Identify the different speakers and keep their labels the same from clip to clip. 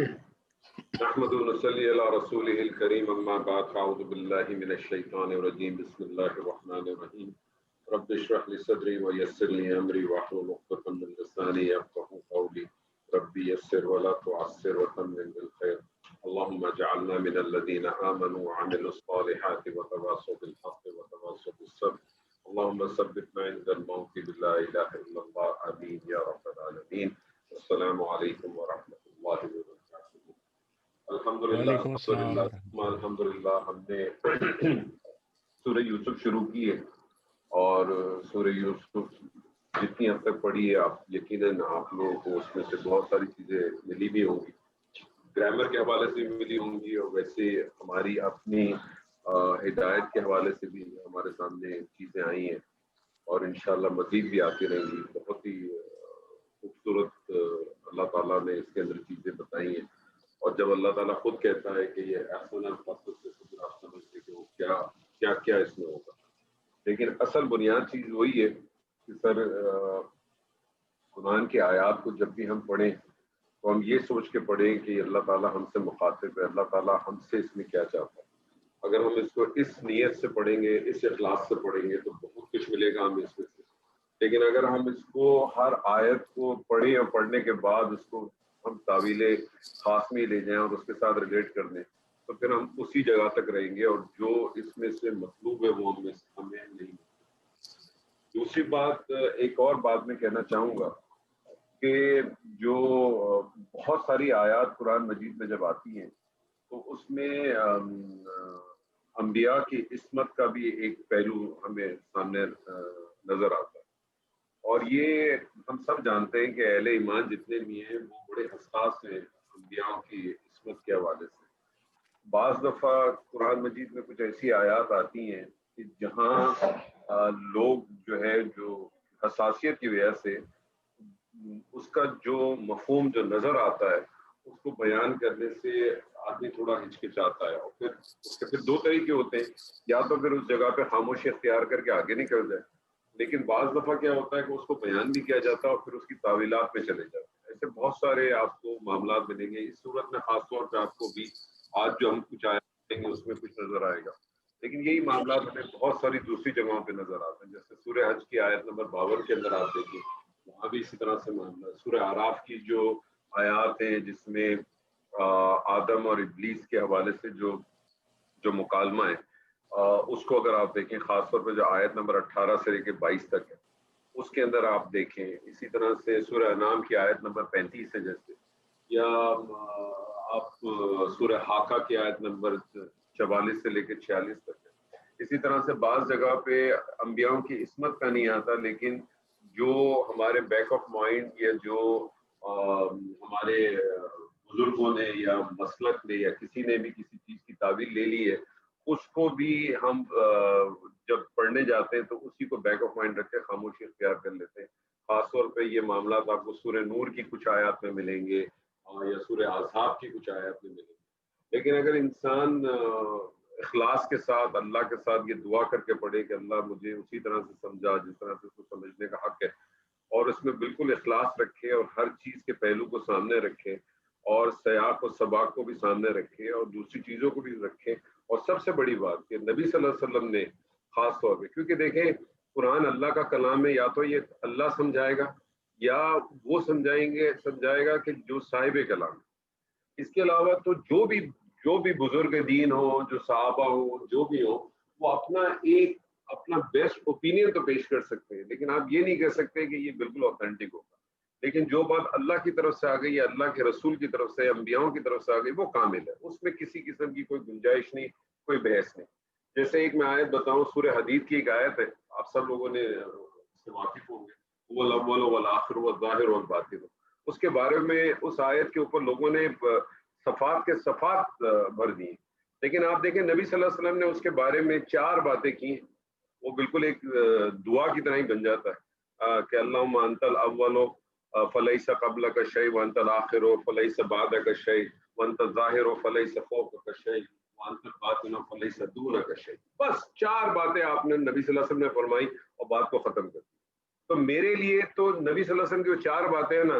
Speaker 1: نحمد ونصلي على رسوله الكريم أما بعد فأعوذ بالله من الشيطان الرجيم بسم الله الرحمن الرحيم رب اشرح لي صدري ويسر لي أمري واحلل عقدة من لساني يفقهوا قولي ربي يسر ولا تعسر وتمم بالخير اللهم اجعلنا من الذين آمنوا وعملوا الصالحات وتواصوا بالحق وتواصوا بالصبر اللهم ثبتنا عند الموت بلا إله إلا الله آمين يا رب العالمين. السلام عليكم ورحمة الله وبركاته. الحمدللہ ہم نے سورہ یوسف شروع کی ہے اور سورہ یوسف جتنی اب تک پڑھی ہے آپ یقیناً آپ لوگوں کو اس میں سے بہت ساری چیزیں ملی بھی ہوں گی، گرامر کے حوالے سے بھی ملی ہوں گی اور ویسے ہماری اپنی ہدایت کے حوالے سے بھی ہمارے سامنے چیزیں آئی ہیں اور انشاءاللہ مزید بھی آتی رہیں گی. بہت ہی خوبصورت اللہ تعالیٰ نے اس کے اندر چیزیں بتائی ہیں اور جب اللہ تعالیٰ خود کہتا ہے کہ یہ احسن الفصل سے خود آپ سمجھتے کہ وہ کیا کیا اس میں ہوگا، لیکن اصل بنیاد چیز وہی ہے کہ سر قرآن کی آیات کو جب بھی ہم پڑھیں تو ہم یہ سوچ کے پڑھیں کہ اللہ تعالیٰ ہم سے مخاطب ہے، اللہ تعالیٰ ہم سے اس میں کیا چاہتا ہے. اگر ہم اس کو اس نیت سے پڑھیں گے، اس اخلاص سے پڑھیں گے تو بہت کچھ ملے گا ہمیں اس میں سے. لیکن اگر ہم اس کو ہر آیت کو پڑھیں اور پڑھنے کے بعد اس کو ہم تعویل خاص میں لے جائیں اور اس کے ساتھ ریلیٹ کر دیں تو پھر ہم اسی جگہ تک رہیں گے اور جو اس میں سے مطلوب ہے وہ ہمیں نہیں. دوسری بات، ایک اور بات میں کہنا چاہوں گا کہ جو بہت ساری آیات قرآن مجید میں جب آتی ہیں تو اس میں انبیاء کی عصمت کا بھی ایک پہلو ہمیں سامنے نظر آتا ہے اور یہ ہم سب جانتے ہیں کہ اہل ایمان جتنے بھی ہیں وہ بڑے حساس ہیں انبیاء کی عصمت کے حوالے سے. بعض دفعہ قرآن مجید میں کچھ ایسی آیات آتی ہیں کہ جہاں لوگ جو حساسیت کی وجہ سے اس کا جو مفہوم جو نظر آتا ہے اس کو بیان کرنے سے آدمی تھوڑا ہچکچاتا ہے اور پھر اس کے پھر دو طریقے ہوتے ہیں، یا تو پھر اس جگہ پہ خاموشی اختیار کر کے آگے نکل جائے، لیکن بعض دفعہ کیا ہوتا ہے کہ اس کو بیان بھی کیا جاتا ہے اور پھر اس کی تعویلات میں چلے جاتے ہیں. ایسے بہت سارے آپ کو معاملات ملیں گے. اس صورت میں خاص طور پہ آپ کو بھی آج جو ہم کچھ آئے گے اس میں کچھ نظر آئے گا، لیکن یہی معاملات ہمیں بہت ساری دوسری جگہوں پہ نظر آتے ہیں. جیسے سورہ حج کی آیت نمبر 52 کے اندر آپ دیکھیں وہاں بھی اسی طرح سے معاملہ ہے. سورہ اعراف کی جو آیات ہیں جس میں آدم اور ابلیس کے حوالے سے جو مکالمہ ہے اس کو اگر آپ دیکھیں، خاص طور پہ جو آیت نمبر 18 سے لے کے 22 تک ہے اس کے اندر آپ دیکھیں. اسی طرح سے سورہ انعام کی آیت نمبر 35 ہے جیسے، یا آپ سورہ حاقہ کی آیت نمبر 44 سے لے کے 46 تک ہے. اسی طرح سے بعض جگہ پہ انبیاء کی عصمت کا نہیں آتا، لیکن جو ہمارے بیک آف مائنڈ یا جو ہمارے بزرگوں نے یا مسلک نے یا کسی نے بھی کسی چیز کی تعویل لے لی ہے اس کو بھی ہم جب پڑھنے جاتے ہیں تو اسی کو بیک آف مائنڈ رکھ کے خاموشی اختیار کر لیتے ہیں. خاص طور پہ یہ معاملات آپ کو سورہ نور کی کچھ آیات میں ملیں گے یا سورہ احزاب کی کچھ آیات میں ملیں گے. لیکن اگر انسان اخلاص کے ساتھ اللہ کے ساتھ یہ دعا کر کے پڑھے کہ اللہ مجھے اسی طرح سے سمجھا جس طرح سے اس کو سمجھنے کا حق ہے، اور اس میں بالکل اخلاص رکھے اور ہر چیز کے پہلو کو سامنے رکھے اور سیاق و سباق کو بھی سامنے رکھے اور دوسری چیزوں کو بھی رکھے، اور سب سے بڑی بات کہ نبی صلی اللہ علیہ وسلم نے خاص طور پہ، کیونکہ دیکھیں قرآن اللہ کا کلام ہے، یا تو یہ اللہ سمجھائے گا یا وہ سمجھائے گا کہ جو صاحب کلام ہے. اس کے علاوہ تو جو بھی بزرگ دین ہو، جو صحابہ ہو، جو بھی ہو، وہ اپنا بیسٹ اوپینین تو پیش کر سکتے ہیں، لیکن آپ یہ نہیں کہہ سکتے کہ یہ بالکل اوتھینٹک ہوگا. لیکن جو بات اللہ کی طرف سے آ گئی یا اللہ کے رسول کی طرف سے، انبیاء کی طرف سے آ گئی، وہ کامل ہے، اس میں کسی قسم کی کوئی گنجائش نہیں، کوئی بحث نہیں. جیسے ایک میں آیت بتاؤں، سورہ حدید کی ایک آیت ہے، آپ سب لوگوں نے اس سے واقف ہوں گے، هو الاول والآخر والظاہر والباطن. اس کے بارے میں اس آیت کے اوپر لوگوں نے صفات کے صفات بھر دی، لیکن آپ دیکھیں نبی صلی اللہ علیہ وسلم نے اس کے بارے میں 4 باتیں کی، وہ بالکل ایک دعا کی طرح ہی بن جاتا ہے کہ اللہم انت الاول فلیس قبلک شیء وانت الآخر فلیس بعدک شیء وانت الظاہر فلیس فوقک شیء وانت الباطن فلیس دونک شیء. بس 4 باتیں آپ نے نبی صلی اللہ علیہ وسلم نے فرمائی اور بات کو ختم کر دی. تو میرے لیے تو نبی صلی اللہ علیہ وسلم کی وہ 4 باتیں ہیں نا،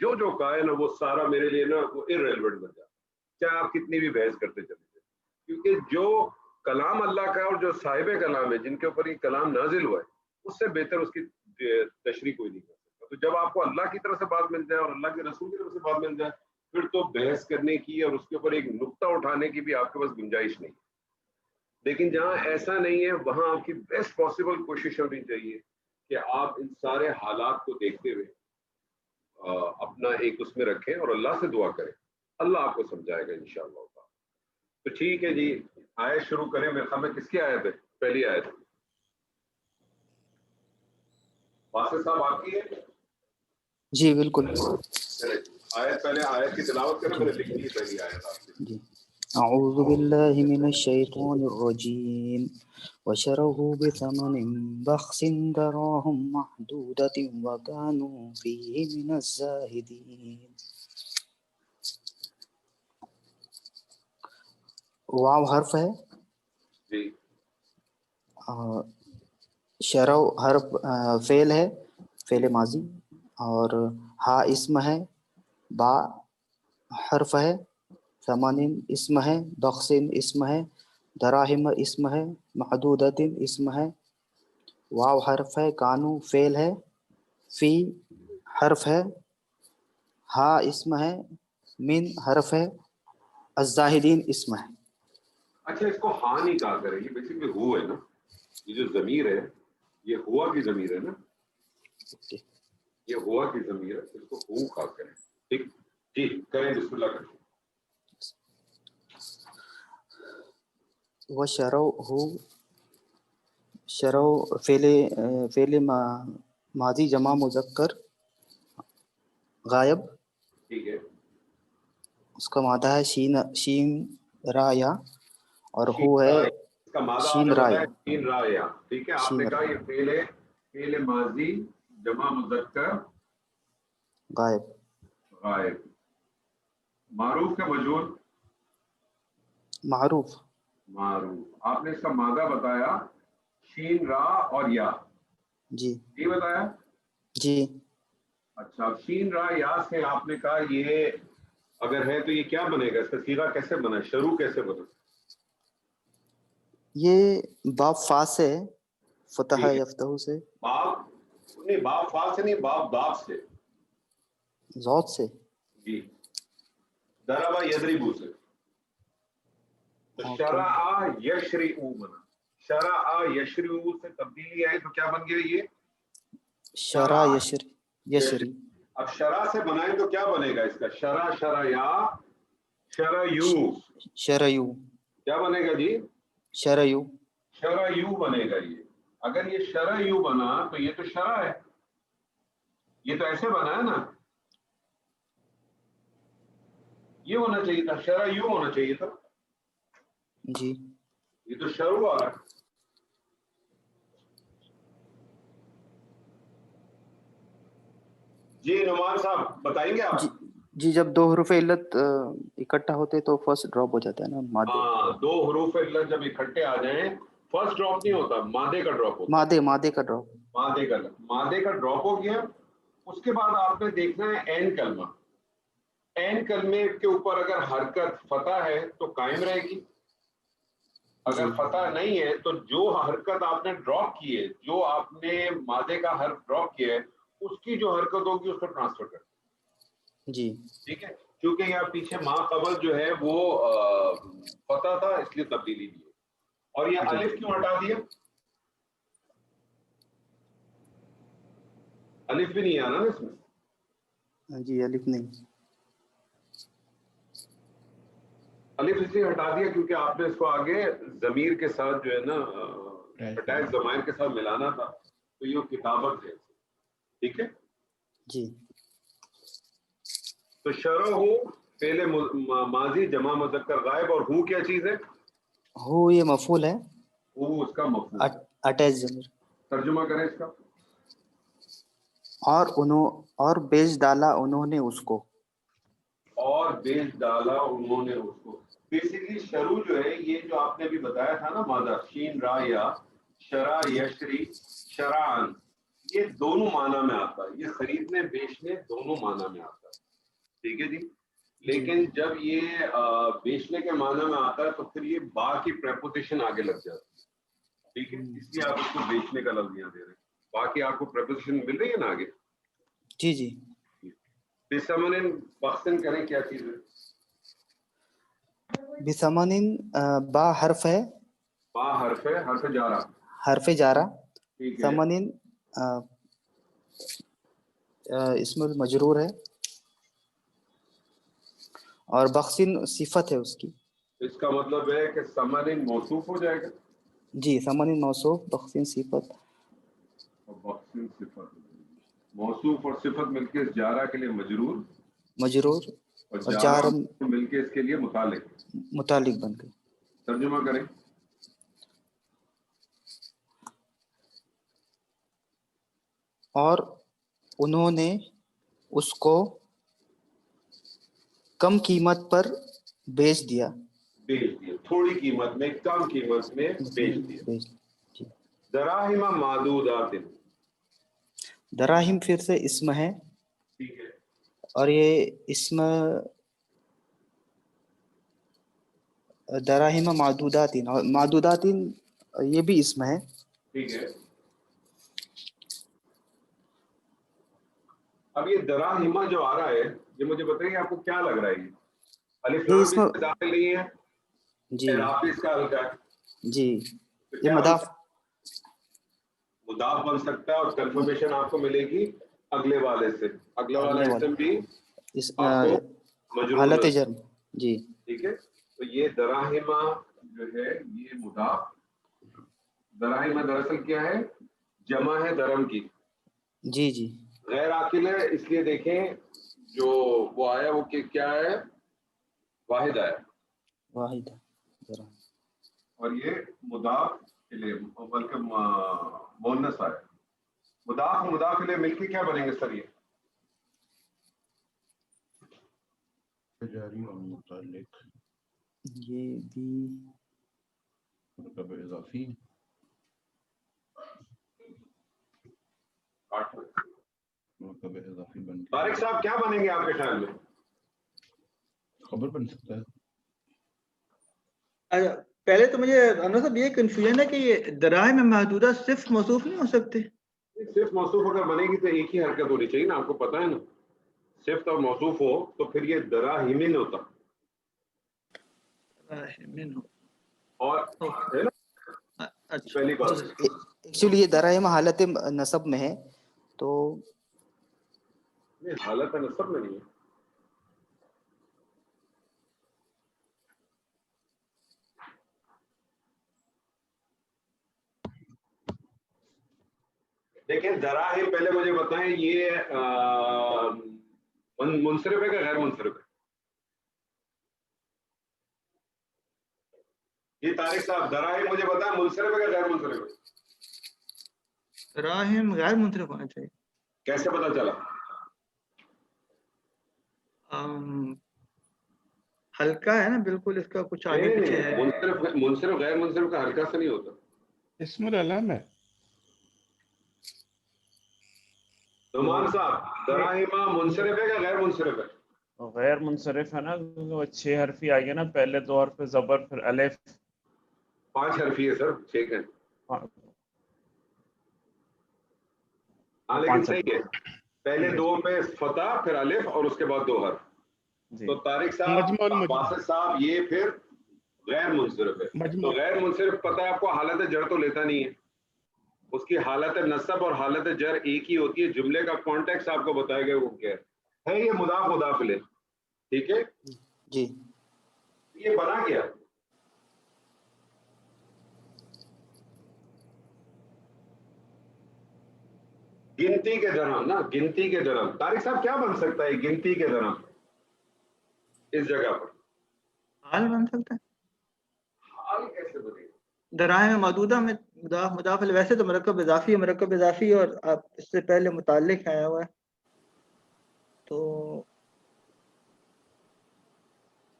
Speaker 1: جو جو کہا ہے نا وہ سارا میرے لیے نا وہ irrelevant بن جاتا ہے, چاہے آپ کتنی بھی بحث کرتے چلے جائیں, کیونکہ جو کلام اللہ کا ہے اور جو صاحب کلام ہے جن کے اوپر یہ کلام نازل ہوا ہے, اس سے بہتر اس کی تشریح کوئی نہیں کر سکتا. تو جب آپ کو اللہ کی طرف سے بات مل جائے اور اللہ کے رسول کی طرف سے بات مل جائے, پھر تو بحث کرنے کی اور اس کے اوپر ایک نقطہ اٹھانے کی بھی آپ کے پاس گنجائش نہیں. لیکن جہاں ایسا نہیں ہے وہاں آپ کی بیسٹ پاسبل کوشش ہونی چاہیے کہ آپ ان سارے حالات کو دیکھتے ہوئے اپنا ایک اس میں رکھیں اور اللہ سے دعا کریں. اللہ آپ کو سمجھائے گا انشاءاللہ. تو ٹھیک ہے جی, آیت شروع کریں. میرے خیال میں کس کی آیت ہے؟ پہلی آیت واسف صاحب آپ کی ہے؟
Speaker 2: جی بالکل.
Speaker 1: چلے آیت پہلے آیت کی تلاوت کریں. میں نے لکھ دی پہلی آیت آپ کی.
Speaker 2: جی اعوذ باللہ من الشیطان الرجیم وشروه بثمن بخس دراهم معدودة وكانوا فيه من الزاهدين. واو حرف ہے,
Speaker 1: جی
Speaker 2: شرو حرف فعل ہے, فعل ماضی, اور ہا اسم ہے, با حرف ہے, ثمانین اسم ہے, بخسن اسم ہے, دراہم اسم ہے, محدودت اسم ہے, واو حرف ہے, کانو فعل ہے, فی حرف ہے, ہا اسم ہے, من حرف ہے, الزاہدین اسم ہے.
Speaker 1: اچھا, اس کو ہاں نہیں کہا کرے, یہ بیسیکلی ہو ہے نا, یہ جو ضمیر ہے یہ ہوا کی ضمیر ہے نا, یہ ہوا کی ضمیر ہے, اس کو ہو کہا کریں. ٹھیک جی, کریں بسم اللہ کریں.
Speaker 2: وہ شرو ہو, شرو فعل ماضی جمع مذکر غائب,
Speaker 1: ٹھیک ہے,
Speaker 2: اس کا مادہ ہے شین را یا, اور
Speaker 1: شین
Speaker 2: ہو ہے
Speaker 1: را, اس کا مادہ آپ
Speaker 2: شین
Speaker 1: نے
Speaker 2: رائے,
Speaker 1: بتایا شین را یا. ٹھیک ہے, آپ
Speaker 2: شین
Speaker 1: نے کہا
Speaker 2: را
Speaker 1: یہ فعل ماضی جمع مذکر
Speaker 2: غائب.
Speaker 1: غائب. معروف کے مجہول
Speaker 2: معروف.
Speaker 1: معروف. آپ نے اس کا مادہ بتایا شین را اور یا,
Speaker 2: جی
Speaker 1: یہ بتایا.
Speaker 2: جی.
Speaker 1: اچھا, شین را یا سے آپ نے کہا یہ اگر ہے تو یہ کیا بنے گا, اس کا صیغہ کیسے بنا, شروع کیسے بنا؟
Speaker 2: یہ باب فا سے, فتح
Speaker 1: ٹھیک ہے,
Speaker 2: یفتح سے,
Speaker 1: باب نہیں, باب فا سے نہیں, باب داب سے,
Speaker 2: ذات سے.
Speaker 1: جی, ضربہ یضربو سے. تو
Speaker 2: اوکے.
Speaker 1: شرع یشرع بنا, شرع یشرع سے تبدیلی آئی تو کیا بن گیا یہ
Speaker 2: شرع
Speaker 1: شرع یشرع.
Speaker 2: یشری.
Speaker 1: اب شرع سے بنائیں تو کیا بنے گا اس کا, شرع شرع یا شرع یو,
Speaker 2: شرعیو.
Speaker 1: کیا بنے گا جی؟
Speaker 2: شرعیو.
Speaker 1: شرع یو بنے گا. یہ اگر یہ شرع یو بنا تو یہ تو شرع ہے, یہ تو ایسے بنا ہے نا, یہ ہونا چاہیے تھا, شرع یو ہونا چاہیے تھا,
Speaker 2: جی
Speaker 1: یہ تو شروع آ رہا ہے. جی نعمان صاحب بتائیں گے آپ؟
Speaker 2: جی جب دو حروف علت اکٹھا ہوتے تو فرسٹ ڈراپ ہو جاتا ہے نا مادے.
Speaker 1: ہاں, دو حروف علت جب اکٹھے آ جائیں فرسٹ ڈراپ نہیں ہوتا, مادے کا ڈراپ ہوتا ہے.
Speaker 2: مادے کا ڈراپ.
Speaker 1: مادے کا ڈراپ ہو گیا. اس کے بعد آپ نے دیکھنا ہے این کلمہ. این کلمے کے اوپر اگر حرکت فتح ہے تو قائم رہے گی, اگر فتح نہیں ہے تو جو حرکت آپ نے ڈراپ کی ہے, جو آپ نے مادے کا حرف ڈراپ کیا ہے, اس کی جو حرکت ہوگی اس کو ٹرانسفر کر.
Speaker 2: جی
Speaker 1: ٹھیک ہے, کیونکہ یہاں پیچھے ما قبل جو ہے وہ فتح تھا, اس لیے تبدیلی دی ہے. اور یہ
Speaker 2: جی
Speaker 1: الف کیوں ہٹا دیا؟ الف بھی نہیں آنا نا اس میں.
Speaker 2: جی الف نہیں,
Speaker 1: الف اس لیے ہٹا دیا کیونکہ آپ نے اس کو آگے ضمیر کے ساتھ جو ہے نا اٹیچ ضمائر کے ساتھ ملانا تھا, تو یہ کتابت ہے. ٹھیک ہے
Speaker 2: جی.
Speaker 1: تو شرع ہو فعل ماضی جمع مذکر غائب, اور ہو کیا چیز ہے؟
Speaker 2: ہو یہ مفعول ہے,
Speaker 1: وہ اس کا مفعول ہے.
Speaker 2: اٹیچ ضمیر.
Speaker 1: ترجمہ کریں اس کا.
Speaker 2: اور بیچ ڈالا انہوں نے اس کو,
Speaker 1: اور بیچ ڈالا انہوں نے اس کو. بیسیکلی شروع جو ہے یہ جو آپ نے ابھی بتایا تھا نا مادہ شین را یا, شرع یشری شرعن, یہ دونوں معنی میں آتا ہے, یہ خریدنے بیچنے دونوں معنی میں آتا ہے, ٹھیک ہے جی. لیکن جب یہ بیچنے کے معنی میں آتا ہے تو پھر یہ با کی پریپوزیشن آگے لگ جاتی ہے, ٹھیک ہے, اس لیے آپ اس کو بیچنے کا لفظ یہاں دے رہے ہیں. باقی آپ کو پریپوزیشن مل رہی ہے نا آگے.
Speaker 2: جی جی.
Speaker 1: بثمن بخسن کریں کیا چیز ہے؟
Speaker 2: بثمن با حرف ہے,
Speaker 1: با حرف ہے, حرف جارا,
Speaker 2: حرف جارا.
Speaker 1: ٹھیک ہے.
Speaker 2: ثمن اسم المجرور ہے, اور بخسن صفت ہے اس کی.
Speaker 1: اس کا مطلب ہے کہ ثمن موصوف ہو جائے گا.
Speaker 2: جی, ثمن موصوف, بخسن صفت,
Speaker 1: اور بخسن صفت, موصوف اور صفت مل کے اس جارا کے لیے مجرور,
Speaker 2: مجرور,
Speaker 1: اور
Speaker 2: جار
Speaker 1: جارا مل کے اس کے لیے متعلق,
Speaker 2: متعلق بن گئے.
Speaker 1: ترجمہ کریں.
Speaker 2: اور انہوں نے اس کو کم قیمت پر بیچ دیا,
Speaker 1: بیچ دیا, تھوڑی قیمت میں, کم قیمت میں بیچ دیا. دراہم معدودات,
Speaker 2: دراہم پھر سے اسم ہے,
Speaker 1: ٹھیک ہے,
Speaker 2: اور یہ اسم دراہم معدودات, اور معدودات یہ بھی اسم ہے.
Speaker 1: ٹھیک ہے. اب یہ دراہمہ جو آ رہا ہے, یہ مجھے بتائیے آپ کو کیا لگ رہا ہے؟ یہ الف
Speaker 2: یہ
Speaker 1: لام
Speaker 2: اس
Speaker 1: بھی
Speaker 2: میں
Speaker 1: داخل نہیں ہے,
Speaker 2: جی
Speaker 1: اعراب اس کا ہلکا ہے,
Speaker 2: جی,
Speaker 1: تو
Speaker 2: یہ
Speaker 1: کیا
Speaker 2: مضاف,
Speaker 1: مضاف بن سکتا ہے, اور کنفرمیشن آپ کو ملے گی اگلے والے سے. اگلا والا
Speaker 2: اگلے
Speaker 1: اسم بھی
Speaker 2: اس
Speaker 1: آپ کو مجرور
Speaker 2: حالت
Speaker 1: نظر,
Speaker 2: جرم. جی
Speaker 1: ٹھیک ہے. تو یہ دراہمہ جو ہے یہ مضاف, دراہمہ دراصل کیا ہے, جمع ہے درم کی.
Speaker 2: جی جی.
Speaker 1: غیر عاقل ہے, اس لیے دیکھیں جو وہ آیا وہ کیا ہے, واحد آیا,
Speaker 2: واحد.
Speaker 1: اور یہ مضاف کے لیے بلکہ مؤنث آیا. مضاف مضاف کے لیے مل کے کیا بنیں گے سر؟ یہ
Speaker 3: جاری اور متعلق,
Speaker 2: یہ بھی
Speaker 3: مرکب اضافی, مرکب اضافی بن کے
Speaker 1: طارق صاحب کیا بنیں گے آپ کے خیال میں؟
Speaker 3: خبر بن سکتا ہے.
Speaker 4: پہلے تو مجھے انور صاحب یہ کنفیوژن ہے کہ یہ دراہم محدودہ صرف موصوف نہیں ہو سکتے.
Speaker 1: صرف موصوف اگر بنے گی تو ایک ہی حرکت ہونی چاہیے نا, آپ کو پتا ہے نا, صرف اور موصوف ہو تو پھر یہ دراہمن ہوتا, اور ہے نا پہلی بات.
Speaker 2: ایکچولی یہ دراہم حالت نصب میں ہے, تو
Speaker 1: حالت نصب میں نہیں ہے. لیکن دراہم پہلے مجھے بتائیں یہ منصرف ہے کہ غیر منصرف ہے؟ یہ طارق صاحب دراہم مجھے بتائیں منصرف ہے کہ غیر منصرف ہے؟
Speaker 4: دراہم غیر منصرف ہونا چاہیے.
Speaker 1: کیسے پتا چلا؟
Speaker 4: ہلکا ہے نا بالکل, اس کا کچھ آگے پیچھے ہے.
Speaker 1: منصرف غیر منصرف کا ہلکا سے نہیں ہوتا,
Speaker 3: اسم العلم ہے.
Speaker 1: نعمان صاحب دراہمہ منصرف ہے کہ غیر منصرف ہے؟
Speaker 5: غیر منصرف ہے نا, وہ 6 حرفی آئے گے نا, پہلے 2 حرف زبر پھر الف.
Speaker 1: 5 حرفی ہے سر, 6 ہے. ہاں لیکن صحیح ہے, پہلے 2 میں فتح پھر الف اور اس کے بعد 2 حرف. تو طارق صاحب باسط صاحب یہ پھر غیر منصرف ہے. تو غیر منصرف پتہ ہے آپ کو حالت جر تو لیتا نہیں ہے, اس کی حالت نصب اور حالت جر ایک ہی ہوتی ہے. جملے کا کانٹیکس آپ کو بتایا گیا وہ کیا ہے, یہ مضاف مضاف الیہ, ٹھیک ہے
Speaker 2: جی.
Speaker 1: یہ بنا کیا؟ گنتی کے درہم نا, گنتی کے درہم. طارق صاحب کیا بن سکتا ہے گنتی کے درہم اس جگہ پر؟
Speaker 4: حال بن سکتا ہے.
Speaker 1: حال کیسے بنے گا؟
Speaker 4: دراہم معدودہ میں مضاف الیہ, ویسے تو مرکب اضافی ہے, مرکب اضافی اور اس سے پہلے متعلق آیا ہوا ہے, تو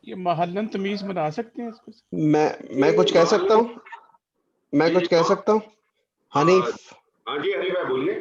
Speaker 6: یہ محلن تمیز بنا سکتے ہیں اس کو.
Speaker 7: میں کچھ کہہ سکتا ہوں, میں کچھ کہہ سکتا ہوں. حنیف,
Speaker 1: ہاں جی حنیف بھائی بولیے.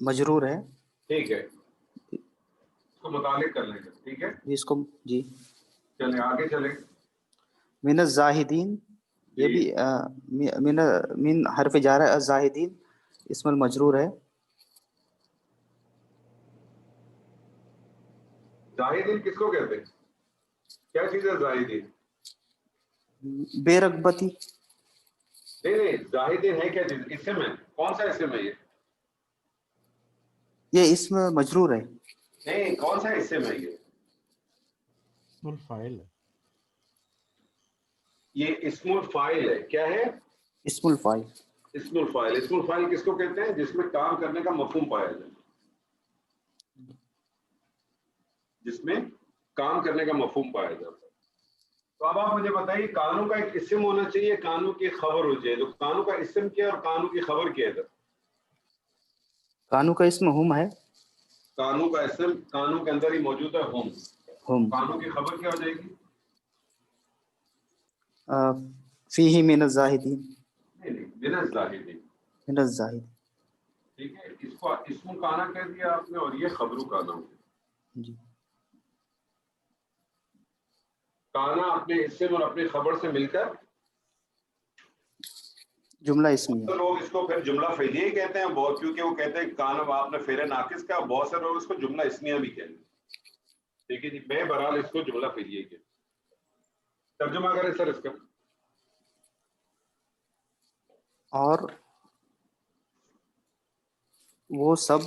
Speaker 2: مجرور ہے.
Speaker 1: ٹھیک ہے, اس کو متعلق کر لیں گے. ٹھیک ہے,
Speaker 2: اس کو جی
Speaker 1: چلیں آگے چلیں.
Speaker 2: من الزاہدین, یہ
Speaker 1: جی.
Speaker 2: بھی من حرف جار ہے. الزاہدین اسم المجرور ہے.
Speaker 1: زاہدین کس کو کہتے ہیں؟ کیا چیز ہے زاہدین؟
Speaker 2: بے رغبتی.
Speaker 1: نہیں, زاہدین ہے کیا چیز؟ اسم ہے. کون سا اسم ہے یہ؟
Speaker 2: یہ اسم مجرور ہے.
Speaker 1: نہیں, کون سا اسم ہے یہ؟
Speaker 6: اسم الفاعل ہے.
Speaker 1: یہ اسم الفاعل ہے. کیا ہے؟
Speaker 2: اسم الفاعل.
Speaker 1: اسم الفاعل. اسم الفاعل کس کو کہتے ہیں؟ جس میں کام کرنے کا مفہوم پایا جائے, جس میں کام کرنے کا مفہوم پایا جاتا ہے. تو اب آپ مجھے بتائیے, کانوں کا ایک اسم ہونا چاہیے, کانوں کی خبر ہو چاہیے. تو کانوں کا اسم کیا اور کانوں کی خبر کیا ہے؟
Speaker 2: کانو کا اسم ہم ہے.
Speaker 1: کانوں کا اسم کانوں کے اندر ہی موجود ہے, ہم.
Speaker 2: ہم
Speaker 1: کانوں کی خبر کیا ہو جائے گی؟
Speaker 2: فیہ من الزاہدین.
Speaker 1: نہیں, من الزاہدین.
Speaker 2: من الزاہد.
Speaker 1: ٹھیک ہے, اس کو اسم کانا کہہ دیا آپ نے, اور یہ خبرو کانا ہو گیا.
Speaker 2: جی
Speaker 1: کانا اپنے اسم اور اپنی خبر سے مل کر
Speaker 2: جملہ اسمیہ.
Speaker 1: لوگ اس کو پھر جملہ فعلیہ ہی کہتے ہیں بہت, کیونکہ وہ کہتے ہیں کانا آپ نے فعل ناقص کا. بہت سے لوگ اس کو جملہ اسمیہ بھی کہتے ہیں. ٹھیک ہے جی, میں بہرحال اس کو جملہ فعلیہ کہتے ہیں. ترجمہ کریں سر اس کا.
Speaker 2: اور وہ سب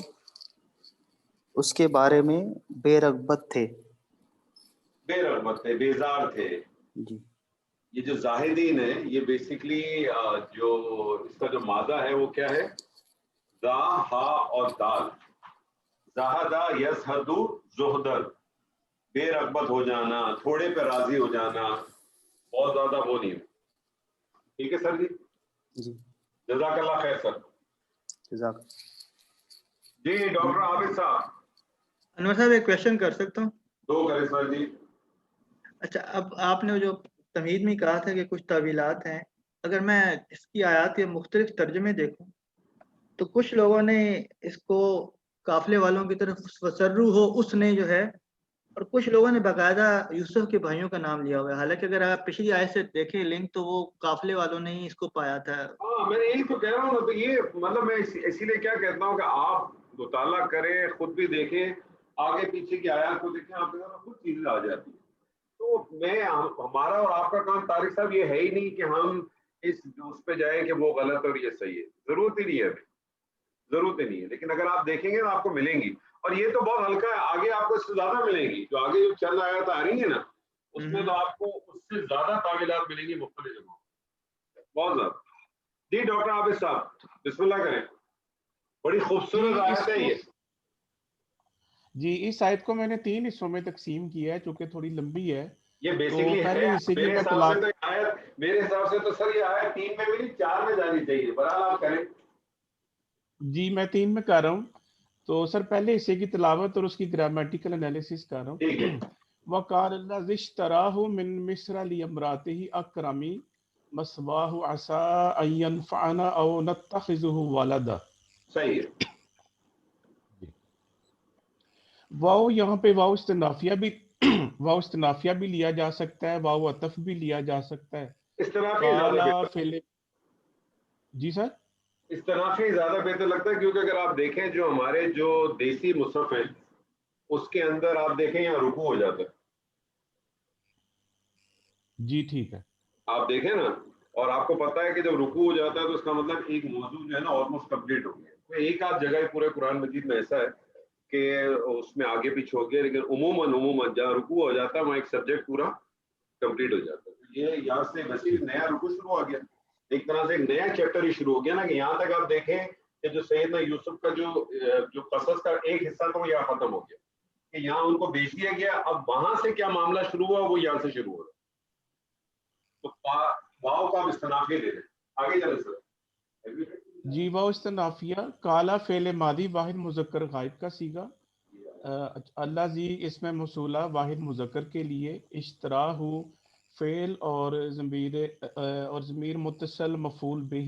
Speaker 2: اس کے بارے میں بے رغبت تھے.
Speaker 1: بے رغبت تھے, بیزار تھے.
Speaker 2: جی
Speaker 1: یہ جو زاہدین ہے, یہ بیسیکلی جو اس کا جو مادہ ہے وہ کیا ہے؟ زا, ہا اور دال. زاہدہ یزہدو زہدر, بے رغبت ہو جانا, تھوڑے پہ راضی ہو جانا, بہت زیادہ وہ نہیں. ٹھیک ہے سر جی,
Speaker 2: جی
Speaker 1: جزاک اللہ خیر سر.
Speaker 2: جزاک.
Speaker 1: جی ڈاکٹر عابد صاحب.
Speaker 4: انور صاحب ایک کویشچن کر سکتا ہوں؟
Speaker 1: دو کریں سر جی.
Speaker 4: اچھا, اب آپ نے جو تمہید میں کہا تھا کہ کچھ تعویلات ہیں, اگر میں اس کی آیات کے مختلف ترجمے دیکھوں تو کچھ لوگوں نے اس کو قافلے والوں کی طرف وسرو ہو اس نے جو ہے, اور کچھ لوگوں نے باقاعدہ یوسف کے بھائیوں کا نام لیا ہوا ہے. حالانکہ اگر آپ پچھلی آیت سے دیکھیں لنک تو وہ قافلے والوں نے ہی اس کو پایا تھا.
Speaker 1: ہاں, میں یہی تو کہہ رہا ہوں نا. تو یہ مطلب میں اسی لیے کیا کہتا ہوں کہ آپ مطالعہ کریں, خود بھی دیکھیں, آگے پیچھے کی آیات کو دیکھیں, آپ کے سامنے خود چیزیں آ جاتی ہیں. تو میں ہمارا اور آپ کا کام طارق صاحب یہ ہے ہی نہیں کہ ہم اس پہ جائیں کہ وہ غلط اور یہ صحیح ہے. ضرورت ہی نہیں ہے ابھی, ضرورت ہی نہیں ہے. لیکن اگر آپ دیکھیں گے تو آپ کو ملیں گی, اور یہ تو بہت ہلکا ہے. آگے آپ کو اس سے زیادہ ملیں گی. جو آگے جو چند آیات آ رہی ہیں نا, اس میں تو آپ کو اس سے زیادہ تعویلات ملیں گی مختلف جگہوں, بہت زیادہ. جی ڈاکٹر عابد صاحب بسم اللہ کریں. بڑی خوبصورت آیت ہے یہ.
Speaker 6: جی, اس آیت کو میں نے 3 حصوں میں تقسیم کیا ہے چونکہ تھوڑی لمبی ہے.
Speaker 1: یہ
Speaker 6: تو
Speaker 1: بیسکلی
Speaker 6: پہلے
Speaker 1: ہے
Speaker 6: حصے کی
Speaker 1: میرے
Speaker 6: میں
Speaker 1: حساب سے. تو آیت میرے حساب سے تو سر یہ آیت 3 میں بھی نہیں 4 میں جانی چاہیے. بہرحال آپ کریں.
Speaker 6: جی میں 3 میں کر رہا ہوں. تو سر پہلے حصے کی تلاوت اور اس کی گرامیٹیکل انالیسس کر رہا
Speaker 1: ٹھیک ہے.
Speaker 6: ہوں. وَقَالَ الَّذِي اشْتَرَاهُ مِن مِصْرَ لِامْرَأَتِهِ أَكْرَمِي مَثْوَاهُ عَسَىٰ أَن يَنفَعَنَا أَوْ نَتَّخِذَهُ وَلَدًا.
Speaker 1: صحیح ہے.
Speaker 6: واو یہاں پہ واو استنافیہ بھی واو استنافیہ بھی لیا جا سکتا ہے, واو عطف بھی لیا جا سکتا ہے.
Speaker 1: استنافی زیادہ
Speaker 6: کالا
Speaker 1: بہتر.
Speaker 6: فعل. جی سر.
Speaker 1: استنافی زیادہ بہتر لگتا ہے, کیونکہ اگر آپ دیکھیں جو ہمارے جو دیسی مصحف ہیں اس کے اندر آپ دیکھیں یہاں رکوع ہو جاتا ہے.
Speaker 6: جی ٹھیک ہے.
Speaker 1: آپ دیکھیں نا, اور آپ کو پتا ہے کہ جب رکوع ہو جاتا ہے تو اس کا مطلب ایک موضوع جو ہے نا آلموسٹ کمپلیٹ ہو گیا. تو ایک آدھ جگہ پورے قرآن مجید میں ایسا ہے کہ اس میں آگے پیچھے ہو گیا, لیکن عموماً جہاں رکوع ہو جاتا ہے وہاں ایک سبجیکٹ پورا کمپلیٹ ہو جاتا ہے. یہ یہاں سے ویسے نیا رکوع شروع ہو گیا, ایک طرح سے ایک نیا چیپٹر ہی شروع ہو گیا نا, کہ یہاں تک آپ دیکھیں کہ جو سیدنا یوسف کا جو قصص کا ایک حصہ تھا وہ یہاں ختم ہو گیا, کہ یہاں ان کو بیچ دیا گیا. اب وہاں سے کیا معاملہ شروع ہوا وہ یہاں سے شروع ہو رہا. تو واو کا استنافی دے دیں. آگے چلیں سر.
Speaker 6: جی واو استنافیہ کالا فعل ماضی واحد مذکر غائب کا صیغہ. اللہ زی اس میں موصولہ واحد مذکر کے لیے, اشتراہ فعل اور ضمیر متصل مفعول بہ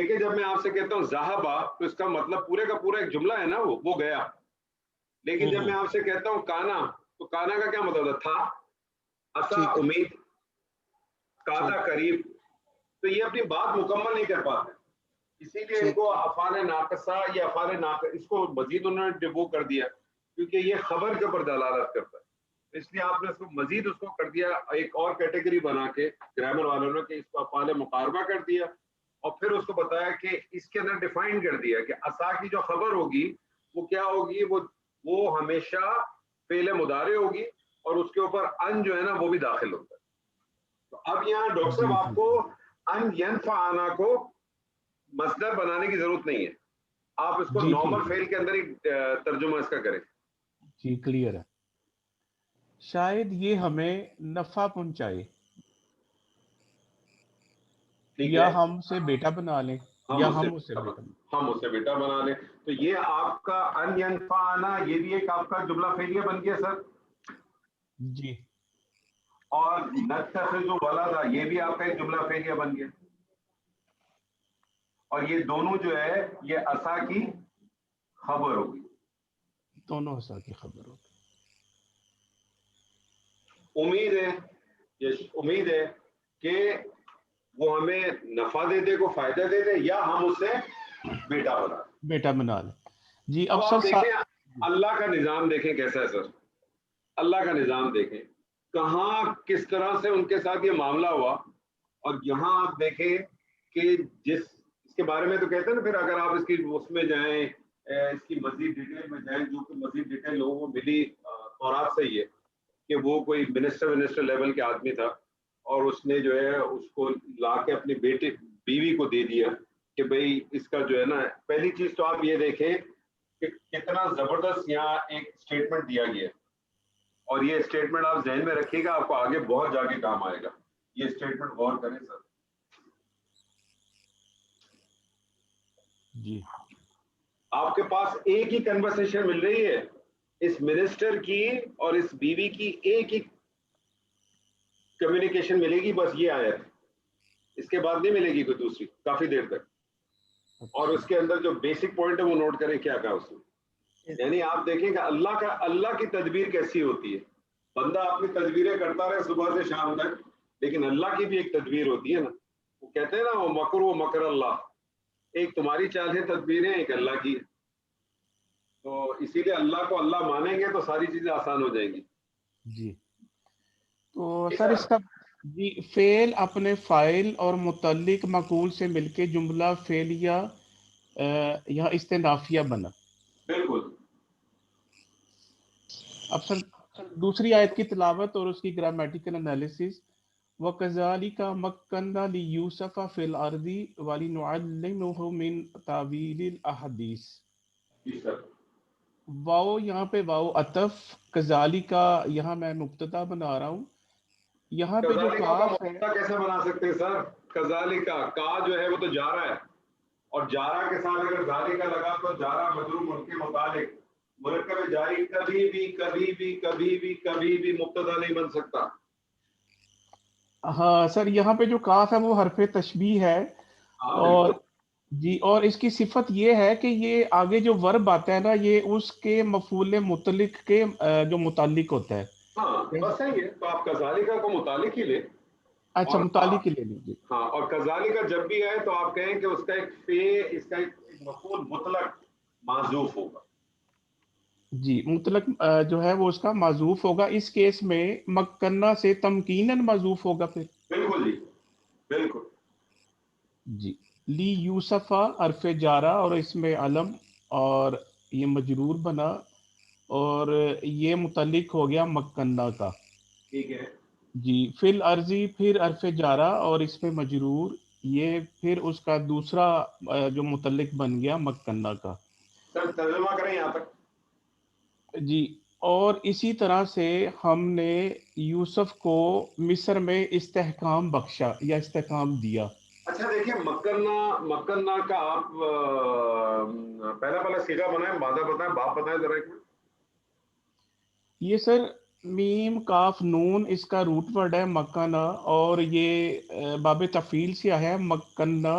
Speaker 1: دیکھیں جب میں آپ سے کہتا ہوں ذہبا تو اس کا مطلب پورے کا پورا ایک جملہ ہے نا، وہ گیا. لیکن جب میں آپ سے کہتا ہوں کانا، تو کانا کا کیا مطلب تھا؟ اسا امید، کادا قریب. تو یہ اپنی بات مکمل نہیں کر پاتے، اسی لیے ان کو افعال ناقصہ یا افعال ناقص اس کو مزید انہوں نے وہ کر دیا، کیونکہ یہ خبر کے اوپر دلالت کرتا ہے. اس لیے آپ نے اس کو مزید اس کو کر دیا ایک اور کیٹیگری بنا کے گرامر والوں نے، کہ اس کو افعال مقاربہ کر دیا، اور پھر اس کو بتایا کہ اس کے اندر ڈیفائن کر دیا کہ عصا کی جو خبر ہوگی وہ کیا ہوگی، وہ ہمیشہ فعل مضارع ہوگی، اور اس کے اوپر ان جو ہے نا وہ بھی داخل ہوتا ہے. تو اب یہاں ڈاکٹر صاحب آپ کو ان ینفعنا کو مصدر بنانے کی ضرورت نہیں ہے، آپ اس کو نارمل فعل کے اندر ہی ترجمہ اس کا کریں.
Speaker 6: جی کلیئر ہے. شاید یہ ہمیں نفع پہنچائے، یا ہم اسے بیٹا بنا لیں، یا ہم اسے
Speaker 1: بیٹا بنا لیں. تو یہ آپ کا ان ینفعنا یہ بھی ایک آپ کا جملہ فعلیہ بن گیا سر.
Speaker 6: جی.
Speaker 1: اور نتخذ ولدا یہ بھی آپ کا ایک جملہ فعلیہ بن گیا. اور یہ دونوں جو ہے یہ عصا کی خبر ہوگی،
Speaker 6: دونوں عصا کی خبر ہوگی.
Speaker 1: امید ہے کہ وہ ہمیں نفع دے دے، کو فائدہ دے دے، یا ہم اسے بیٹا بنا لیں.
Speaker 6: جی
Speaker 1: اب آپ دیکھیں اللہ کا نظام دیکھیں کیسا ہے سر. اللہ کا نظام دیکھیں کہاں کس طرح سے ان کے ساتھ یہ معاملہ ہوا. اور یہاں آپ دیکھیں کہ اس کے بارے میں تو کہتے ہیں نا، پھر اگر آپ اس کی اس میں جائیں، اس کی مزید ڈیٹیل میں جائیں، جو کہ مزید ڈیٹیل لوگوں کو ملی تورات سے ہی ہے کہ وہ کوئی منسٹر لیول کے آدمی تھا، اور اس نے جو ہے اس کو لا کے اپنی بیوی کو دے دیا کہ بھئی اس کا جو ہے نا. پہلی چیز تو آپ یہ دیکھیں کہ کتنا زبردست یہاں ایک اسٹیٹمنٹ دیا گیا ہے، اور یہ اسٹیٹمنٹ آپ ذہن میں رکھیے گا، آپ کو آگے بہت جا کے کام آئے گا. یہ اسٹیٹمنٹ غور کریں سر.
Speaker 6: جی
Speaker 1: آپ کے پاس ایک ہی کنورسیشن مل رہی ہے اس منسٹر کی اور اس بیوی کی، ایک ہی کمیونیکیشن ملے گی، بس یہ آیت. اس کے بعد نہیں ملے گی کوئی دوسری کافی دیر تک. اور اس کے اندر جو بیسک پوائنٹ ہے وہ نوٹ کریں کیا کہا اس نے. یعنی آپ دیکھیں کہ اللہ کی تدبیر کیسی ہوتی ہے. بندہ اپنی تدبیریں کرتا رہے صبح سے شام تک، لیکن اللہ کی بھی ایک تدبیر ہوتی ہے نا. وہ کہتے ہیں نا وہ مکر اللہ، ایک تمہاری چال ہے تدبیریں، ایک اللہ کی ہے. تو اسی لیے اللہ کو اللہ مانیں گے تو ساری چیزیں آسان ہو جائیں گی. جی
Speaker 6: تو سر اس کا جی فعل اپنے فاعل اور متعلق مقول سے مل کے جملہ فعلیہ یہاں استنافیہ بنا.
Speaker 1: بالکل.
Speaker 6: اب سر دوسری آیت کی تلاوت اور اس کی گرامیٹیکل انالیسس. وَكَذَلِكَ مَكَّنَّا لِيُوسُفَ فِي الْأَرْضِ وَلِنُعَلِّمَهُ مِنْ تَأْوِيلِ الْأَحَادِيثِ. واو یہاں پہ واو عطف، کذالکا یہاں میں مبتدا بنا رہا ہوں. یہاں پہ جو کاف ہے
Speaker 1: کیسے بنا سکتے ہیں سر؟ کذالکا کا جو ہے وہ تو جارا ہے، اور جارا کے ساتھ اگر ذالکا لگا تو جارا مجرور منفی متعلق. مرکب جاری کبھی بھی مبتدا نہیں بن سکتا.
Speaker 6: ہاں سر یہاں پہ جو کاف ہے وہ حرف تشبیہ ہے. اور جی اور اس کی صفت یہ ہے کہ یہ آگے جو ورب آتا ہے نا یہ اس کے مفعول مطلق کے جو متعلق ہوتا ہے.
Speaker 1: ہاں بس صحیح ہے، تو آپ کذالکا کو متعلق ہی لیں.
Speaker 6: اچھا متعلق ہی لے لیجیے.
Speaker 1: ہاں اور کذالکا جب بھی آئے تو آپ کہیں کہ اس کا ایک اس کا ایک مفعول مطلق معذوف ہوگا.
Speaker 6: جی مطلق جو ہے وہ اس کا معذوف ہوگا. اس کیس میں مکنہ سے تمکیناً معذوف ہوگا پھر.
Speaker 1: بالکل جی بالکل.
Speaker 6: جی لی یوسفا حرف جارا اور اس میں علم اور یہ مجرور بنا، اور یہ متعلق ہو گیا مکنہ کا.
Speaker 1: ٹھیک ہے
Speaker 6: جی فی الارضی پھر حرف جارا اور اس میں مجرور، یہ پھر اس کا دوسرا جو متعلق بن گیا مکنہ کا.
Speaker 1: سر ترجمہ کریں یہاں تک.
Speaker 6: جی اور اسی طرح سے ہم نے یوسف کو مصر میں استحکام بخشا یا استحکام دیا.
Speaker 1: اچھا دیکھیں مکنہ کا آپ پہلا سیگا بنائیں، مادہ بتائیں، باپ بتائیں ذرا ایک منٹ.
Speaker 6: یہ سر میم کاف نون اس کا روٹ ورڈ ہے مکنہ، اور یہ باب تفعیل سے آیا ہے مکنہ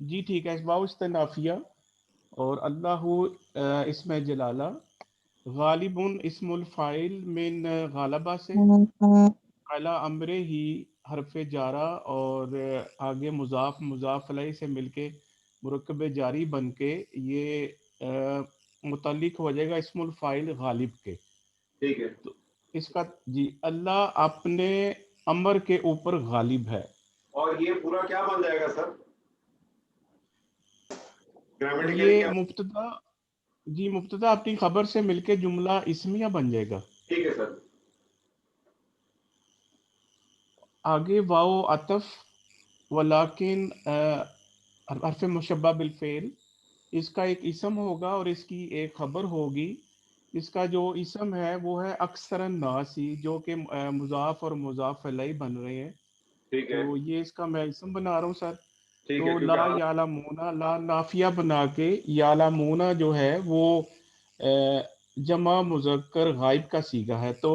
Speaker 6: جی ٹھیک ہے، اسباب استنافیہ اور اللہ اسم جلالہ، غالب اسم الفاعل من غالبہ سے، علی امر ہی حرف جارہ اور آگے مضاف علیہ سے مل کے مرکب جاری بن کے یہ متعلق ہو جائے گا اسم الفاعل غالب کے.
Speaker 1: ٹھیک ہے.
Speaker 6: تو اس کا جی اللہ اپنے امر کے اوپر غالب ہے.
Speaker 1: اور یہ پورا کیا بن جائے گا سر؟
Speaker 6: یہ مبتدا، جی مبتدا اپنی خبر سے مل کے جملہ اسمیہ بن جائے گا.
Speaker 1: ٹھیک ہے سر.
Speaker 6: آگے واو عطف ولیکن حرف مشبہ بالفعل، اس کا ایک اسم ہوگا اور اس کی ایک خبر ہوگی. اس کا جو اسم ہے وہ ہے اکثر الناسی، جو کہ مضاف اور مضاف الیہ بن رہے ہیں.
Speaker 1: ٹھیک ہے.
Speaker 6: تو یہ اس کا میں اسم بنا رہا ہوں سر.
Speaker 1: ٹھیک
Speaker 6: تو
Speaker 1: ہے.
Speaker 6: لا یعلمون، لا نافیہ بنا کے یعلمون جو ہے وہ جمع مذکر غائب کا صیغہ ہے. تو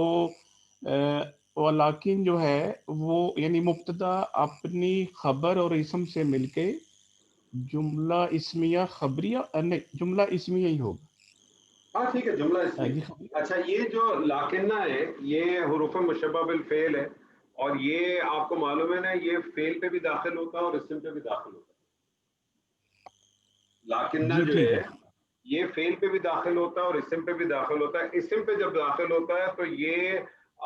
Speaker 6: ولیکن جو ہے وہ یعنی مبتدا اپنی خبر اور اسم سے مل کے جملہ اسمیہ خبریہ نہیں، جملہ اسمیہ ہی ہوگا.
Speaker 1: ہاں ٹھیک ہے، جملہ اسمیہ. اچھا، یہ جو لاکنہ ہے یہ حروف مشبہ بالفعل ہے، اور یہ آپ کو معلوم ہے نا یہ فعل پہ بھی داخل ہوتا ہے اور اسم پہ بھی داخل ہوتا ہے. لاکنہ جو ہے یہ فعل پہ بھی داخل ہوتا ہے اور اسم پہ بھی داخل ہوتا ہے. اسم پہ جب داخل ہوتا ہے تو یہ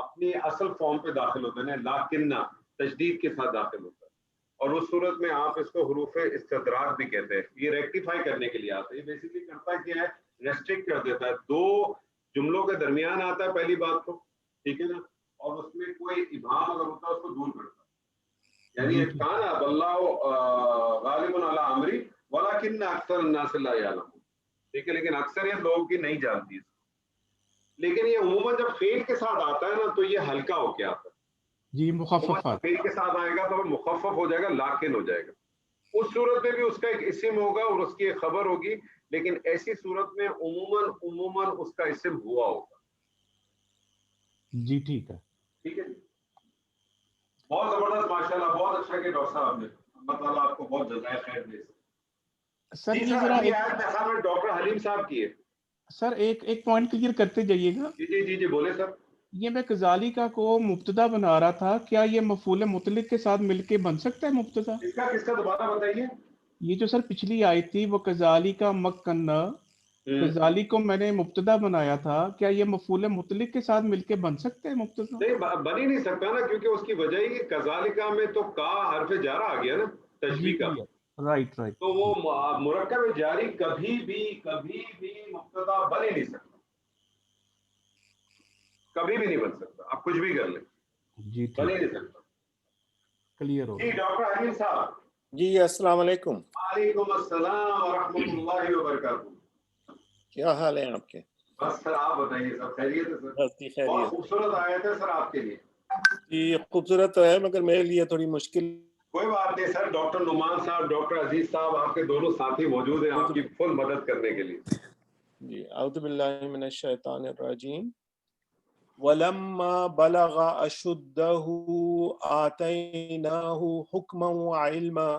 Speaker 1: اپنی اصل فارم پہ داخل ہوتا ہے، لاکنہ تشدید کے ساتھ داخل ہوتا ہے، اور اس صورت میں آپ اس کو حروف استدراک بھی کہتے ہیں. یہ ریکٹیفائی کرنے کے لیے آتا ہے. یہ بیسیکلی کرتا کیا ہے، ریسٹرکٹ کر دیتا ہے. دو جملوں کے درمیان آتا ہے پہلی بات تو، ٹھیک ہے نا، اور اس میں کوئی ابہام اگر ہوتا ہے اس کو دور کرتا ہے. یعنی کانا واللہ غالب علی امری ولکن اکثر الناس لا یعلمون. ٹھیک ہے، لیکن اکثریت لوگوں کی نہیں جانتی. لیکن یہ عموماً جب فعل کے ساتھ آتا ہے نا تو یہ ہلکا ہو کے آتا ہے.
Speaker 6: جی مخفف
Speaker 1: فعل کے ساتھ آئے گا تو مخفف ہو جائے گا، لاکن ہو جائے گا. اس صورت میں بھی اس کا ایک اسم ہوگا اور اس کی ایک خبر ہوگی، لیکن ایسی صورت میں عموماً اس کا اسم ہوا ہوگا.
Speaker 6: جی ٹھیک ہے.
Speaker 1: ٹھیک ہے جی، بہت زبردست، ماشاءاللہ بہت اچھا کیا ڈاکٹر صاحب نے. اللہ تعالیٰ آپ کو بہت جزائے خیر دے.
Speaker 6: سر
Speaker 1: جی
Speaker 6: یہ
Speaker 1: سر،
Speaker 6: ذرا
Speaker 1: اگلی آیت میرے خیال میں ڈاکٹر حلیم صاحب کی ہے.
Speaker 6: سر ایک پوائنٹ کلیئر کرتے جائیے گا.
Speaker 1: جی بولے سر.
Speaker 6: یہ میں کذالکا کو مبتدا بنا رہا تھا، کیا یہ مفعول مطلق کے ساتھ مل کے بن سکتا ہے مبتدا؟
Speaker 1: کس کا دوبارہ بتائیے.
Speaker 6: یہ جو سر پچھلی آیت تھی وہ کذالکا مکنہ، کذالک کو میں نے مبتدا بنایا تھا، کیا یہ مفعول مطلق کے ساتھ مل کے بن سکتا ہے مبتدا؟
Speaker 1: نہیں، بن ہی نہیں سکتا نا، کیونکہ اس کی وجہ ہی کذالکا میں تو کا حرف جارہ آ گیا نا، تشبیہ کا.
Speaker 6: رائٹ.
Speaker 1: تو وہ مرکب جاری کبھی بھی مبتدا بن ہی نہیں سکتا، کبھی بھی نہیں بن سکتا. آپ کچھ بھی کر لیں،
Speaker 6: جی
Speaker 1: بن ہی نہیں سکتا.
Speaker 6: کلیئر ہو
Speaker 1: جی ڈاکٹر حلیم صاحب.
Speaker 8: جی السلام علیکم.
Speaker 1: وعلیکم السلام ورحمۃ اللہ وبرکاتہ.
Speaker 8: کیا حال ہے آپ کے؟
Speaker 1: بس سر آپ بتائیے، سب خیریت ہے سر؟
Speaker 8: بس خیریت.
Speaker 1: بہت خوبصورت آیت ہے سر آپ کے لیے.
Speaker 8: جی خوبصورت تو ہے مگر میرے لیے تھوڑی مشکل.
Speaker 1: کوئی بات نہیں سر، ڈاکٹر نعمان صاحب، ڈاکٹر عزیز صاحب، آپ کے دونوں ساتھی موجود ہیں آپ کی فل مدد کرنے کے لیے.
Speaker 8: جی اعوذ باللہ من الشیطان الرجیم. وَلَمَّا بَلَغَ أَشُدَّهُ آتَيْنَاهُ حُكْمًا وَعِلْمًا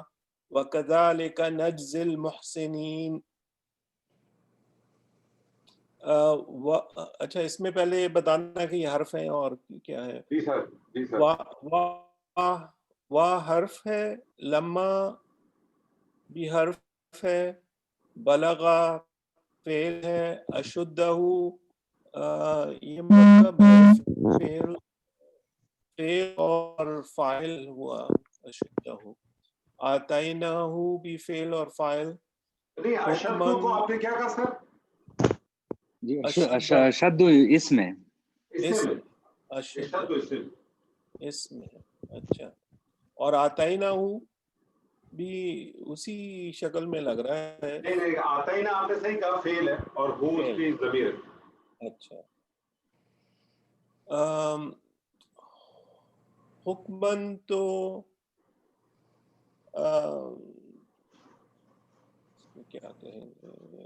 Speaker 8: وَكَذَلِكَ نَجْزِي الْمُحْسِنِينَ. اچھا، اس میں پہلے یہ بتانا ہے کہ یہ حرف ہیں اور کیا ہے.
Speaker 1: جی سر.
Speaker 8: وا حرف ہے، لما بھی حرف ہے، بلغا فعل ہے، اشدہ یہ مرکب ہے، فعل اور فاعل ہوا اشدہ. آتینہ بھی فعل اور فاعل.
Speaker 1: نہیں، اشد کو آپ نے کیا کہا سر؟
Speaker 9: جی اشد اسم ہے.
Speaker 8: اسم ہے. اچھا، اور آتینہ بھی اسی شکل میں لگ رہا ہے.
Speaker 1: نہیں، آتینہ آپ نے صحیح کہا، فعل ہے اور ہو اس کی ضمیر ہے.
Speaker 8: اچھا، حکمن تو کیا کہیں گے،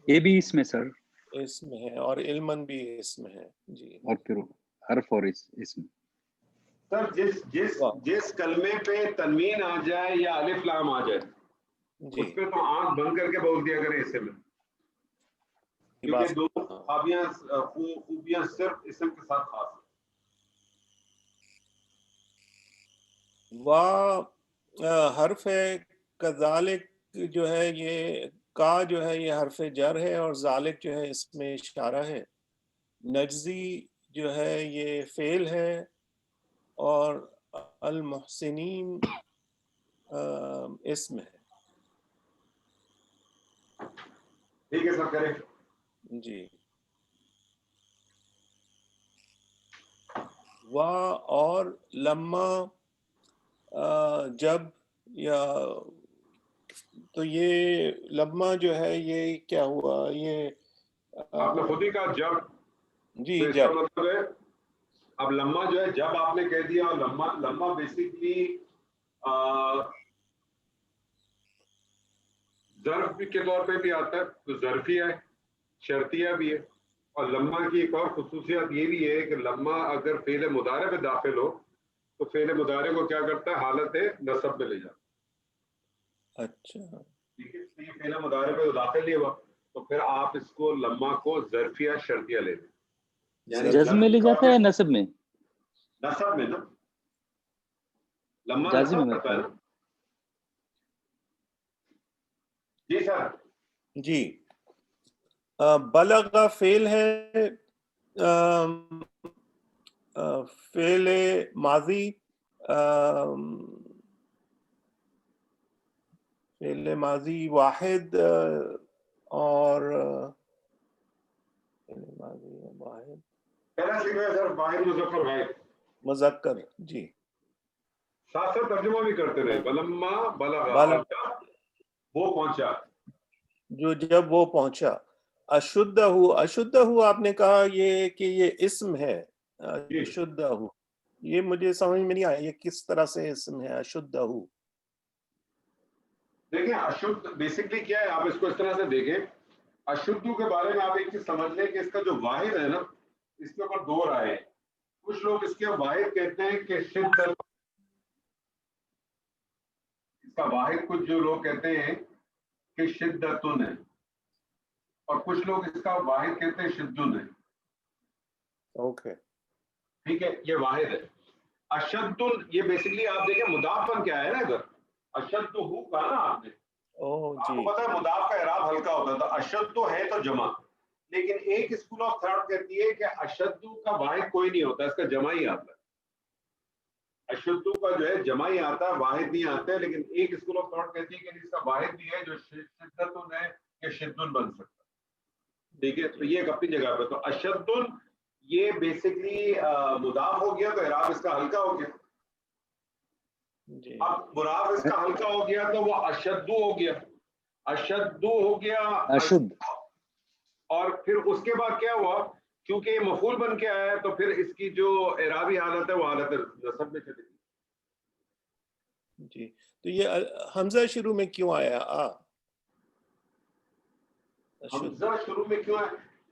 Speaker 9: یہ بھی اسم ہے سر.
Speaker 8: اسم ہے اور علمن بھی اسم ہے. جی،
Speaker 9: اور پھر حرف اور اسم.
Speaker 1: سر جس کلمے پہ تنوین آ جائے یا الف لام آ جائے
Speaker 8: جی
Speaker 1: اس پہ تو آنکھ بند کر کے بول دیا کریں اسم میں،
Speaker 8: یہ بات
Speaker 1: کیونکہ دو خوبیاں صرف اسم کے ساتھ خاص ہیں.
Speaker 8: حرف ہے کذالک جو ہے یہ کا جو ہے یہ حرف جر ہے اور ذالک جو ہے اس میں اشارہ ہے. نجزی جو ہے یہ فعل ہے اور المحسنین اسم ہے.
Speaker 1: ٹھیک ہے سب کریں.
Speaker 8: جی اور لما جب یا تو یہ لما جو ہے یہ کیا ہوا یہ
Speaker 1: آپ نے خود ہی کہا جب،
Speaker 8: جی
Speaker 1: تو اس کا
Speaker 8: جب
Speaker 1: مطلب ہے اب لما جو ہے جب آپ نے کہہ دیا، لما بیسکلی ظرف کے طور پہ بھی آتا ہے، تو ظرفیہ ہے، شرطیہ بھی ہے. اور لما کی ایک اور خصوصیت یہ بھی ہے کہ لما اگر فعل مضارع پہ داخل ہو تو فعل مضارع کو کیا کرتا ہے، حالت نصب میں لے جاتا ہے.
Speaker 8: اچھا
Speaker 1: ٹھیک ہے، یہ فعل مضارع پہ داخل نہیں ہوا تو پھر آپ اس کو لما کو ظرفیہ شرطیہ لے لیں. یعنی
Speaker 9: جزم میں لے جاتا ہے یا نصب میں؟
Speaker 1: نصب میں نا، لما
Speaker 9: جازم
Speaker 1: نصب
Speaker 9: میں
Speaker 1: کرتا ہے نا. جی سر.
Speaker 8: جی بلغ فعل ہے فعل ماضی فعل ماضی واحد اور فعل ماضی واحد
Speaker 1: پہلا سیکھ ہے سر واحد مظفر واحد
Speaker 8: مذکر. جی
Speaker 1: ساتھ ساتھ ترجمہ بھی کرتے رہے. بلما بلغ،
Speaker 8: بلغ
Speaker 1: وہ پہنچا.
Speaker 8: جو جب وہ پہنچا. اشدہ آپ نے کہا یہ کہ یہ اسم ہے. اشدہ یہ مجھے سمجھ میں نہیں آیا یہ کس طرح سے اسم ہے اشدہ.
Speaker 1: دیکھیں اشد بیسکلی کیا ہے، آپ اس کو اس طرح سے دیکھیں. اشدو کے بارے میں آپ ایک چیز سمجھ لیں کہ اس کا جو واحد ہے نا، اس کے اوپر دو رائے ہیں. کچھ لوگ اس کے واحد کہتے ہیں کہ شدت، اس کا واحد کچھ جو لوگ کہتے ہیں کہ شدتن ہے، اور کچھ لوگ اس کا واحد کہتے ہیں شدن ہے.
Speaker 8: اوکے
Speaker 1: ٹھیک ہے، یہ واحد ہے. اشدن یہ بیسکلی آپ دیکھیں مضاف بن کیا ہے نا، ادھر اشد تو ہو کہا نا آپ نے. آپ کو پتا ہے مضاف کا اعراب ہلکا ہوتا ہے، تو اشد تو ہے تو جمع. لیکن ایک اسکول آف تھاٹ کہتی ہے کہ اشدو کا واحد کوئی نہیں ہوتا، اس کا جمع ہی آتا ہے. اشدو کا جو ہے جمع ہی آتا ہے، واحد نہیں آتا ہے. لیکن ایک اسکول آف تھاٹ کہتی ہے کہ اس کا واحد بھی ہے جو شدتن ہے کہ شدن بن سکتا ہے. ٹھیک ہے، تو یہ ایک اپنی جگہ پہ. تو اشدن یہ بیسکلی مضاف ہو گیا تو اعراب اس کا ہلکا ہو گیا. اب مضاف اس کا ہلکا ہو گیا تو وہ اشدو ہو گیا. اشدو ہو گیا
Speaker 9: اشد.
Speaker 1: اور پھر اس کے بعد کیا ہوا، کیونکہ یہ مفعول بن کے آیا ہے تو پھر اس کی جو اعرابی حالت ہے وہ حالت نصب میں چلی گئی.
Speaker 8: جی تو یہ حمزہ شروع میں کیوں آیا
Speaker 1: حمزہ شروع میں کیوں ہے؟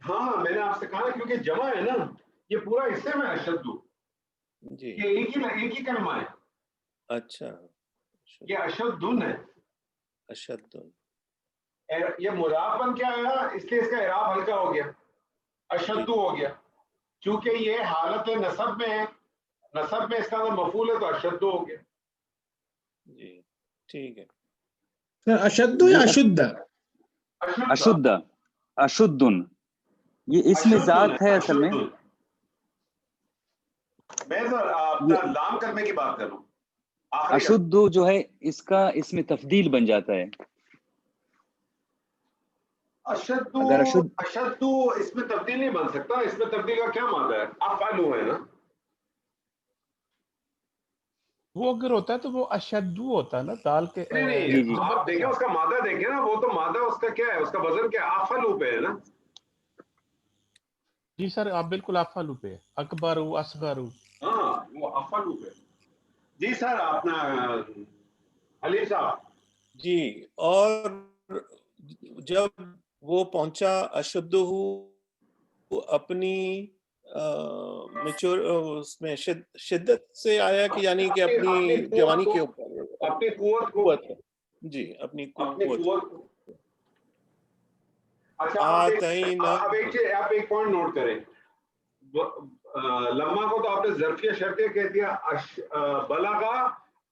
Speaker 1: ہاں میں نے آپ سے کہا نا کیونکہ جمع ہے نا، یہ پورا حصے میں اشدو،
Speaker 8: جی
Speaker 1: یہ ایک ہی کلمہ ہے.
Speaker 8: اچھا
Speaker 1: یہ اشدن ہے،
Speaker 8: اشدن
Speaker 1: یہ مضاف بن کے آیا اس لیے اس کا اعراب ہلکا ہو گیا، اشدو ہو گیا. چونکہ یہ حالت نصب میں ہے، نصب میں اس کا مفعول ہے تو اشدو ہو گیا.
Speaker 8: جی ٹھیک ہے.
Speaker 10: سر اشد یا اشد؟
Speaker 9: اشد اشدن یہ اس میں ذات ہے اصل میں.
Speaker 1: میں سر لام کرنے کی بات کر رہا ہوں.
Speaker 9: اشد جو ہے اس کا اس میں تفضیل بن جاتا ہے. اگر
Speaker 1: اشدو اس میں تبدیل نہیں بن سکتا. اس میں تبدیل کا کیا مادہ ہے؟ افعلو ہے نا.
Speaker 6: وہ اگر ہوتا ہے تو وہ اشدو ہوتا ہے نا دال کے.
Speaker 1: نہیں آپ دیکھیں اس کا مادہ دیکھیں نا، وہ تو مادہ اس کا کیا ہے، اس کا وزن کیا ہے، افعلو پہ ہے نا.
Speaker 6: جی سر آپ بالکل افعلو پہ، اکبر اصغر.
Speaker 1: ہاں وہ افعلو پہ. جی سر اپنا علی صاحب.
Speaker 8: جی اور جب وہ پہنچا اشدہ اپنی اس میں شدت سے آیا کہ یعنی کہ اپنی جوانی کے اوپر،
Speaker 1: اپنی قوت کو
Speaker 8: جی اپنی
Speaker 1: اپنی
Speaker 8: قوت.
Speaker 1: قوت کو. اچھا اب ایک پوائنٹ نوٹ کریں, لما کو تو آپ نے ظرفیہ شرطیہ کہہ دیا, بلغا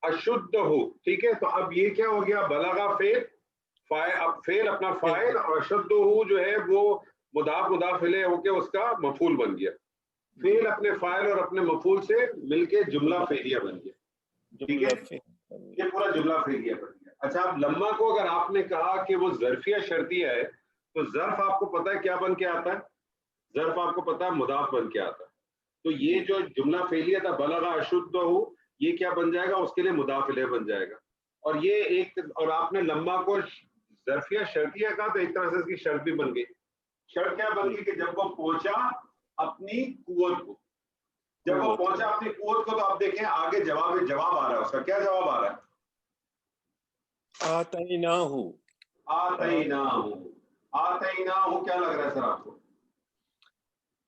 Speaker 1: اشدہ, ٹھیک ہے, تو اب یہ کیا ہو گیا, بلغا فعل, اب فعل اپنا فاعل اور اشدہ جو ہے وہ مضاف الیہ ہو کے اس کا مفعول بن گیا. فعل اپنے فاعل اور اپنے مفعول سے مل کے جملہ فعلیہ بن گیا, ٹھیک ہے, یہ پورا جملہ فعلیہ بن گیا. اچھا اب لما کو اگر آپ نے کہا کہ وہ ظرفیہ شرطیہ ہے, تو ظرف آپ کو پتا ہے کیا بن کے آتا ہے, ظرف آپ کو پتا ہے مضاف بن کے آتا ہے. تو یہ جو جملہ فعلیہ تھا بلغا اشدہ, یہ کیا بن جائے گا, اس کے لیے مضاف الیہ بن جائے گا. اور یہ ایک, اور آپ نے لما کو ظرفیہ شرطیہ کہا تو ایک طرح سے اس کی شرط بھی بن گئی. شرط کیا بن گئی کہ جب وہ پہنچا اپنی قوت کو, جب وہ پہنچا اپنی قوت کو, تو آپ دیکھیں آگے جواب آ رہا ہے, اس کا کیا جواب آ رہا ہے,
Speaker 8: آتیناہ.
Speaker 1: آتیناہ. آتیناہ کیا لگ رہا ہے سر آپ کو؟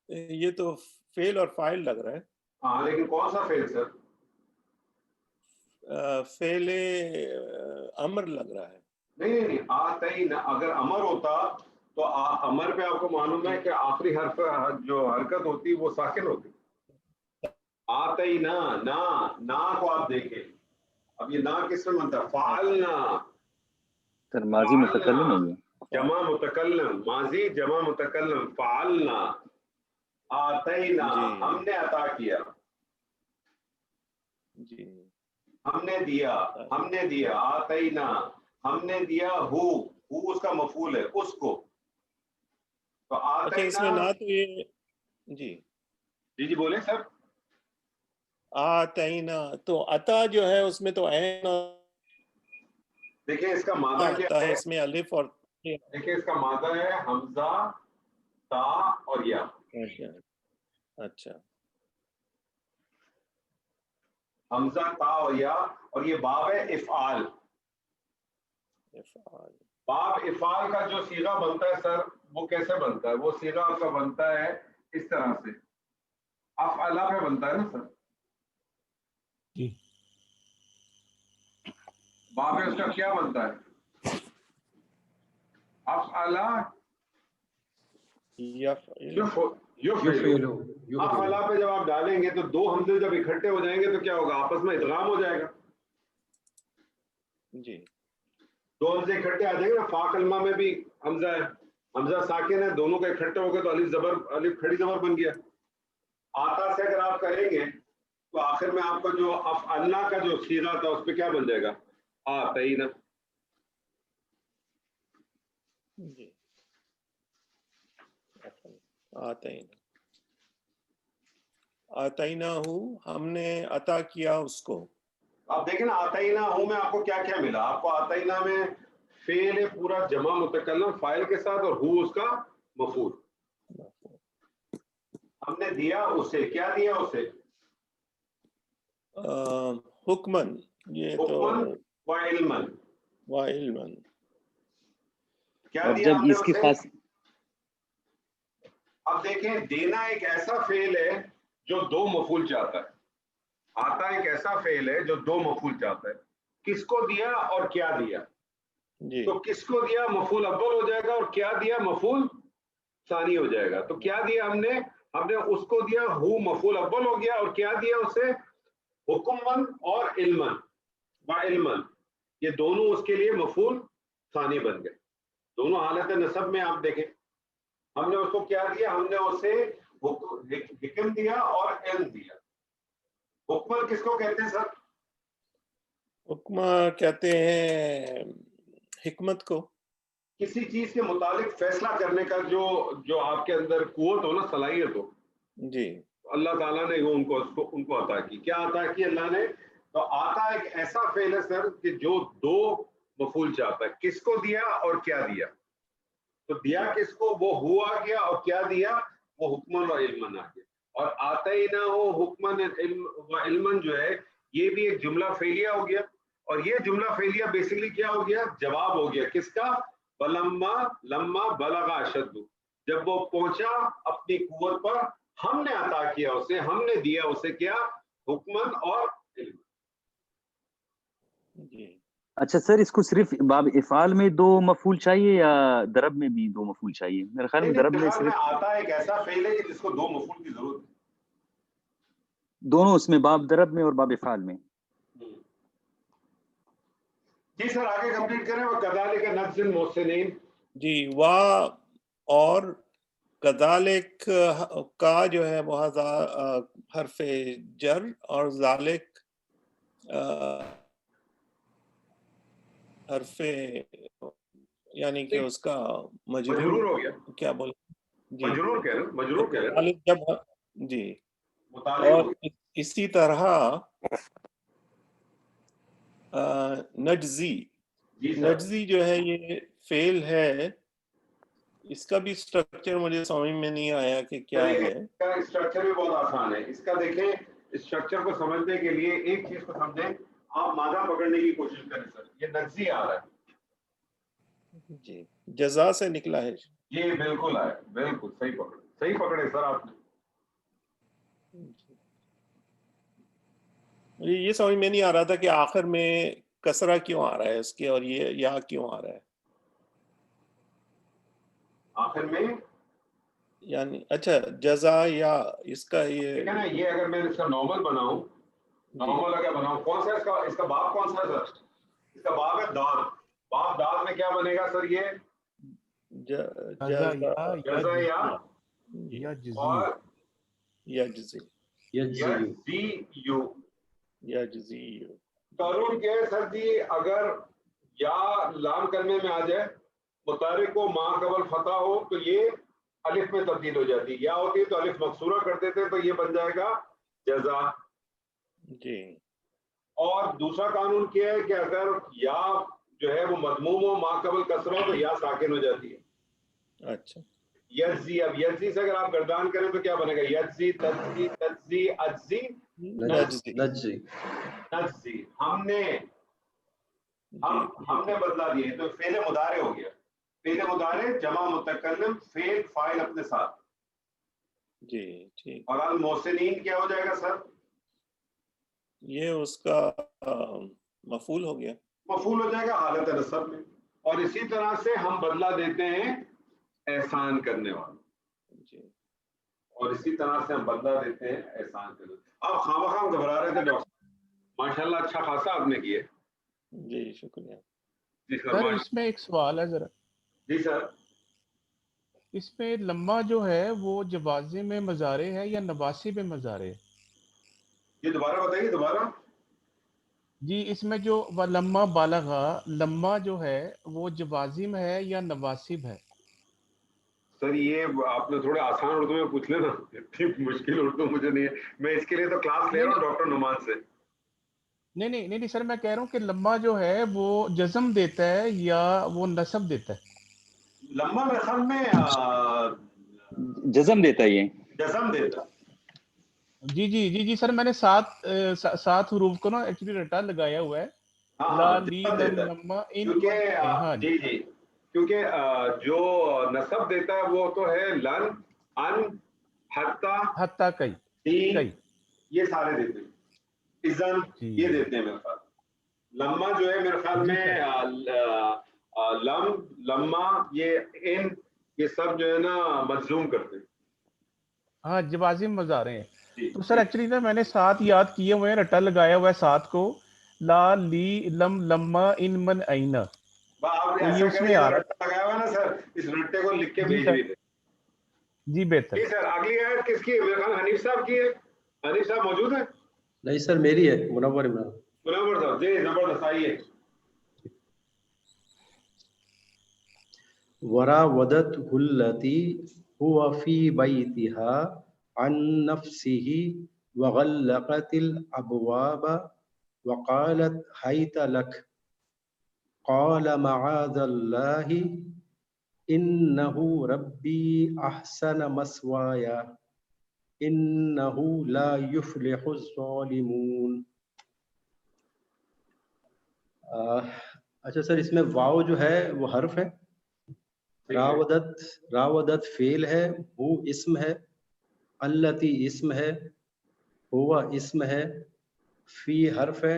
Speaker 8: یہ تو فعل اور فاعل لگ رہا ہے.
Speaker 1: ہاں لیکن کون سا فعل سر؟
Speaker 8: فعل امر لگ رہا ہے.
Speaker 1: نہیں, آتینا اگر امر ہوتا تو امر پہ آپ کو معلوم ہے کہ آخری حرف جو حرکت ہوتی وہ ساکن ہوتی. آتینا, نا کو آپ دیکھیں, اب یہ نا کس میں بنتا ہے, فعلنا.
Speaker 9: سر ماضی متکلم ہے یہ,
Speaker 1: جمع متکلم, ماضی جمع متکلم, فعلنا. آتینا ہم نے عطا کیا,
Speaker 8: جی
Speaker 1: ہم نے دیا, ہم نے دیا. آتینا ہم نے دیا, ہو اس کا مفعول ہے, اس کو. تو
Speaker 8: اچھا اس میں نہ تو یہ
Speaker 1: جی بولیں سر.
Speaker 8: آتینا تو عطا جو ہے اس میں تو عین,
Speaker 1: دیکھیں اس کا مادہ کیا ہے,
Speaker 8: اس میں الف اور,
Speaker 1: دیکھیں اس کا مادہ ہے حمزہ, تا اور یا.
Speaker 8: اچھا
Speaker 1: حمزہ, تا اور یا, اور یہ باب ہے افعال. باب افعال کا جو صیغہ بنتا ہے سر وہ کیسے بنتا ہے؟ وہ صیغہ آپ کا بنتا ہے اس طرح سے, افعلا پہ بنتا ہے نا سر. باب اس کا کیا بنتا ہے؟ افعلا یفعلو. افعلا پہ جب آپ ڈالیں گے تو دو حمزے جب اکٹھے ہو جائیں گے تو کیا ہوگا, آپس میں ادغام ہو جائے گا.
Speaker 8: جی
Speaker 1: دو حمزے اکٹھے آ جائیں گے نا, فا کلمہ میں بھی حمزہ ہے, حمزہ ساکن ہے, دونوں کا اکٹھے ہو گئے تو الف کھڑی زبر بن گیا. آتا سے اگر آپ کریں گے تو آخر میں آپ کا جو افعلنا کا جو صیغہ تھا اس پہ کیا بن جائے گا, آتینا.
Speaker 8: جی آتینا ہم نے عطا کیا اس کو.
Speaker 1: آپ دیکھیں نا, آتینا ہوں میں آپ کو کیا کیا ملا, آپ کو آتینا میں فعل ہے پورا جمع متکلم فاعل کے ساتھ, اور ہو اس کا مفعول. ہم نے دیا اسے, کیا دیا اسے,
Speaker 8: حکمن, یہ تو
Speaker 1: وعلمن.
Speaker 8: وعلمن
Speaker 1: کیا
Speaker 9: اب
Speaker 1: دیا
Speaker 9: جب
Speaker 1: ہم نے
Speaker 9: اس کی
Speaker 1: اسے. اب دیکھیں دینا ایک ایسا فعل ہے جو دو مفعول چاہتا ہے. آتا ایک ایسا فعل ہے جو دو مفعول چاہتا ہے. کس کو دیا اور کیا دیا. تو کس کو دیا مفعول اول ہو جائے گا, اور کیا دیا مفعول ثانی ہو جائے گا. تو کیا دیا ہم نے اس کو دیا, ہو مفعول اول ہو گیا, اور کیا دیا اسے, حکمن اور علمن وعلمن, یہ دونوں اس کے لیے مفعول ثانی بن گئے. دونوں حالت نصب میں آپ دیکھیں, ہم نے اس کو کیا دیا, ہم نے اسے حکم دیا اور علم دیا. حکمن کس کو کہتے ہیں سر؟
Speaker 8: حکمہ کہتے ہیں حکمت کو,
Speaker 1: کسی چیز کے متعلق فیصلہ کرنے کا جو آپ کے اندر قوت ہو نا, صلاحیت ہو.
Speaker 8: جی
Speaker 1: اللہ تعالیٰ نے ان کو عطا کی. کیا عطا کی اللہ نے؟ تو آتا ایک ایسا فعل ہے سر کہ جو دو مفعول چاہتا ہے. کس کو دیا اور کیا دیا. تو دیا کس کو, وہ ہوا گیا, اور کیا دیا, وہ حکمن و علمن آ گیا. اور آتینا ہو حکمن و علمن جو ہے یہ بھی ایک جملہ فعلیہ ہو گیا, اور یہ جملہ فعلیہ بیسیکلی کیا ہو گیا, جواب ہو گیا کس کا, لما بلغ اشد, جب وہ پہنچا اپنی قوت پر, ہم نے عطا کیا اسے, ہم نے دیا اسے کیا, حکمن اور علم.
Speaker 8: جی
Speaker 9: اچھا سر اس کو صرف باب افعال میں دو مفعول چاہیے یا درب میں بھی دو مفعول چاہیے؟ میرے خیال میں درب میں صرف
Speaker 1: آتا ہے ایک ایسا فعل ہے جس کو دو مفعول کی ضرورت ہے.
Speaker 9: دونوں اس میں باب درب میں اور باب افعال میں.
Speaker 1: جی سر آگے کمپلیٹ کریں. وہ کذالک نجزی المحسنین.
Speaker 8: جی وا اور کذالک کا جو ہے وہ حرف جر اور ذالک حرف یعنی کہ اس کا
Speaker 1: مجرور ہو گیا.
Speaker 8: کیا بولے جی
Speaker 1: مجرور کہہ رہے مجرور کہہ رہے
Speaker 8: جب جی. اور اسی طرح نجزی نجزی جو ہے یہ فعل ہے. اس کا بھی اسٹرکچر مجھے سمجھ میں نہیں آیا کہ کیا ہے.
Speaker 1: اس کا اسٹرکچر بھی بہت آسان ہے. اس کا دیکھیں اسٹرکچر کو سمجھنے کے لیے ایک چیز کو سمجھیں. آپ مادہ پکڑنے کی کوشش کریں سر. یہ نجزی آ رہا ہے
Speaker 8: جی جزا سے نکلا ہے.
Speaker 1: یہ بالکل ہے بالکل صحیح پکڑے سر آپ نے.
Speaker 8: یہ سمجھ میں نہیں آ رہا تھا کہ آخر میں کسرہ کیوں آ رہا ہے اس کے اور یہ یا کیوں آ رہا ہے
Speaker 1: آخر میں.
Speaker 8: یعنی اچھا جزا یا اس کا یہ
Speaker 1: اگر میں اس کا نارمل بناؤں نارمل اگر بناؤں کون سا اس کا باب کون سا ہے سر؟ اس کا باب ہے داد. باب داد میں کیا بنے گا سر؟ یہ جزا یا یجزی. قانون کیا ہے سر جی؟ اگر یا لام کلمے میں آ جائے متحرک کو ما قبل فتح ہو تو یہ الف میں تبدیل ہو جاتی. یا ہوتی ہے تو الف مکسورہ کر دیتے تو یہ بن جائے گا جزا
Speaker 8: جی.
Speaker 1: اور دوسرا قانون کیا ہے کہ اگر یا جو ہے وہ مضموم ہو ما قبل کسرہ ہو تو یا ساکن ہو جاتی ہے.
Speaker 8: اچھا
Speaker 1: یجزی. اب یجزی سے اگر آپ گردان کریں تو کیا بنے گا؟ یجزی تجزی تجزی اجزی
Speaker 8: نجزی.
Speaker 1: ہم نے بدلا دیے تو فعل مضارع ہو گیا. فعل مضارع جمع متکلم فعل فاعل اپنے ساتھ.
Speaker 8: جی ٹھیک.
Speaker 1: اور المحسنین کیا ہو جائے گا سر؟
Speaker 8: یہ اس کا مفعول ہو گیا.
Speaker 1: مفعول ہو جائے گا حالت نصب میں. اور اسی طرح سے ہم بدلا دیتے ہیں احسان کرنے والوں.
Speaker 8: جی.
Speaker 1: اور اسی طرح سے ہم بدلا دیتے ہیں احسان کرنے. آپ خواہ گھبرا رہے تھے ڈاکٹر. ماشاءاللہ اچھا خاصا آپ نے کیے.
Speaker 8: جی شکریہ.
Speaker 1: جی
Speaker 6: سر اس میں ایک سوال ہے ذرا.
Speaker 1: جی سر.
Speaker 6: اس میں لمحہ جو ہے وہ جوازی میں مضارع ہے یا نواسی میں مضارع ہے؟
Speaker 1: یہ دوبارہ بتائیے دوبارہ.
Speaker 6: جی اس میں جو لمحہ بالغا لمحہ جو ہے وہ جوازم ہے یا نواسب ہے؟
Speaker 1: سر یہ آپ نے تھوڑے آسان اردو میں پوچھ لینا. اتنی مشکل اردو مجھے نہیں ہے. میں اس کے لیے تو کلاس لے رہا ہوں ڈاکٹر نعمان سے.
Speaker 6: نہیں سر میں کہہ رہا ہوں کہ لمحہ جو ہے وہ جزم دیتا ہے یا وہ نصب دیتا ہے؟
Speaker 1: لمحہ میرے خیال میں
Speaker 9: جزم دیتا ہے. یہ
Speaker 1: جزم دیتا.
Speaker 6: جی سر میں نے سات حروف کو نا ایکچولی رٹا لگایا ہوا ہے. لا لی لم لما ان.
Speaker 1: جی کیونکہ جو نصب دیتا ہے وہ تو ہے لن ان حتی کئی یہ سارے دیتے ہیں. اذن یہ دیتے ہیں میرے خیال. لمحہ جو ہے میرے خیال میں لم لما یہ ان یہ سب جو ہے نا مجزوم کرتے ہیں.
Speaker 6: ہاں جوازم مضارع ہیں. تو سر ایکچولی نا میں نے 7 یاد کیے ہوئے ہیں رٹا لگایا ہوا ہے 7 کو. لا لی لم لما ان من اینا.
Speaker 1: آپ نے ایسا کریے رٹا لگایا ہوا ہے نا سر اس رٹے کو لکھ کے بھیج دیتے.
Speaker 6: جی بہتر.
Speaker 1: جی سر اگلی آیت کس کی ہے؟ میرے خیال حنیف صاحب کی ہے. حنیف صاحب موجود ہیں؟
Speaker 11: نہیں سر میری ہے. منور
Speaker 1: صاحب جی زبردست آئیے.
Speaker 11: وراودته التي هو في بيتها عن نفسه وغلقت الأبواب وقالت هيت لك قال معاذ الله إنه ربي أحسن مثواي إنه لا يفلح الظالمون. اچھا سر اس میں واو جو ہے وہ حرف ہے. راودت فعل ہے. ہو اسم ہے. التی اسم ہے. ہوا اسم ہے. فی حرف ہے.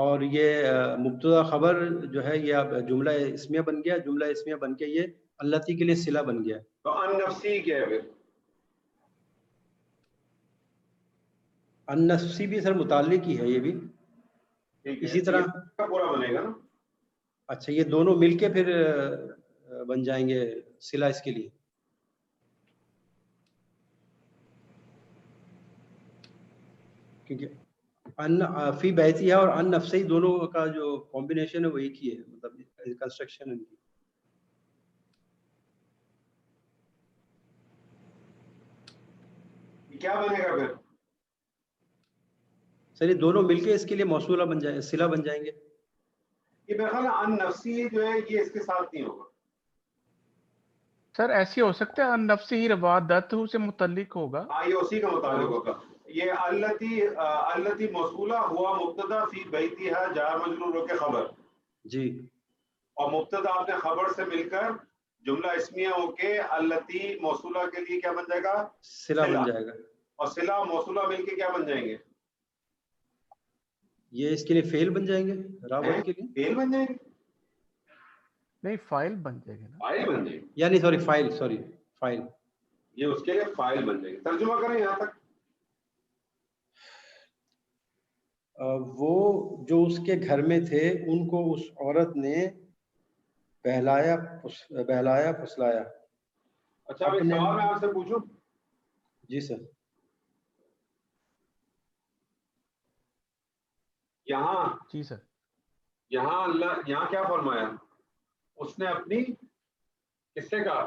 Speaker 11: اور یہ مبتدا خبر جو ہے یہ اب جملہ اسمیہ بن گیا، جملہ اسمیہ بن کے یہ التی کے لیے صلہ بن گیا.
Speaker 1: تو ان نفسی کیا ہے پھر؟
Speaker 11: ان نفسی بھی سر متعلق ہی ہے یہ بھی اسی طرح
Speaker 1: پورا بنے گا نا.
Speaker 11: اچھا یہ دونوں مل کے پھر بن جائیں گے صلہ اس کے لیے. کیونکہ ان فی بیتی ہے اور ان نفسی دونوں کا جو کمبینیشن ہے وہ ایک ہی ہے، مطلب کنسٹرکشن ان کی.
Speaker 1: کیا بنے گا پھر؟
Speaker 11: سر یہ دونوں مل کے اس کے لیے موصولہ بن جائیں، صلہ بن جائیں گے.
Speaker 1: یہ میرا خیال ہے ان نفسی جو ہے یہ اس کے ساتھ نہیں ہوگا.
Speaker 6: سر ایسے ہو سکتا ہے ان نفسی ہی روادت سے متعلق ہوگا.
Speaker 1: ہاں یہ اسی کا متعلق ہوگا. یہ التی موصولہ ہوا مبتدا فی بیتھا جار مجرور کے خبر
Speaker 11: جی،
Speaker 1: اور مبتدا آپ نے خبر سے مل کر جملہ اسمیہ ہو کے التی موصولہ کے لیے کیا بن جائے گا؟
Speaker 11: صلہ بن جائے گا.
Speaker 1: اور صلہ موصولہ مل کے کیا بن جائیں گے؟
Speaker 11: یہ اس کے لیے فعل بن جائیں گے، رابط کے لیے
Speaker 1: فعل بن جائیں گے.
Speaker 6: نہیں فائل بن جائے گا نا،
Speaker 1: فائل بن جائیں گے.
Speaker 11: یعنی سوری فائل
Speaker 1: یہ اس کے لیے فائل بن جائیں گے. ترجمہ کریں یہاں تک.
Speaker 11: وہ جو اس کے گھر میں تھے ان کو اس عورت نے بہلایا پھسلایا.
Speaker 1: اچھا ایک سوال میں آپ سے پوچھوں.
Speaker 11: جی سر.
Speaker 1: یہاں
Speaker 6: جی سر.
Speaker 1: یہاں اللہ یہاں کیا فرمایا؟ اس نے اپنی کس سے کہا؟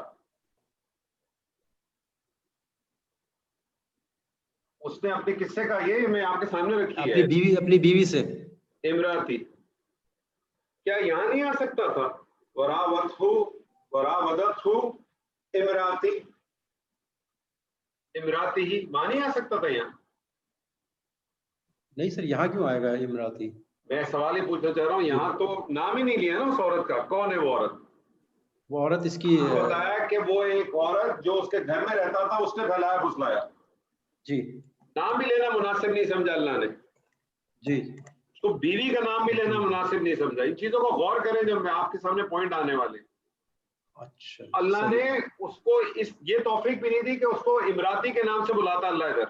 Speaker 1: اس نے اپنی کس سے کہا؟ یہ میں آپ کے سامنے رکھی ہے
Speaker 11: اپنی بیوی سے.
Speaker 1: امراتی. کیا یہاں نہیں آ سکتا تھا وراودت ہو امراتی ہی وہاں نہیں آ سکتا تھا یہاں؟
Speaker 11: نہیں سر یہاں کیوں آئے گا امراتی؟
Speaker 1: میں سوال ہی پوچھنا چاہ رہا ہوں. یہاں تو نام ہی نہیں لیا نا اس عورت کا. کون ہے وہ عورت؟
Speaker 11: وہ عورت اس کی
Speaker 1: بتایا کہ وہ ایک عورت جو اس کے گھر میں رہتا تھا اس نے پھیلایا پھسلایا.
Speaker 11: جی.
Speaker 1: نام بھی لینا مناسب نہیں سمجھا اللہ نے.
Speaker 11: جی.
Speaker 1: اس کو بیوی کا نام بھی لینا مناسب نہیں سمجھا. ان چیزوں کو غور کریں جب میں آپ کے سامنے پوائنٹ آنے والے.
Speaker 11: اچھا
Speaker 1: اللہ نے اس کو یہ توفیق بھی نہیں دی کہ اس کو امراتی کے نام سے بلاتا اللہ ادھر.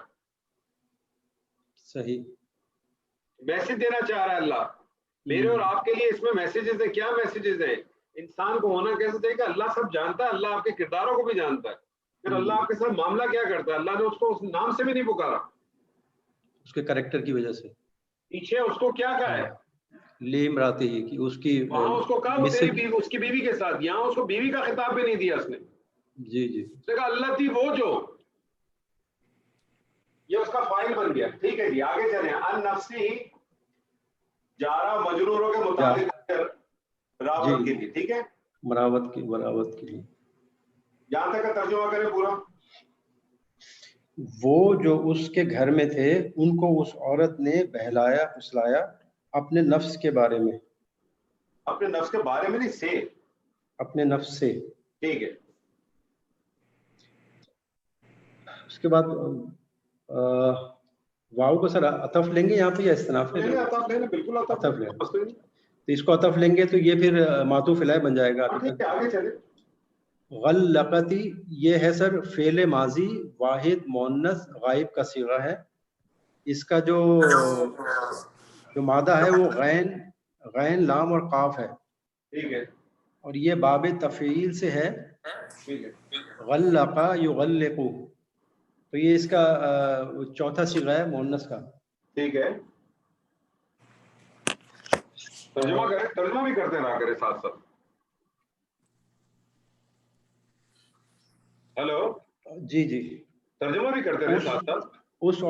Speaker 11: صحیح
Speaker 1: میسج دینا چاہ رہا ہے اللہ. میرے اور آپ کے لیے اس میں میسیجز ہیں. کیا میسیجز ہیں؟ انسان کو ہونا کیسے چاہیے کہ اللہ سب جانتا ہے. اللہ آپ کے کرداروں کو بھی جانتا ہے. پھر اللہ آپ کے ساتھ معاملہ کیا کرتا ہے؟ اللہ نے اس کو اس نام سے بھی نہیں پکارا.
Speaker 11: اس کے کریکٹر کی وجہ سے
Speaker 1: پیچھے اس کو کیا کہا ہے؟
Speaker 11: لی امراتی ہی کہ اس کی
Speaker 1: وہاں اس کو کہا وہ تیری بیوی اس کی بیوی کے ساتھ. یہاں اس کو بیوی کا خطاب بھی نہیں دیا اس نے.
Speaker 11: جی جی.
Speaker 1: اس نے کہا اللہ تھی وہ جو. یہ اس کا فائل بن گیا. ٹھیک ہے جی آگے چلیں. ان نفسی جارا مجروروں کے مطابق راوت کے لیے. ٹھیک ہے
Speaker 11: مراوت کے لیے
Speaker 1: یہاں تک کا ترجمہ کریں پورا.
Speaker 11: وہ جو اس کے گھر میں تھے ان کو اس عورت نے بہلایا پھسلایا اپنے نفس کے بارے میں.
Speaker 1: اپنے نفس کے بارے میں نہیں سے.
Speaker 11: اپنے نفس سے.
Speaker 1: ٹھیک ہے.
Speaker 11: اس کے بعد واو کو سر عطف لیں گے یہاں پہ یا استناف لیں گے؟
Speaker 1: عطف لیں. بالکل عطف لیں.
Speaker 11: تو اس کو عطف لیں گے تو یہ پھر معطوف الیہ بن جائے گا.
Speaker 1: آگے چلیں.
Speaker 11: غلقتی یہ ہے سر فعل ماضی واحد مؤنث غائب کا صیغہ ہے. اس کا جو مادہ ہے وہ غین لام اور قاف ہے.
Speaker 1: ٹھیک ہے.
Speaker 11: اور یہ باب تفعیل سے ہے.
Speaker 1: ٹھیک ہے.
Speaker 11: غلق یغلق تو یہ اس کا چوتھا صیغہ ہے مؤنث کا.
Speaker 1: ٹھیک ہے. ترجمہ کریں. ترجمہ بھی کرتے رہا کرے ساتھ ساتھ. ہیلو.
Speaker 11: جی جی.
Speaker 1: ترجمہ بھی کرتے رہے ساتھ ساتھ.
Speaker 11: اس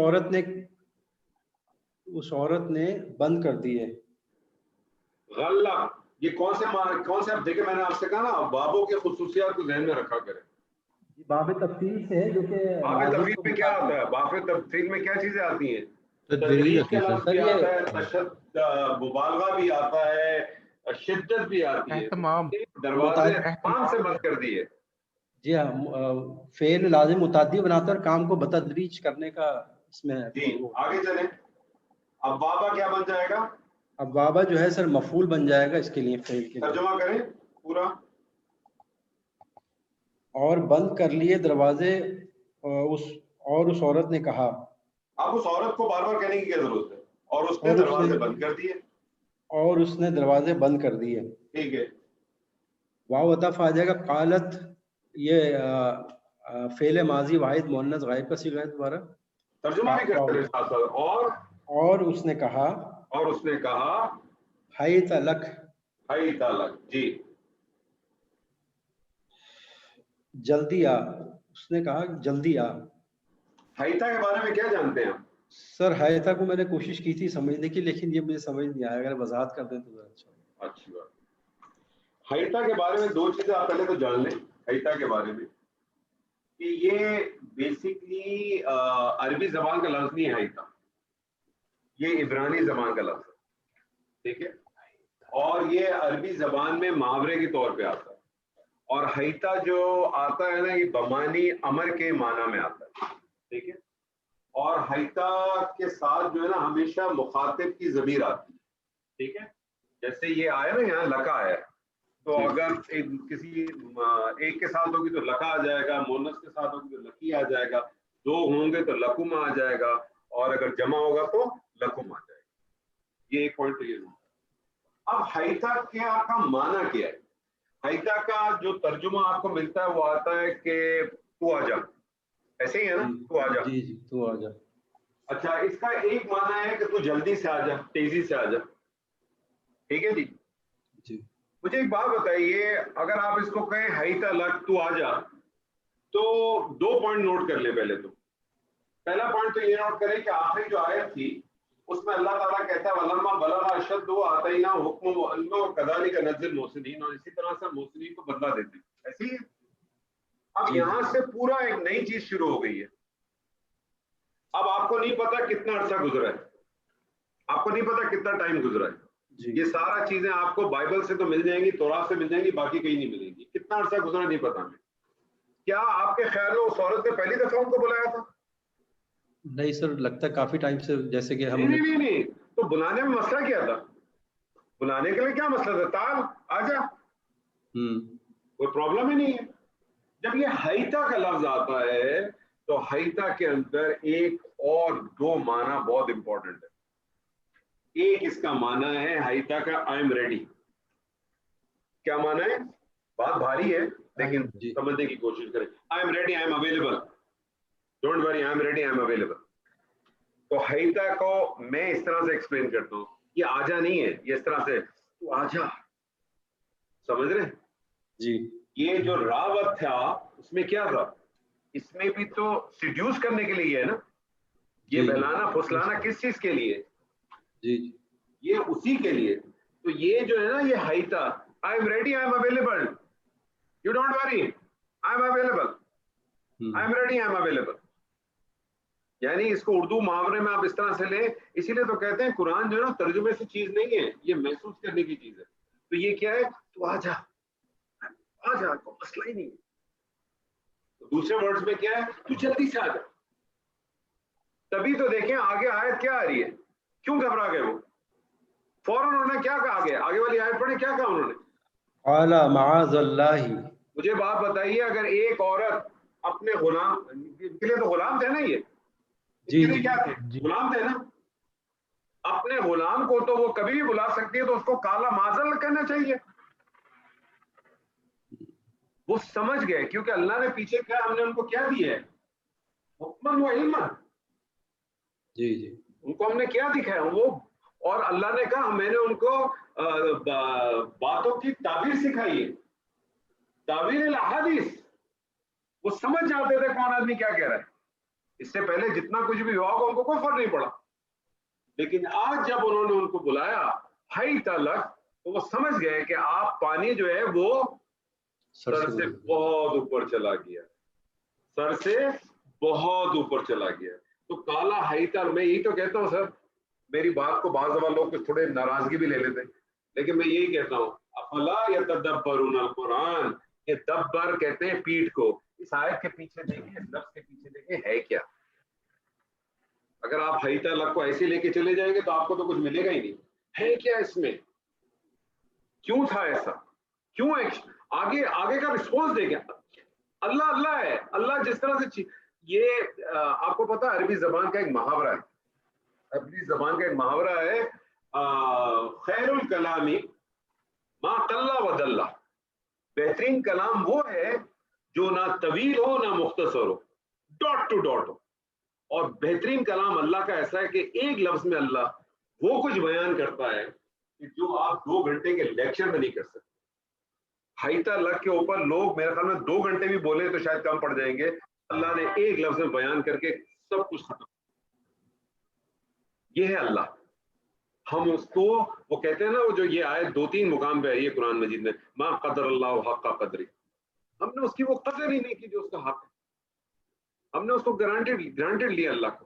Speaker 11: عورت نے بند کر دی ہے.
Speaker 1: غلہ یہ کون سے آپ دیکھیں میں نے آپ سے کہا نا بابوں کی خصوصیات کو ذہن میں رکھا کریں.
Speaker 11: باب تفصیل سے ہے جو کہ
Speaker 1: باب تفصیل میں کیا آتا ہے؟ باب تفصیل میں کیا چیزیں آتی ہیں؟
Speaker 3: تدریج
Speaker 1: کا لفظ بھی آتا ہے, تشدد مبالغہ بھی آتا ہے, شدت بھی آتی ہے. دروازے احتمام سے بند کر دیے.
Speaker 11: جی ہاں فعل لازم متعدی بناتا ہے کام کو بتدریج کرنے کا اس میں.
Speaker 1: جی آگے چلیں. اب بابا کیا بن جائے گا؟
Speaker 11: اب وابا جو ہے سر مفعول بن جائے گا اس کے لیے فعل کے لیے.
Speaker 1: ترجمہ کریں پورا.
Speaker 11: اور بند کر لیے دروازے اس عورت نے کہا.
Speaker 1: آپ اس عورت کو بار بار کہنے کی کیا ضرورت ہے؟ اور اس نے دروازے بند کر دیے.
Speaker 11: اور اس نے دروازے بند کر دیے.
Speaker 1: ٹھیک ہے. واو
Speaker 11: عطف آ جائے گا. قالت یہ فعل ماضی واحد مؤنث غائب کا صیغہ ہے. دوبارہ
Speaker 1: ترجمہ بھی کرتے ہیں ساتھ ساتھ. اور
Speaker 11: اس نے کہا.
Speaker 1: اور اس نے کہا
Speaker 11: حیت لک.
Speaker 1: حیت لک. جی.
Speaker 11: جلدی آ. اس نے کہا جلدی آ.
Speaker 1: حیتا کے بارے میں کیا جانتے ہیں آپ؟
Speaker 11: سر حیتا کو میں نے کوشش کی تھی سمجھنے کی لیکن یہ مجھے سمجھ نہیں آیا. اگر وضاحت کر دیں تو اچھا.
Speaker 1: اچھی بات. حیتا کے بارے میں دو چیزیں آپ پہلے تو جان لیں. حیتا کے بارے میں کہ یہ بیسکلی عربی زبان کا لفظ نہیں ہے. حیتا یہ عبرانی زبان کا لفظ ہے. ٹھیک ہے. اور یہ عربی زبان میں محاورے کے طور پہ آتا ہے. اور حیتا جو آتا ہے نا یہ بمانی امر کے معنی میں آتا ہے. ٹھیک ہے. اور حیتا کے ساتھ جو ہے نا ہمیشہ مخاطب کی ضمیر آتی ہے. ٹھیک ہے. جیسے یہ آیا نا یہاں لکا ہے تو اگر کسی ایک کے ساتھ ہوگی تو لکا آ جائے گا, مونس کے ساتھ ہوگی تو لکی آ جائے گا, دو ہوں گے تو لکم آ جائے گا, اور اگر جمع ہوگا تو لکم آ جائے گا. یہ ایک پوائنٹ کلیئر ہے. اب حیتا کا معنی کیا ہے؟ حیتا کا جو ترجمہ آپ کو ملتا ہے وہ آتا ہے کہ تو آ جا. ایسے ہی ہے نا, تو آ جا.
Speaker 11: جی تو آ جا.
Speaker 1: اچھا اس کا ایک معنی ہے کہ تو جلدی سے آ جا, تیزی سے آ جا. ٹھیک ہے جی. مجھے ایک بات بتائیے, اگر آپ اس کو کہیں حیتا لک تو آ جا تو دو پوائنٹ نوٹ کر لیں. پہلے تو پہلا پوائنٹ تو یہ نوٹ کریں کہ آخری جو آیت تھی اس میں اللہ تعالیٰ کہتا ہے وَلَمَّا بَلَغَ أَشُدَّهُ آتَيْنَاهُ حُكْمًا وَعِلْمًا وَكَذَلِكَ نَجْزِي الْمُحْسِنِينَ. اور اسی طرح سے محسنین کو بدلہ دیتے ہیں. ایسے ہی ہے. اب یہاں سے پورا ایک نئی چیز شروع ہو گئی ہے. اب آپ کو نہیں پتا کتنا عرصہ گزرا ہے, آپ کو نہیں پتا کتنا ٹائم گزرا ہے. یہ سارا چیزیں آپ کو بائبل سے تو مل جائیں گی, تورات سے مل جائیں گی, باقی کہیں نہیں ملیں گی. کتنا عرصہ گزرا نہیں پتا ہمیں. کیا آپ کے خیال میں اس عورت نے پہلی دفعہ ان کو بلایا تھا؟
Speaker 11: نہیں سر, لگتا ہے کافی ٹائم سے, جیسے کہ ہم
Speaker 1: نہیں. تو بلانے میں مسئلہ کیا تھا؟ بلانے کے لیے کیا مسئلہ تھا؟ تعال آ جا, کوئی پرابلم ہی نہیں ہے. جب یہ حیتا کا لفظ آتا ہے تو حیتا کے اندر ایک اور دو معنی بہت امپورٹنٹ ہے. ایک اس کا معنی ہے حیتا کا آئی ایم ریڈی. کیا معنی ہے؟ بات بھاری ہے لیکن سمجھنے کی کوشش کریں. I am ready, I'm available, don't worry, I'm ready, I'm available. تو حیتا کو میں اس طرح سے ایکسپلین کرتا ہوں. یہ آجا نہیں ہے, یہ اس طرح سے تو آجا. سمجھ رہے
Speaker 11: جی.
Speaker 1: یہ جو راوت تھا اس میں کیا تھا؟ اس میں بھی تو سیڈیوس کرنے کے لیے ہے نا. یہ بہلانا پھسلانا کس چیز کے لیے؟
Speaker 11: جی
Speaker 1: یہ اسی کے لیے. تو یہ جو ہے نا یہ حیتا, I'm ready, I'm available, you don't worry, I'm available, I'm ready, I'm available. یعنی اس کو اردو محاورے میں آپ اس طرح سے لیں. اسی لیے تو کہتے ہیں قرآن جو ہے نا ترجمے سے چیز نہیں ہے, یہ محسوس کرنے کی چیز ہے. تو یہ کیا ہے؟ تو آ جا, آ جا, کوئی مسئلہ ہی نہیں ہے. دوسرے ورڈز میں کیا ہے؟ تو جلدی سے آ جا. تبھی تو دیکھیں آگے آیت کیا آ رہی ہے. کیوں گھبرا گئے وہ؟ فوراً انہوں نے کیا کہا؟ آگے والی آیت پڑھیں, کیا کہا انہوں نے؟
Speaker 11: قال معاذ اللہ.
Speaker 1: مجھے بات بتائیے, اگر ایک عورت اپنے غلام کے لیے, تو غلام تھے نا یہ, اس کے لیے کیا تھے؟ غلام تھے نا. اپنے غلام کو تو وہ کبھی بھی بلا سکتی ہے, تو اس کو کالا معاذ اللہ کہنا چاہیے. وہ سمجھ گئے کیونکہ اللہ نے پیچھے کیا, ہم نے ان کو کیا دیا ہے؟ حکمن و علما.
Speaker 11: جی.
Speaker 1: ان کو ہم نے کیا دکھایا وہ, اور اللہ نے کہا میں نے ان کو باتوں کی تعبیر سکھائی ہے, تعبیر الاحادیث. وہ سمجھ جاتے تھے کون آدمی کیا کہہ رہا ہے. اس سے پہلے جتنا کچھ بھی ہوا ہوگا ان کو کوئی فرق نہیں پڑا. لیکن آج جب انہوں نے ان کو بلایا حیتا لک, تو وہ سمجھ گئے کہ آپ پانی جو ہے وہ سر سے بہت اوپر چلا گیا, سر سے بہت اوپر چلا گیا. تو کالا حیتا, میں یہی تو کہتا ہوں سر, میری بات کو بعض دفعہ لوگ کچھ تھوڑے ناراضگی بھی لے لیتے, لیکن میں یہی کہتا ہوں افلا یتدبرون القرآن. یہ دبر کہتے ہیں پیٹھ کو. اس آیت کے پیچھے دیکھیں, اس لفظ کے پیچھے دیکھیں ہے کیا. اگر آپ حیتا لک کو ایسے لے کے چلے جائیں گے تو آپ کو تو کچھ ملے گا ہی نہیں. ہے کیا اس میں, کیوں تھا ایسا, کیوں آگے کا رسپانس دیکھیں. اللہ ہے, اللہ جس طرح سے یہ آپ کو پتا عربی زبان کا ایک محاورہ ہے, خیر الکلامی ما قل و دل. بہترین کلام وہ ہے جو نہ طویل ہو نہ مختصر ہو, ڈاٹ ٹو ڈاٹ ہو. اور بہترین کلام اللہ کا ایسا ہے کہ ایک لفظ میں اللہ وہ کچھ بیان کرتا ہے کہ جو آپ 2 گھنٹے کے لیکچر میں نہیں کر سکتے. ہائیتا لگ کے اوپر لوگ میرے خیال میں 2 گھنٹے بھی بولے تو شاید کم پڑ جائیں گے. اللہ نے ایک لفظ میں بیان کر کے سب کچھ ختم. یہ ہے اللہ. ہم اس کو, وہ کہتے ہیں نا, وہ جو یہ آیت 2-3 مقام پہ ہے یہ قرآن مجید میں, ما قدر اللہ حق قدری, ہم نے اس کی وہ قدر ہی نہیں کی جو اس کا حق ہے. ہم نے اس کو گرانٹیڈ لیا اللہ کو.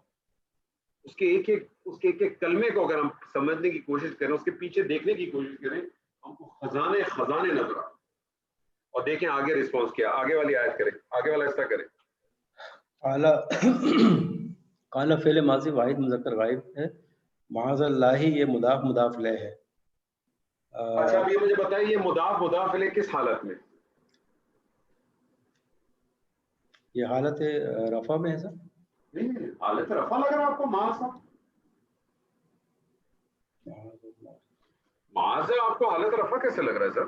Speaker 1: اس کے ایک ایک کلمے کو اگر ہم سمجھنے کی کوشش کریں, اس کے پیچھے دیکھنے کی کوشش کریں, ہم کو خزانے نظر آئے. اور دیکھیں آگے رسپانس کیا, آگے والی آیت کریں, آگے والا حصہ کریں.
Speaker 11: قال فعل ماضی واحد مذکر غائب ہے, معاذ اللہ یہ مضاف لہ ہے.
Speaker 1: اچھا اب یہ مجھے بتائیے یہ مضاف لہ کس حالت میں؟
Speaker 11: یہ حالت رفع میں ہے سر.
Speaker 1: نہیں, حالت رفع لگ رہا ہے آپ کو معاذ صاحب؟ معاذ آپ کو حالت رفع کیسے لگ رہا ہے سر؟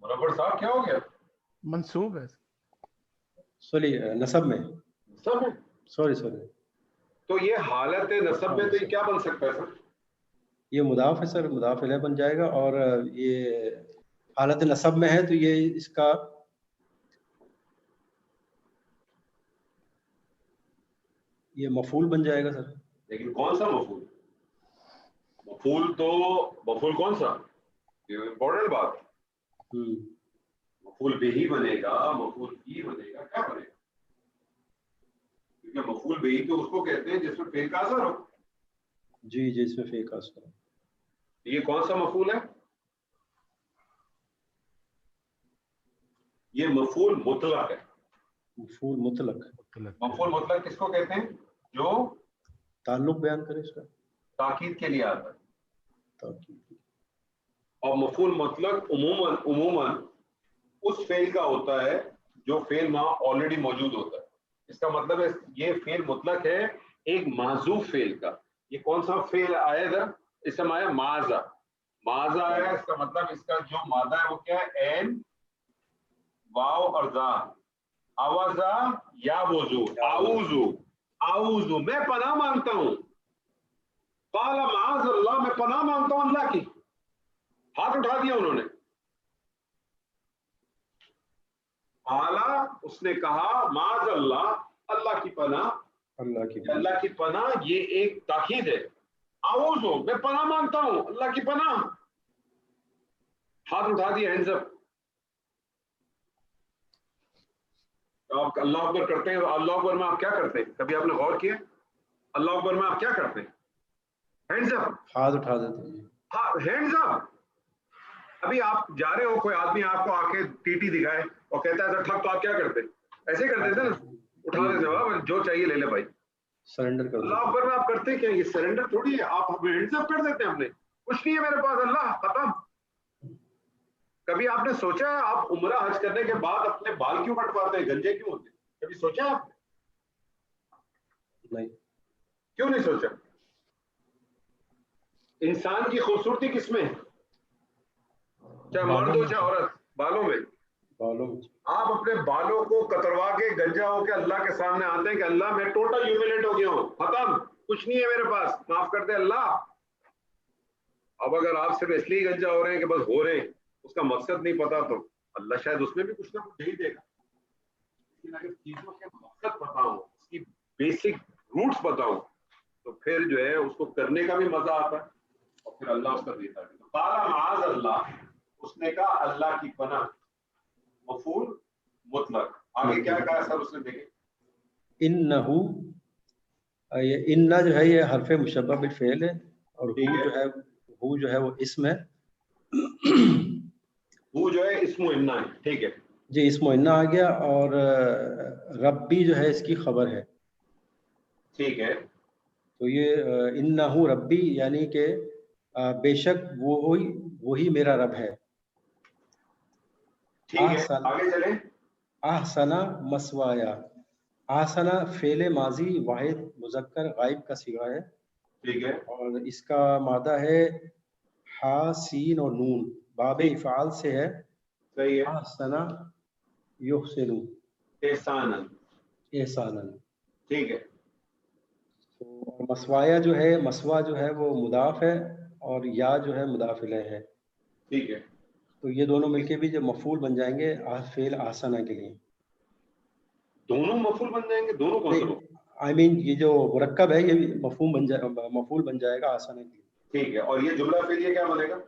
Speaker 1: مربر صاحب کیا ہو گیا؟
Speaker 6: منصوب ہے
Speaker 11: سوری نصب میں. سوری
Speaker 1: تو یہ حالت نصب میں تو یہ کیا بن سکتا ہے سر؟
Speaker 11: یہ مضاف ہے سر, مضاف الیہ بن جائے گا. اور یہ حالت نصب میں ہے تو یہ اس کا یہ مفعول بن جائے گا سر.
Speaker 1: لیکن کون سا مفعول؟ مفعول کون سا؟ یہ امپورٹنٹ بات. مفعول بہی بنے گا, مفعول بھی بنے گا, کیا بنے گا؟ کیونکہ مفعول بہی تو اس کو کہتے ہیں جس میں فعل کا اثر ہو.
Speaker 11: جی اس میں فعل کا اثر ہو.
Speaker 1: یہ کون سا مفعول ہے؟ یہ مفعول مطلق ہے.
Speaker 11: مفعول
Speaker 1: مطلق کس کو کہتے ہیں؟ جو
Speaker 11: تعلق بیان کرے, اس کا
Speaker 1: تاکید کے لیے آتا ہے.
Speaker 11: تاکید.
Speaker 1: اور مفعول مطلق عموماً اس فعل کا ہوتا ہے جو فعل وہاں آلریڈی موجود ہوتا ہے. اس کا مطلب ہے یہ فعل مطلق ہے ایک محذوف فعل کا. یہ کون سا فعل آیا تھا؟ اس میں آیا معاذ آیا. اس کا مطلب اس کا جو مادہ ہے وہ کیا ہے؟ عین, واو اور ذا. آوازا یا وضو, اعوذ میں پناہ مانگتا ہوں. قال معاذ اللہ, میں پناہ مانگتا ہوں اللہ کی. ہاتھ اٹھا دیا انہوں نے. اعلیٰ اس نے کہا معاذ اللہ, اللہ کی پناہ, یہ ایک تاکید ہے. اعوذ میں پناہ مانگتا ہوں اللہ کی پناہ. ہاتھ اٹھا دیا, ہینڈز اپ. آپ اللہ اکبر کرتے ہیں, اللہ اکبر میں آپ کیا کرتے ہیں؟ کبھی آپ نے غور کیا اللہ اکبر میں آپ کیا کرتے ہیں؟ ہینڈز اپ,
Speaker 11: ہاتھ اٹھا دیتے ہیں.
Speaker 1: ہینڈز اپ. ابھی آپ جا رہے ہو, کوئی آدمی آپ کو آ کے ٹی دکھائے اور کہتا ہے سر ٹھگ, تو آپ کیا کرتے؟ ایسے ہی کرتے تھے نا, اٹھا دیتے, جو چاہیے لے لے بھائی.
Speaker 11: سرنڈر کر.
Speaker 1: اللہ اکبر میں آپ کرتے کیا؟ یہ سرنڈر تھوڑی ہے. آپ ہینڈز اپ کر دیتے ہیں. ہم نے کچھ نہیں ہے میرے پاس, اللہ ختم. کبھی آپ نے سوچا ہے آپ عمرہ حج کرنے کے بعد اپنے بال کیوں کٹواتے ہیں, گنجے کیوں ہوتے ہیں؟ کبھی سوچا آپ نے؟
Speaker 11: نہیں.
Speaker 1: کیوں نہیں سوچا؟ انسان کی خوبصورتی کس میں ہے؟ چاہے مرد ہو چاہے عورت, بالوں میں. آپ اپنے بالوں کو کتروا کے گنجا ہو کے اللہ کے سامنے آتے ہیں کہ اللہ میں ٹوٹل ہیوملیٹ ہو گیا ہوں, ختم, کچھ نہیں ہے میرے پاس, معاف کر دے اللہ. اب اگر آپ صرف اس لیے گنجا ہو رہے ہیں کہ بس ہو رہے ہیں, اس کا مقصد نہیں پتا, تو اللہ شاید اس میں بھی کچھ نہ کچھ نہیں دے گا. لیکن اگر چیزوں کے مقصد پتا ہو, اس کی بیسک روٹس پتا ہو, تو پھر جو ہے اس کو کرنے کا بھی مزہ آتا ہے, اور پھر اللہ اس کا دیتا ہے. تو قال معاذ اللہ, اس نے کہا اللہ کی پناہ. مفعول مطلق. آگے کیا کہا سر اس نے؟ دیکھیں
Speaker 11: انہو, یہ انہ جو ہے یہ حرف مشبہ بالفعل ہے, اور ہو جو ہے وہ اسم ہے.
Speaker 1: وہ جو ہے اسم و انہ ہے. ٹھیک ہے
Speaker 11: جی, اسم و انہ آ گیا. اور ربی جو ہے اس کی خبر ہے.
Speaker 1: ٹھیک ہے.
Speaker 11: تو یہ انہو ربی یعنی کہ بے شک وہی میرا رب ہے.
Speaker 1: ٹھیک ہے آگے چلیں.
Speaker 11: احسنا مسوایا. احسنا فعل ماضی واحد مذکر غائب کا صیغہ ہے.
Speaker 1: ٹھیک ہے.
Speaker 11: اور اس کا مادہ ہے ہا سین اور نون. باب افعال سے ہے.
Speaker 1: صحیح ہے.
Speaker 11: احسنا یحسن
Speaker 1: احسانا.
Speaker 11: احسانا.
Speaker 1: ٹھیک ہے.
Speaker 11: اور مسوایا جو ہے مسوا جو ہے وہ مضاف ہے اور یا جو ہے مضاف الیہ ہے.
Speaker 1: ٹھیک ہے.
Speaker 11: تو یہ دونوں مل کے بھی جو مفعول بن جائیں گے فعل احسنا کے لیے.
Speaker 1: دونوں مفعول بن جائیں گے؟ دونوں کون سے؟
Speaker 11: آئی مین یہ جو مرکب ہے یہ بھی مفعول بن جائے گا احسنا کے لیے.
Speaker 1: ٹھیک ہے. اور یہ جملہ فعلیہ کیا بنے گا؟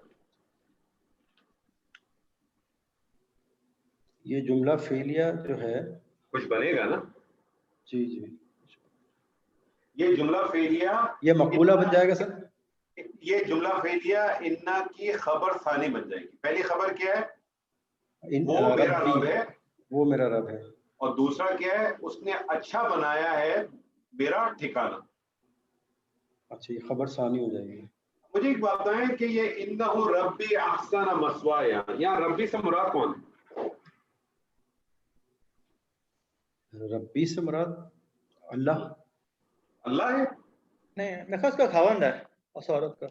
Speaker 11: یہ جملہ فعلیہ جو ہے
Speaker 1: کچھ بنے گا نا؟
Speaker 11: جی جی.
Speaker 1: یہ جملہ فعلیہ
Speaker 11: یہ مقولہ بن جائے گا سر.
Speaker 1: یہ جملہ فعلیہ انا کی خبر ثانی بن جائے گی. پہلی خبر کیا ہے؟ وہ میرا رب ہے.
Speaker 11: وہ میرا رب ہے.
Speaker 1: اور دوسرا کیا ہے؟ اس نے اچھا بنایا ہے میرا ٹھکانہ.
Speaker 11: اچھا یہ خبر ثانی ہو جائے گی.
Speaker 1: مجھے ایک بات ہے کہ یہ انہ ربی احسن مثوایا، یہاں ربی سے مراد کون ہے؟
Speaker 11: ربی سے مراد اللہ.
Speaker 1: اللہ ہے؟
Speaker 4: نہیں نفس کا خاوند ہے اس عورت کا.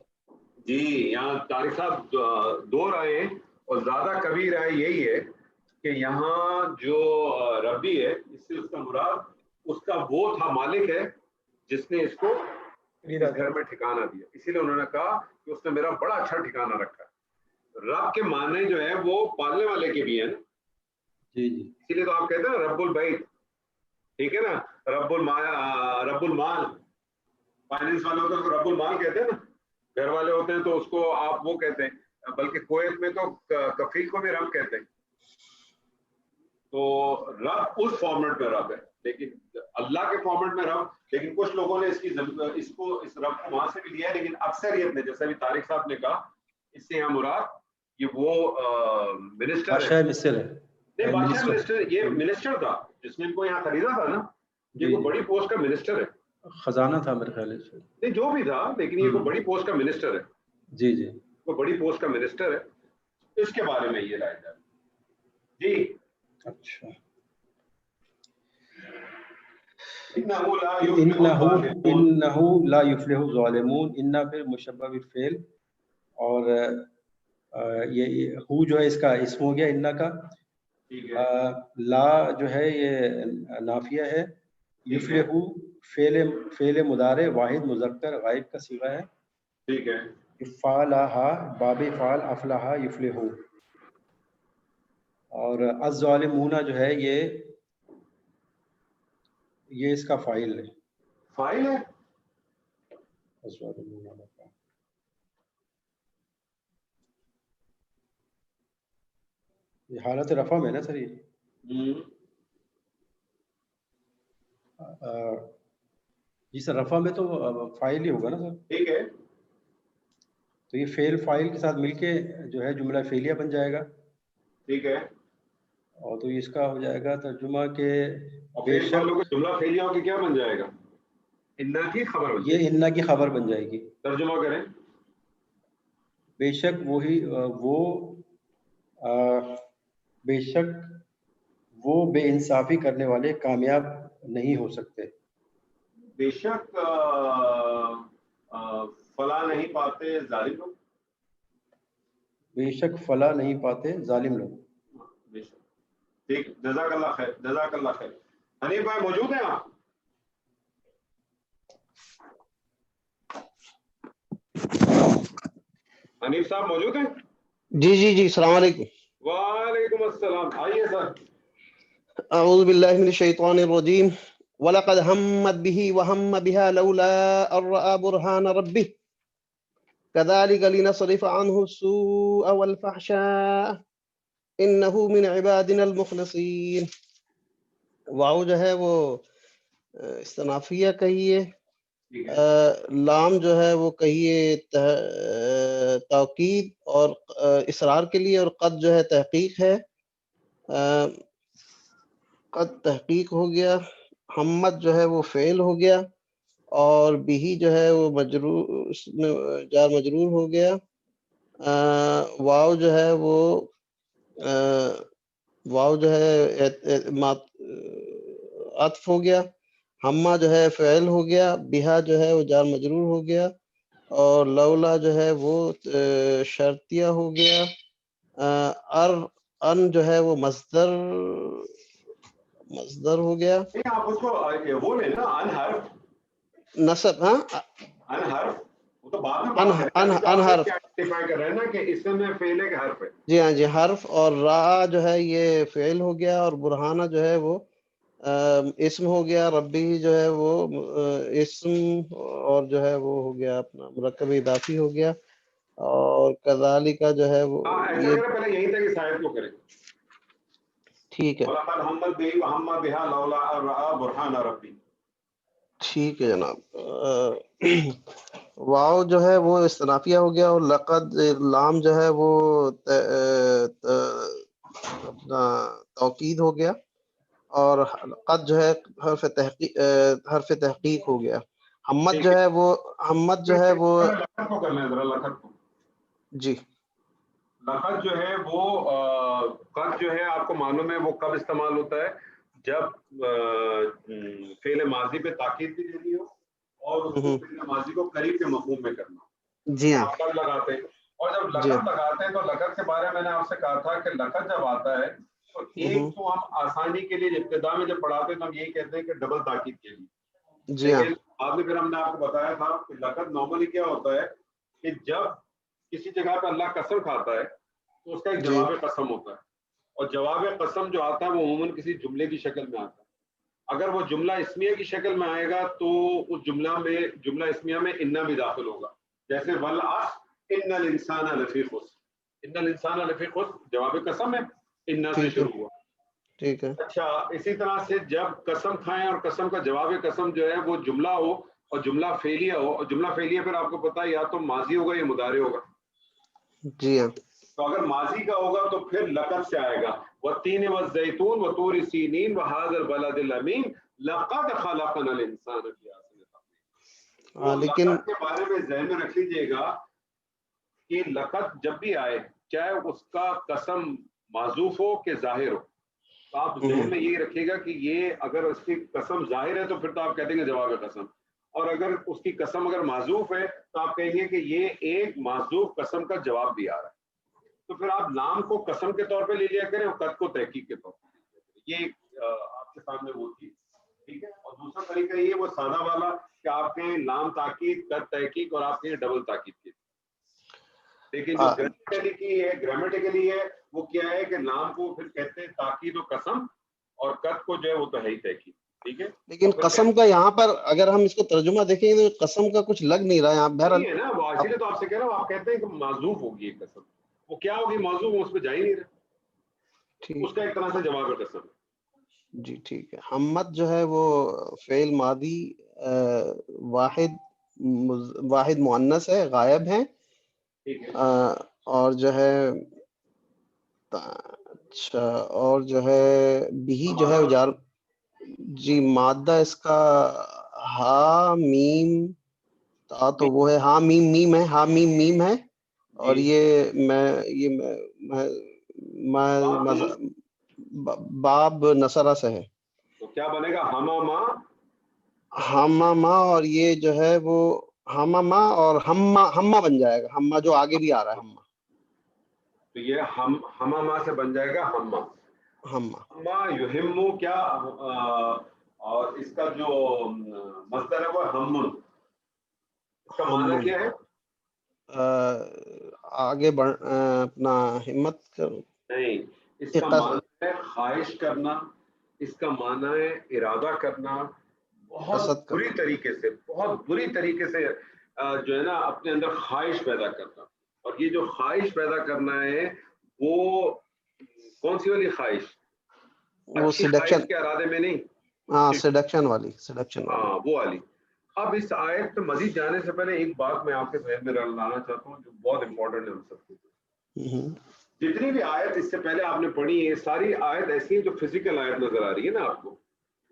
Speaker 1: جی یہاں طارق صاحب دو رائے ہیں اور زیادہ کبھی رائے یہی ہے کہ یہاں جو ربی ہے اس سے اس کا مراد اس کا وہ تھا مالک ہے جس نے اس کو اس گھر میں ٹھکانہ دیا. اسی لیے انہوں نے کہا کہ اس نے میرا بڑا اچھا ٹھکانہ رکھا ہے. رب کے معنی جو ہے وہ پالنے والے کے بھی ہیں نا.
Speaker 11: جی جی.
Speaker 1: اسی لیے تو آپ کہتے ہیں رب البیت. ٹھیک ہے نا. رب المال فائنینس والے ہوتے ہیں تو رب المال کہتے ہیں نا. گھر والے ہوتے ہیں تو اس کو آپ وہ کہتے ہیں. بلکہ کویت میں تو کفیل کو بھی رب کہتے ہیں. تو رب اس فارمیٹ میں رب ہے لیکن اللہ کے فارمیٹ میں رب. لیکن کچھ لوگوں نے اس رب کو وہاں سے بھی لیا ہے لیکن اکثریت نے جیسے بھی طارق صاحب نے کہا اس سے یہاں مراد یہ وہ منسٹر
Speaker 11: بادشاہ مصر ہے.
Speaker 1: نہیں بادشاہ منسٹر یہ منسٹر تھا جس نے ان کو یہاں خریدا تھا نا. یہ کوئی بڑی پوسٹ کا منسٹر ہے.
Speaker 11: خزانہ تھا میرے خیال سے.
Speaker 1: نہیں جو بھی تھا لیکن یہ کوئی بڑی پوسٹ کا منسٹر ہے.
Speaker 11: جی جی
Speaker 1: کوئی بڑی پوسٹ کا منسٹر ہے. اس کے بارے میں یہ رائے جائے. جی
Speaker 11: اچھا. انہو لا یفلح الظالمون. انہ پھر مشبہ بالفعل اور یہ ہو جو ہے اس کا اسم ہو گیا انہ کا. لا جو ہے یہ نافیہ ہے. یفلح فعل مضارع واحد مذکر غائب کا صیغہ ہے.
Speaker 1: ٹھیک ہے.
Speaker 11: افعلھا باب فعل افلح یفلح. اور الظالمون جو ہے یہ اس کا فاعل ہے.
Speaker 1: فاعل ہے.
Speaker 11: یہ حالت رفع میں نا سر یہ. جی سر رفع میں تو فاعل ہی ہوگا نا سر.
Speaker 1: ٹھیک ہے.
Speaker 11: تو یہ فعل فاعل کے ساتھ مل کے جو ہے جملہ فعلیہ بن جائے گا.
Speaker 1: ٹھیک ہے.
Speaker 11: اور تو اس کا ہو جائے گا ترجمہ کے
Speaker 1: بے شک جملہ فعلیہ ہو کے کیا بن جائے گا؟ انہ کی خبر بن جائے گی.
Speaker 11: یہ انہ کی خبر بن جائے گی.
Speaker 1: ترجمہ کریں.
Speaker 11: بے شک بے شک وہ بے انصافی کرنے والے کامیاب نہیں ہو سکتے.
Speaker 1: بے شک فلاح نہیں پاتے ظالم لوگ.
Speaker 11: بے شک فلاح نہیں پاتے ظالم لوگ.
Speaker 1: بے شک. ٹھیک. جزاک اللہ خیر. جزاک اللہ خیر. حنیف بھائی موجود ہیں آپ؟ حنیف صاحب موجود ہیں؟
Speaker 7: جی جی جی السلام علیکم.
Speaker 1: وعلیکم السلام. آئیے سر.
Speaker 7: اعوذ باللہ من الشیطان الرجیم. وَلَقَدْ هَمَّتْ بِهِ وَهَمَّ بِهَا لَوْلَا أَن رَّأَىٰ بُرْهَانَ رَبِّهِ كَذَٰلِكَ لِنَصْرِفَ عَنْهُ السُّوءَ وَالْفَحْشَاءَ إِنَّهُ مِنْ عِبَادِنَا الْمُخْلَصِينَ. واو جو ہے وہ استنافیہ کہیے. لام جو ہے وہ کہیے تاکید اور اصرار کے لیے. اور قد جو ہے تحقیق ہے. قد تحقیق ہو گیا. ہمت جو ہے وہ فعل ہو گیا. اور بھی جو ہے وہ مجرور، اس میں جار مجرور ہو گیا. واو جو ہے وہ واو جو ہے عطف ہو گیا. ہما جو ہے فعل ہو گیا. بہا جو ہے وہ جار مجرور ہو گیا. اور لولا جو ہے وہ شرطیہ ہو گیا. ان جو ہے وہ مصدر ہو گیا.
Speaker 1: آپ اس کو وہ لیں نا ان حرف
Speaker 7: نصب. ہاں
Speaker 1: ان حرف وہ تو بعد میں بات کریں گے.
Speaker 7: ان حرف
Speaker 1: آئیڈینٹیفائی کر رہے ہیں نا کہ اس میں فعل ہے کہ حرف ہے.
Speaker 7: جی ہاں جی حرف. اور را جو ہے یہ فعل ہو گیا. اور برہانہ جو ہے وہ اسم ہو گیا. ربی جو ہے وہ اسم اور جو ہے وہ ہو گیا اپنا مرکب اضافی ہو گیا. اور کذالک کا جو ہے وہ
Speaker 1: ایسا
Speaker 7: یہ
Speaker 1: کریں پہلے یہیں تک اس آیت کو کریں.
Speaker 7: ٹھیک ہے
Speaker 1: وَلَقَدْ هَمَّتْ بِهِ وَهَمَّ بِهَا لَوْلَا أَن رَأَىٰ بُرْهَانَ رَبِّهِ.
Speaker 7: ٹھیک ہے جناب. واو جو ہے وہ استنافیہ ہو گیا. اور لقد لام جو ہے وہ اپنا توکید ہو گیا. اور قد جو ہے حرف تحقیق ہو گیا. حمد جو ہے وہ
Speaker 1: لقد کو کرنا ہے ذرا. لقد کو
Speaker 7: جی
Speaker 1: لقد جو ہے وہ قد جو ہے آپ کو معلوم ہے وہ کب استعمال ہوتا ہے؟ جب فعل ماضی پہ تاکید بھی دینی ہو اور اس کو فعل ماضی کو قریب کے مفہوم میں کرنا ہو.
Speaker 7: جی ہاں
Speaker 1: آپ قد لگاتے ہیں. اور جب
Speaker 7: جی
Speaker 1: لقد لگاتے ہیں تو لقد کے بارے میں نے آپ سے کہا تھا کہ لقد جب آتا ہے تو ایک تو ہم آسانی کے لیے ابتدا میں جب پڑھاتے ہیں تو ہم یہی کہتے ہیں کہ ڈبل تاکید کے لیے.
Speaker 7: جی ہاں
Speaker 1: لیکن بعد میں پھر ہم نے آپ کو بتایا تھا کہ لقد نارملی کیا ہوتا ہے کہ جب کسی جگہ پہ اللہ قسم کھاتا ہے تو اس کا ایک
Speaker 7: جی
Speaker 1: جواب قسم ہوتا ہے. اور جواب قسم جو آتا ہے وہ عموماً کسی جملے کی شکل میں آتا ہے. اگر وہ جملہ اسمیہ کی شکل میں آئے گا تو اس جملہ اسمیہ میں انا بھی داخل ہوگا. جیسے والعصر ان الانسان لفی خسر. ان الانسان لفی خسر جواب قسم ہے, انا سے
Speaker 7: ٹھیک ہے
Speaker 1: شروع ہوا.
Speaker 7: ٹھیک ہے.
Speaker 1: اچھا اسی طرح سے جب قسم کھائیں اور قسم کا جواب قسم جو ہے وہ جملہ ہو اور جملہ فعلیہ ہو, اور جملہ فعلیہ پھر آپ کو پتا ہے یا تو ماضی ہوگا یا مضارع ہوگا.
Speaker 7: جی ہاں
Speaker 1: تو اگر ماضی کا ہوگا تو پھر لقد سے آئے گا. والتین والزیتون وطور سینین وہذا البلد الامین لقد خلقنا الانسان فی احسن تقویم.
Speaker 7: لیکن
Speaker 1: لقد کے بارے میں ذہن میں رکھ لیجئے گا کہ لقد جب بھی آئے چاہے اس کا قسم معذوف ہو کہ ظاہر ہو, تو آپ ذہن میں یہی رکھیے گا کہ یہ اگر اس کی قسم ظاہر ہے تو پھر تو آپ کہہ دیں گے جواب قسم, اور اگر اس کی قسم اگر معذوف ہے تو آپ کہیں گے کہ یہ ایک معذوف قسم کا جواب بھی آ رہا ہے. تو پھر آپ لام کو قسم کے طور پہ لے لیا کریں اور قد کو تحقیق کے طور پہ لے لیا کریں. یہ آپ کے سامنے وہ چیز ٹھیک ہے. اور دوسرا طریقہ یہ وہ سادہ والا کہ آپ کہیں لام تاکید قد تحقیق اور آپ کہیں ڈبل تاکید کی. لیکن جو گرامیٹیکلی ہے وہ کیا ہے کہ لام کو پھر کہتے ہیں تاکید و قسم, اور قد کو جو ہے وہ تو ہے ہی تحقیق. ٹھیک ہے.
Speaker 7: لیکن قسم کا یہاں پر اگر ہم اس کو ترجمہ دیکھیں گے تو قسم کا کچھ لگ نہیں رہا ہے.
Speaker 1: نہیں ہے نا, وہ اسی لیے تو آپ سے کہہ رہا ہوں. آپ کہتے ہیں کہ معذوف ہوگی ایک قسم, وہ کیا ہوگی معذوف, اس پہ جا ہی نہیں رہا, اس کا ایک طرح سے جواب ہے قسم.
Speaker 7: جی ٹھیک ہے. حمد جو ہے وہ فعل ماضی واحد مؤنث ہے, غائب ہے. اور جو ہے اچھا اور جو ہے بھی جو ہے جار جی مادہ اس کا ہا میم تا تو وہ ہے ہا میم میم ہے, ہا میم میم ہے. اور یہ باب نصرہ سے ہے.
Speaker 1: تو کیا بنے گا ہماما
Speaker 7: ہماما, اور یہ جو ہے وہ ہماما اور ہما بن جائے گا. ہما جو آگے بھی آ رہا ہے ہما,
Speaker 1: تو یہ ہماما سے بن جائے گا ہما. ہما یہمو کیا, اور اس کا جو مصدر ہے وہ ہمن, اس کا معنی کیا ہے؟
Speaker 7: آگے بڑھ اپنا ہمت کرو.
Speaker 1: نہیں, اس کا معنی ہے خواہش کرنا, اس کا معنی ہے ارادہ کرنا, بہت بری طریقے سے جو ہے نا اپنے اندر خواہش پیدا کرنا. اور یہ جو خواہش پیدا کرنا ہے وہ کون سی والی خواہش؟
Speaker 7: وہ سیڈکشن
Speaker 1: کے ارادے میں نہیں,
Speaker 7: ہاں سیڈکشن والی
Speaker 1: ہاں وہ والی. اب اس آیت پہ مزید جانے سے پہلے ایک بات میں آپ کے ذہن میں لانا چاہتا ہوں جو بہت امپورٹنٹ ہے ہم سب کے لیے. جتنی بھی آیت اس سے پہلے آپ نے پڑھی ہے ساری آیت ایسی ہے جو فزیکل آیت نظر آ رہی ہے نا آپ کو,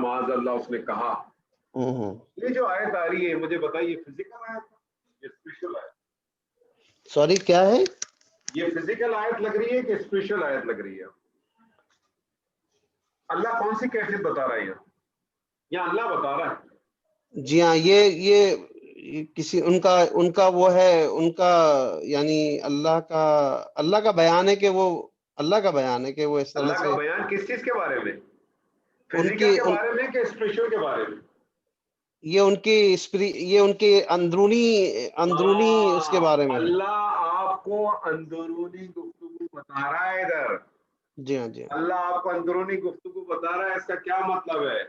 Speaker 1: معاذ اللہ, اس نے کہا. یہ جو آیت آ رہی ہے مجھے بتائیے فزیکل آیت ہے یا اسپریچول آیت؟
Speaker 7: سوری کیا ہے
Speaker 1: یہ فزیکل آیت لگ رہی ہے کہ اسپریچول آیت لگ رہی ہے؟ اللہ کون سی کیفیت بتا رہا ہے یا اللہ بتا رہا ہے؟
Speaker 7: جی ہاں، یہ کسی ان کا وہ ہے، ان کا یعنی اللہ کا بیان ہے کہ وہ اللہ کا بیان ہے کہ وہ اس طرح
Speaker 1: اللہ
Speaker 7: سے.
Speaker 1: کا بیان کس چیز کے بارے میں؟ فزیکل کے بارے میں کہ اسپریچول کے بارے میں؟
Speaker 7: یہ ان کی اندرونی اس کے بارے میں.
Speaker 1: اللہ آپ کو اندرونی گفتگو بتا رہا ہے ادھر.
Speaker 7: جی ہاں، جی
Speaker 1: اللہ آپ کو اندرونی گفتگو بتا رہا ہے. اس کا کیا مطلب ہے؟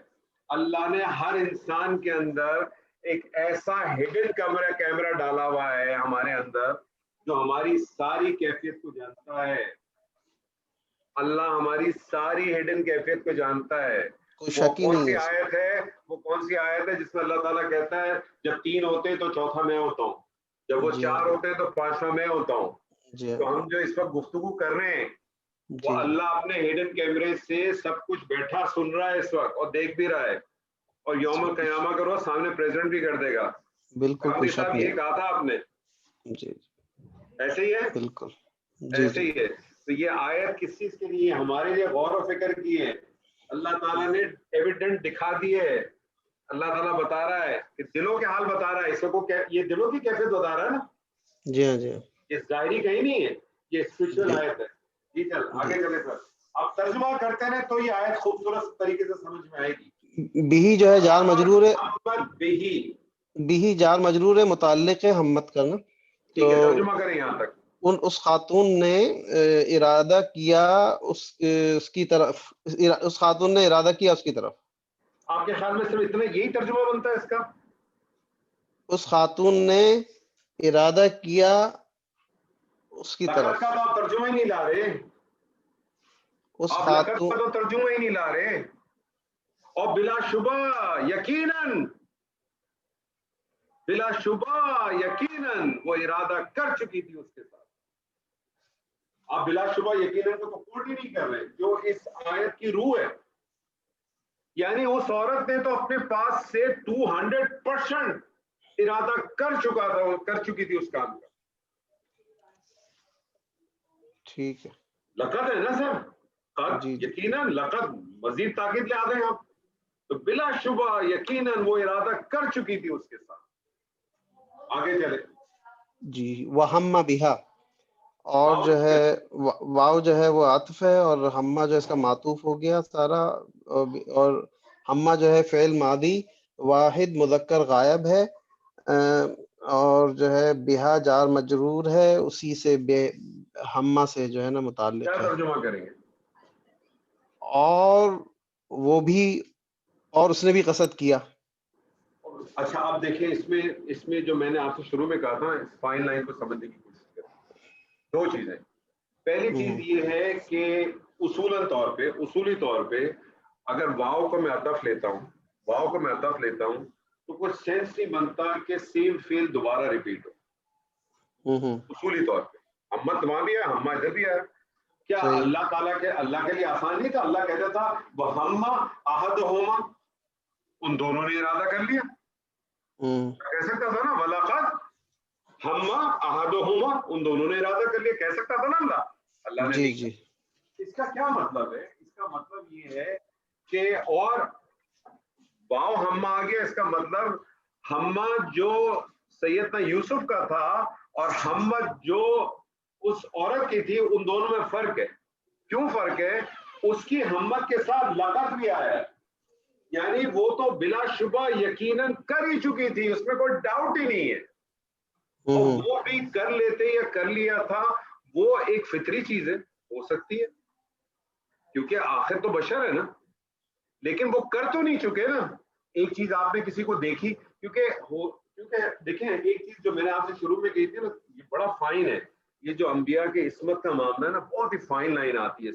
Speaker 1: اللہ نے ہر انسان کے اندر ایک ایسا ہڈن کیمرہ ڈالا ہوا ہے ہمارے اندر جو ہماری ساری کیفیت کو جانتا ہے. اللہ ہماری ساری ہڈن کیفیت کو جانتا ہے. وہ کون سی آیت ہے؟ وہ کون سی آیت ہے جس میں اللہ تعالیٰ کہتا ہے جب 3 ہوتے ہیں تو چوتھا میں ہوتا ہوں، جب وہ 4 ہوتے ہیں تو 5واں میں ہوتا ہوں. تو ہم جو اس وقت گفتگو کر رہے ہیں وہ اللہ اپنے ہڈن کیمرے سے سب کچھ بیٹھا سن رہا ہے اس وقت اور دیکھ بھی رہا ہے، اور یوم القیامہ کرو سامنے پریزنٹ بھی کر دے گا.
Speaker 7: بالکل
Speaker 1: صاحب یہ کہا تھا آپ نے،
Speaker 7: جی
Speaker 1: ایسے ہی ہے،
Speaker 7: بالکل
Speaker 1: ایسے ہی ہے. تو یہ آیت کس چیز کے لیے؟ ہمارے لیے غور و فکر کی ہے. اللہ تعالیٰ نے ایویڈنٹ دکھا دیے. اللہ تعالیٰ بتا رہا ہے کہ دلوں کے حال بتا رہا ہے. اس کو یہ دلوں کی کیفیت بتا رہا ہے نا.
Speaker 7: جی ہاں، جی
Speaker 1: یہ ظاہری کہیں نہیں ہے، یہ اسپریچول آیت ہے. جی چل آگے چلے سر. آپ ترجمہ کرتے رہے تو یہ آیت خوبصورت طریقے سے سمجھ میں آئے گی.
Speaker 7: بھی جو ہے جار مجرور ہے،
Speaker 1: بھی
Speaker 7: جار مجرور ہے، متعلق ہے ہمت کرنا.
Speaker 1: ٹھیک ہے، ترجمہ کریں یہاں تک.
Speaker 7: اس خاتون نے ارادہ کیا اس کی طرف، اس خاتون نے ارادہ کیا اس کی طرف.
Speaker 1: آپ کے خیال میں صرف اتنا یہی ترجمہ بنتا ہے اس کا؟
Speaker 7: اس خاتون نے ارادہ کیا اس کی طرف.
Speaker 1: آپ ترجمہ ہی نہیں لا رہے.
Speaker 7: اس
Speaker 1: آپ
Speaker 7: خاتون
Speaker 1: کا تو ترجمہ ہی نہیں لا رہے. اور بلا شبہ یقیناً وہ ارادہ کر چکی تھی اس کے ساتھ. آپ بلا شبہ یقیناً کو تو کوٹ ہی نہیں کر رہے جو اس آیت کی روح ہے. یعنی اس عورت نے تو اپنے پاس سے 200% ارادہ کر چکی تھی اس کام کا.
Speaker 7: ٹھیک ہے،
Speaker 1: لقد ہے نا سر، قد یقیناً، لقد مزید تاکید لے آتے ہیں آپ. تو بلا شبہ یقیناً وہ ارادہ کر چکی تھی اس کے ساتھ. آگے چلے
Speaker 7: جی. وہم بہا، اور جو ہے واو جو ہے وہ عطف ہے، اور ہمہ جو اس کا معطوف ہو گیا سارا. اور ہمہ جو ہے فعل ماضی واحد مذکر غائب ہے، اور جو ہے بہا جار مجرور ہے، اسی سے ہمہ سے جو ہے نا متعلق ہے.
Speaker 1: کیا ترجمہ کریں گے؟
Speaker 7: اور وہ بھی، اور اس نے بھی قصد کیا.
Speaker 1: اچھا آپ دیکھیں اس میں جو میں نے آپ سے شروع میں کہا تھا اس فائن لائن کو سمجھنے کی کوشش کریں. 2 چیزیں. پہلی چیز یہ ہے کہ اصولی طور پہ اگر واو کو میں عطف لیتا ہوں تو کچھ سینس نہیں بنتا کہ سیم فیل دوبارہ ریپیٹ ہو. اصولی طور پہ ہمت وہاں بھی ہے، ہمہ ادھر بھی ہے. کیا اللہ تعالیٰ کے لیے آسان نہیں تھا؟ اللہ کہتا تھا وَهَمَّ أَحَدُهُمَا، ان دونوں نے ارادہ کر لیا. کہہ سکتا تھا نا وَلَقَدْ ہَمَّ أَحَدُهُمَا، ان دونوں نے ارادہ کر لیا. کہہ سکتا تھا نا اللہ نے.
Speaker 7: جی.
Speaker 1: اس کا کیا مطلب ہے؟ اس کا مطلب یہ ہے کہ اور واو ہمہ آ گیا. اس کا مطلب ہمہ جو سیدنا یوسف کا تھا اور ہمہ جو اس عورت کی تھی، ان دونوں میں فرق ہے. کیوں فرق ہے؟ اس کی ہمت کے ساتھ لقد بھی آیا ہے، یعنی وہ تو بلا شبہ یقیناً کر ہی چکی تھی، اس میں کوئی ڈاؤٹ ہی نہیں ہے. اور وہ بھی کر لیتے یا کر لیا تھا، وہ ایک فطری چیز ہے، ہو سکتی ہے کیونکہ آخر تو بشر ہے نا. لیکن وہ کر تو نہیں چکے نا. ایک چیز آپ نے کسی کو دیکھی، کیونکہ دیکھیں ایک چیز جو میں نے آپ سے شروع میں کہی تھی نا، یہ بڑا فائن ہے. یہ جو انبیاء کے عصمت کا معاملہ ہے نا، بہت ہی فائن لائن آتی ہے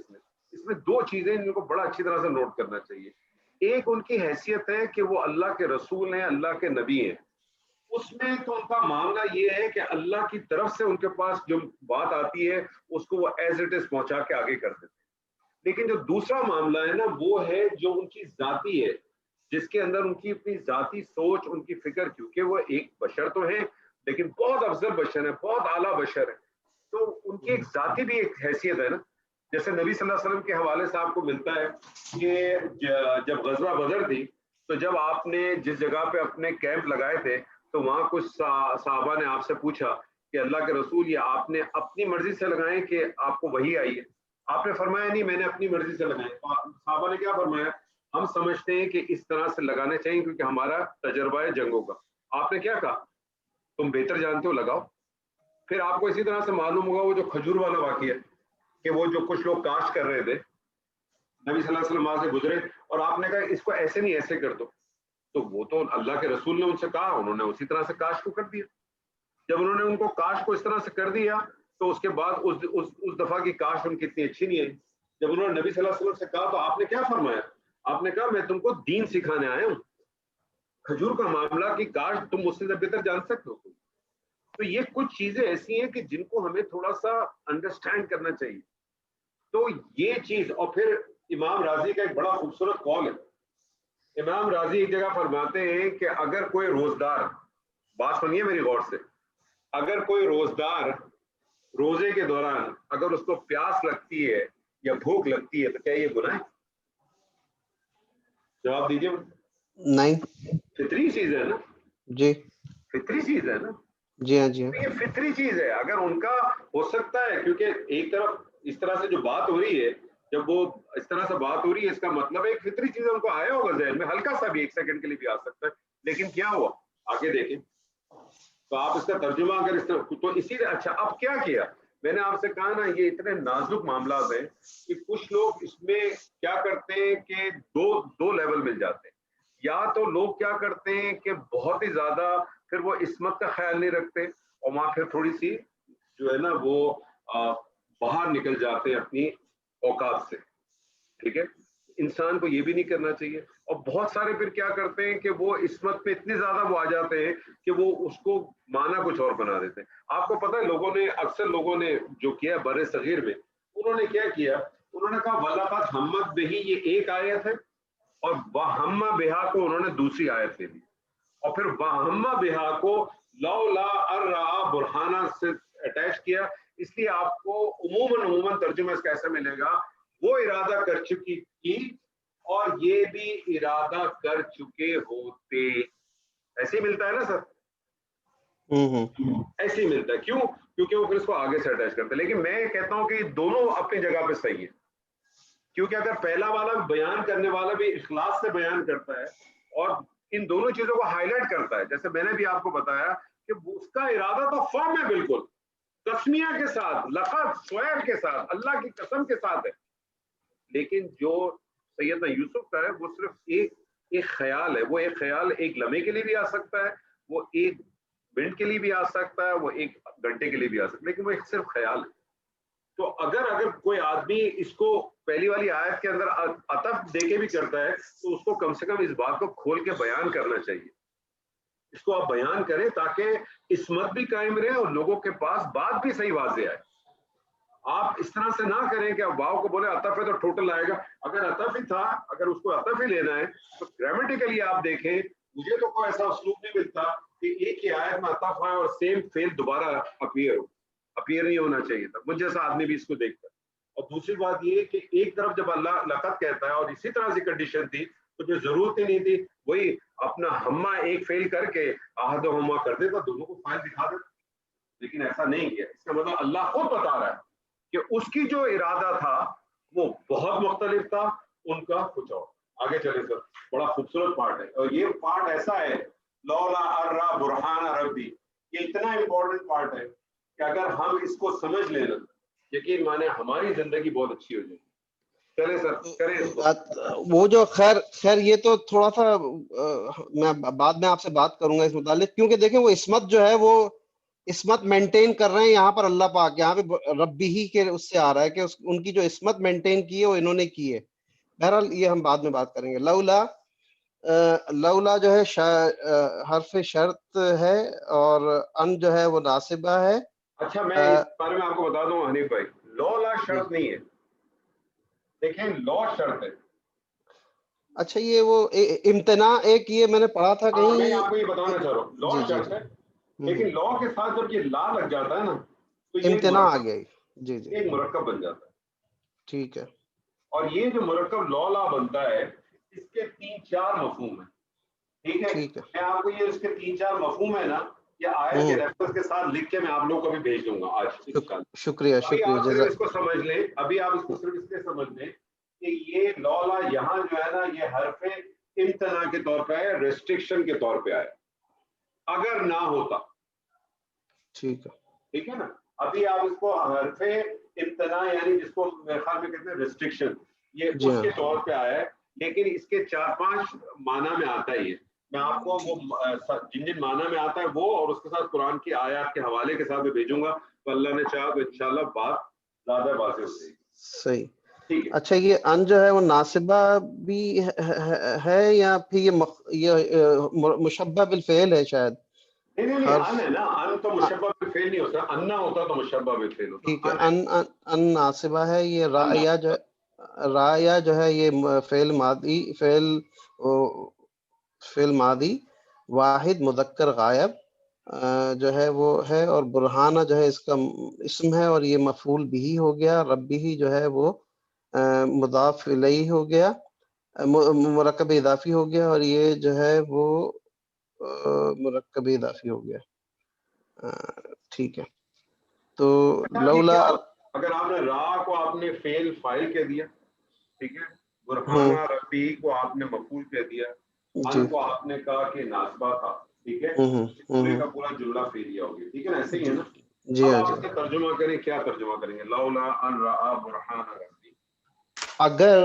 Speaker 1: اس میں 2 چیزیں ان کو بڑا اچھی طرح سے نوٹ کرنا چاہیے. ایک ان کی حیثیت ہے کہ وہ اللہ کے رسول ہیں، اللہ کے نبی ہیں. اس میں تو ان کا معاملہ یہ ہے کہ اللہ کی طرف سے ان کے پاس جو بات آتی ہے اس کو وہ ایز اٹ از پہنچا کے آگے کر دیتے ہیں. لیکن جو دوسرا معاملہ ہے نا وہ ہے جو ان کی ذاتی ہے, جس کے اندر ان کی اپنی ذاتی سوچ, ان کی فکر, کیونکہ وہ ایک بشر تو ہیں لیکن بہت افضل بشر ہیں, بہت اعلیٰ بشر ہیں, تو ان کی ایک ذاتی بھی ایک حیثیت ہے نا. جیسے نبی صلی اللہ علیہ وسلم کے حوالے سے آپ کو ملتا ہے کہ جب غزوہ بدر تھی تو جب آپ نے جس جگہ پہ اپنے کیمپ لگائے تھے تو وہاں کچھ صحابہ نے آپ سے پوچھا کہ اللہ کے رسول یہ آپ نے اپنی مرضی سے لگائے کہ آپ کو وحی آئی ہے؟ آپ نے فرمایا نہیں, میں نے اپنی مرضی سے لگائے. صحابہ نے کیا فرمایا؟ ہم سمجھتے ہیں کہ اس طرح سے لگانے چاہیے کیونکہ ہمارا تجربہ ہے جنگوں کا. آپ نے کیا کہا؟ تم بہتر جانتے ہو, لگاؤ. پھر آپ کو اسی طرح سے معلوم ہوگا وہ جو کھجور والا واقعہ کہ وہ جو کچھ لوگ کاشت کر رہے تھے, نبی صلی اللہ علیہ وسلم وہاں سے گزرے اور آپ نے کہا اس کو ایسے نہیں ایسے کر دو, تو وہ تو اللہ کے رسول نے ان سے کہا, انہوں نے اسی طرح سے کاشت کو کر دیا. جب انہوں نے ان کو کاشت کو اس طرح سے کر دیا تو اس کے بعد اس دفعہ کی کاشت ان کی اتنی اچھی نہیں آئی. جب انہوں نے نبی صلی اللہ علیہ وسلم سے کہا تو آپ نے کیا فرمایا؟ آپ نے کہا میں تم کو دین سکھانے آیا ہوں, کھجور کا معاملہ کی کاشت تم مجھ سے بہتر جان سکتے ہو. تو یہ کچھ چیزیں ایسی ہیں کہ جن کو ہمیں تھوڑا سا انڈرسٹینڈ کرنا چاہیے. تو یہ چیز, اور پھر امام راضی کا ایک بڑا خوبصورت قول ہے. امام راضی ایک جگہ فرماتے ہیں کہ اگر کوئی روزدار, بات سنیے میری غور سے, اگر کوئی روزدار روزے کے دوران اگر اس کو پیاس لگتی ہے یا بھوک لگتی ہے تو کیا یہ گناہ ہے؟ جواب دیجیے.
Speaker 7: نہیں,
Speaker 1: فطری چیز ہے نا.
Speaker 7: جی
Speaker 1: فطری چیز ہے نا.
Speaker 7: جی ہاں جی ہاں.
Speaker 1: یہ فطری چیز ہے. اگر ان کا ہو سکتا ہے, کیونکہ ایک طرف اس طرح سے جو بات ہو رہی ہے, جب وہ اس طرح سے بات ہو رہی ہے اس کا مطلب ایک فطری چیز ان کو آیا ہوگا ذہن میں, ہلکا سا بھی, ایک سیکنڈ کے لیے بھی آ سکتا ہے. لیکن کیا ہوا آگے دیکھیں تو آپ اس کا ترجمہ اگر اس طرح, تو اسی لیے اچھا اب کیا کیا, میں نے آپ سے کہا نا یہ اتنے نازک معاملات ہیں کہ کچھ لوگ اس میں کیا کرتے ہیں کہ دو لیول مل جاتے ہیں. یا تو لوگ کیا کرتے ہیں کہ بہت ہی زیادہ پھر وہ عصمت کا خیال نہیں رکھتے اور وہاں پھر تھوڑی سی جو ہے نا وہ باہر نکل جاتے ہیں اپنی اوقات سے. ٹھیک ہے, انسان کو یہ بھی نہیں کرنا چاہیے. اور بہت سارے پھر کیا کرتے ہیں کہ وہ عصمت پہ اتنے زیادہ وہ آ جاتے ہیں کہ وہ اس کو معنی کچھ اور بنا دیتے ہیں. آپ کو پتہ ہے لوگوں نے, اکثر لوگوں نے جو کیا بر صغیر میں, انہوں نے کیا کیا, انہوں نے کہا وَلَقَدْ ہَمَّتْ بِهِ, یہ ایک آیت ہے, اور وَهَمَّ بِهَا کو انہوں نے دوسری آیت لے لی, اور پھر وَهَمَّ بِهَا کو لَوْلَا أَن رَأَىٰ بُرْهَانًا سے اٹیچ کیا. اس لیے آپ کو عموماً ترجمہ اس کا ایسا ملے گا, وہ ارادہ کر چکی تھی اور یہ بھی ارادہ کر چکے ہوتے. ایسے ہی ملتا ہے نا سر, ایسے ہی ملتا ہے. کیوں؟ کیونکہ وہ پھر اس کو آگے سے اٹیچ کرتے ہیں. لیکن میں کہتا ہوں کہ دونوں اپنی جگہ پہ صحیح ہے, کیونکہ اگر پہلا والا بیان کرنے والا بھی اخلاص سے بیان کرتا ہے اور ان دونوں چیزوں کو ہائی لائٹ کرتا ہے, جیسے میں نے بھی آپ کو بتایا کہ اس کا ارادہ تو فرم ہے, بالکل تسمیہ کے ساتھ, لقب سویب کے ساتھ, اللہ کی قسم کے ساتھ ہے. لیکن جو سیدنا یوسف کا ہے وہ صرف ایک خیال ہے. وہ ایک خیال ایک لمحے کے لیے بھی آ سکتا ہے, وہ ایک منٹ کے لیے بھی آ سکتا ہے, وہ ایک گھنٹے کے لیے بھی آ سکتا ہے, لیکن وہ ایک صرف خیال ہے. تو اگر کوئی آدمی اس کو پہلی والی آیت کے اندر عطف دے کے بھی کرتا ہے تو اس کو کم سے کم اس بات کو کھول کے بیان کرنا چاہیے. اس کو آپ بیان کریں تاکہ عصمت بھی قائم رہے اور لوگوں کے پاس بات بھی صحیح واضح آئے. آپ اس طرح سے نہ کریں کہ آپ واو کو بولے عطف ہے تو ٹوٹل آئے گا. اگر عطف ہی تھا, اگر اس کو عطف ہی لینا ہے تو گرامیٹیکلی آپ دیکھیں, مجھے تو کوئی ایسا اسلوب نہیں ملتا کہ ایک ہی آیت میں عطف آئے اور سیم فعل دوبارہ اپیئر نہیں ہونا چاہیے تھا. مجھ جیسا آدمی بھی اس کو دیکھتا. اور دوسری بات یہ کہ ایک طرف جب اللہ لقد کہتا ہے اور اسی طرح سے کنڈیشن تھی تو جو ضرورت ہی نہیں تھی وہی اپنا ہما ایک فیل کر کے آہد و ہما کر دیتا, دونوں کو فائل دکھا دیتا. لیکن ایسا نہیں کیا. اس کا مطلب اللہ خود بتا رہا ہے کہ اس کی جو ارادہ تھا وہ بہت مختلف تھا, ان کا کچھ اور. آگے چلے سر, بڑا خوبصورت پارٹ ہے اور یہ پارٹ ایسا ہے لولا ارا برہان ربی, یہ اتنا امپورٹنٹ پارٹ ہے کہ اگر ہم اس کو سمجھ لینا یقین مانے ہماری زندگی بہت اچھی ہو جائے گی. چلے سر کریں اس کو.
Speaker 7: وہ جو خیر یہ تو تھوڑا سا میں بعد میں آپ سے بات کروں گا اس متعلق, کیونکہ دیکھیں وہ عصمت جو ہے وہ عصمت مینٹین کر رہے ہیں یہاں پر اللہ پاک, یہاں پہ ربی ہی کے اس سے آ رہا ہے کہ ان کی جو عصمت مینٹین کی ہے وہ انہوں نے کی ہے. بہرحال یہ ہم بعد میں بات کریں گے. لولا جو ہے حرف شرط ہے اور ان جو ہے وہ ناصبہ ہے.
Speaker 1: اچھا میں اس بارے میں آپ کو بتا دوں حنیف بھائی, لولا شرط نہیں ہے, دیکھیں لو شرط ہے.
Speaker 7: اچھا یہ وہ امتناع ایک یہ میں نے پڑھا تھا کہیں.
Speaker 1: میں آپ کو یہ بتانا چاہ رہا ہوں لو شرط ہے لیکن لو کے ساتھ جب یہ لا لگ جاتا ہے نا تو یہ
Speaker 7: امتناع آ گیا. جی جی
Speaker 1: ایک مرکب بن جاتا ہے.
Speaker 7: ٹھیک ہے.
Speaker 1: اور یہ جو مرکب لو لا بنتا ہے اس کے 3-4 مفہوم ہیں. ٹھیک ہے, میں آپ کو یہ اس کے 3-4 مفہوم ہے نا یہ آیت کے ریفرنس کے ساتھ لکھ کے میں آپ لوگوں کو بھی بھیج دوں گا آج.
Speaker 7: شکریہ
Speaker 1: ابھی آپ صرف اس کو سمجھ لیں, ابھی آپ اس کو صرف اس لیے سمجھ لیں کہ یہ لولا یہاں جو ہے نا یہ حرف امتناع کے طور پہ آیا, ریسٹرکشن کے طور پہ آیا. اگر نہ ہوتا
Speaker 7: ٹھیک ہے,
Speaker 1: ٹھیک ہے نا. ابھی آپ اس کو حرف امتناع یعنی جس کو میرے خیال میں کہتے ہیں ریسٹرکشن, یہ اس کے طور پہ آیا ہے لیکن اس کے 4-5 معنی میں آتا ہی ہے. میں آپ کو وہ جن معنی میں آتا ہے وہ اور اس کے ساتھ قرآن کی آیات کے حوالے کے ساتھ میں بھیجوں گا تو اللہ نے چاہا تو انشاءاللہ بات زیادہ واضح ہو جائے گی.
Speaker 7: صحیح. اچھا یہ ان جو ہے وہ ناصبہ بھی ہے یا پھر یہ مشبہ بالفعل ہے شاید؟
Speaker 1: نہیں ان ہے نا, ان تو مشبہ بالفعل نہیں ہوتا, اننا ہوتا تو مشبہ بالفعل ہوتا.
Speaker 7: ٹھیک ہے, ان ناصبہ ہے. یہ رایا جو ہے یہ فعل ماضی واحد مذکر غائب جو ہے وہ ہے, اور برہانہ جو ہے اس کا اسم ہے اور یہ مفعول بھی ہو گیا. ربی ہی جو ہے وہ مضاف الیہ ہو گیا, مرکب اضافی ہو گیا, اور یہ جو ہے وہ مرکب اضافی ہو گیا. ٹھیک ہے. تو لولا
Speaker 1: اگر آپ نے را کو آپ نے فعل فاعل کہہ دیا, ٹھیک ہے, برہانہ ربی کو آپ نے مفعول کہہ دیا, ان کو آپ نے کہا کہ ناصبہ تھا, ٹھیک ہے, پورے کا پورا جملہ فعلیہ ہو گیا. ٹھیک ہے نا, ایسے ہی ہے نا. اب آپ اس کا ترجمہ کریں, کیا ترجمہ کریں گے؟ لولا ان را برہانہ ربی.
Speaker 7: اگر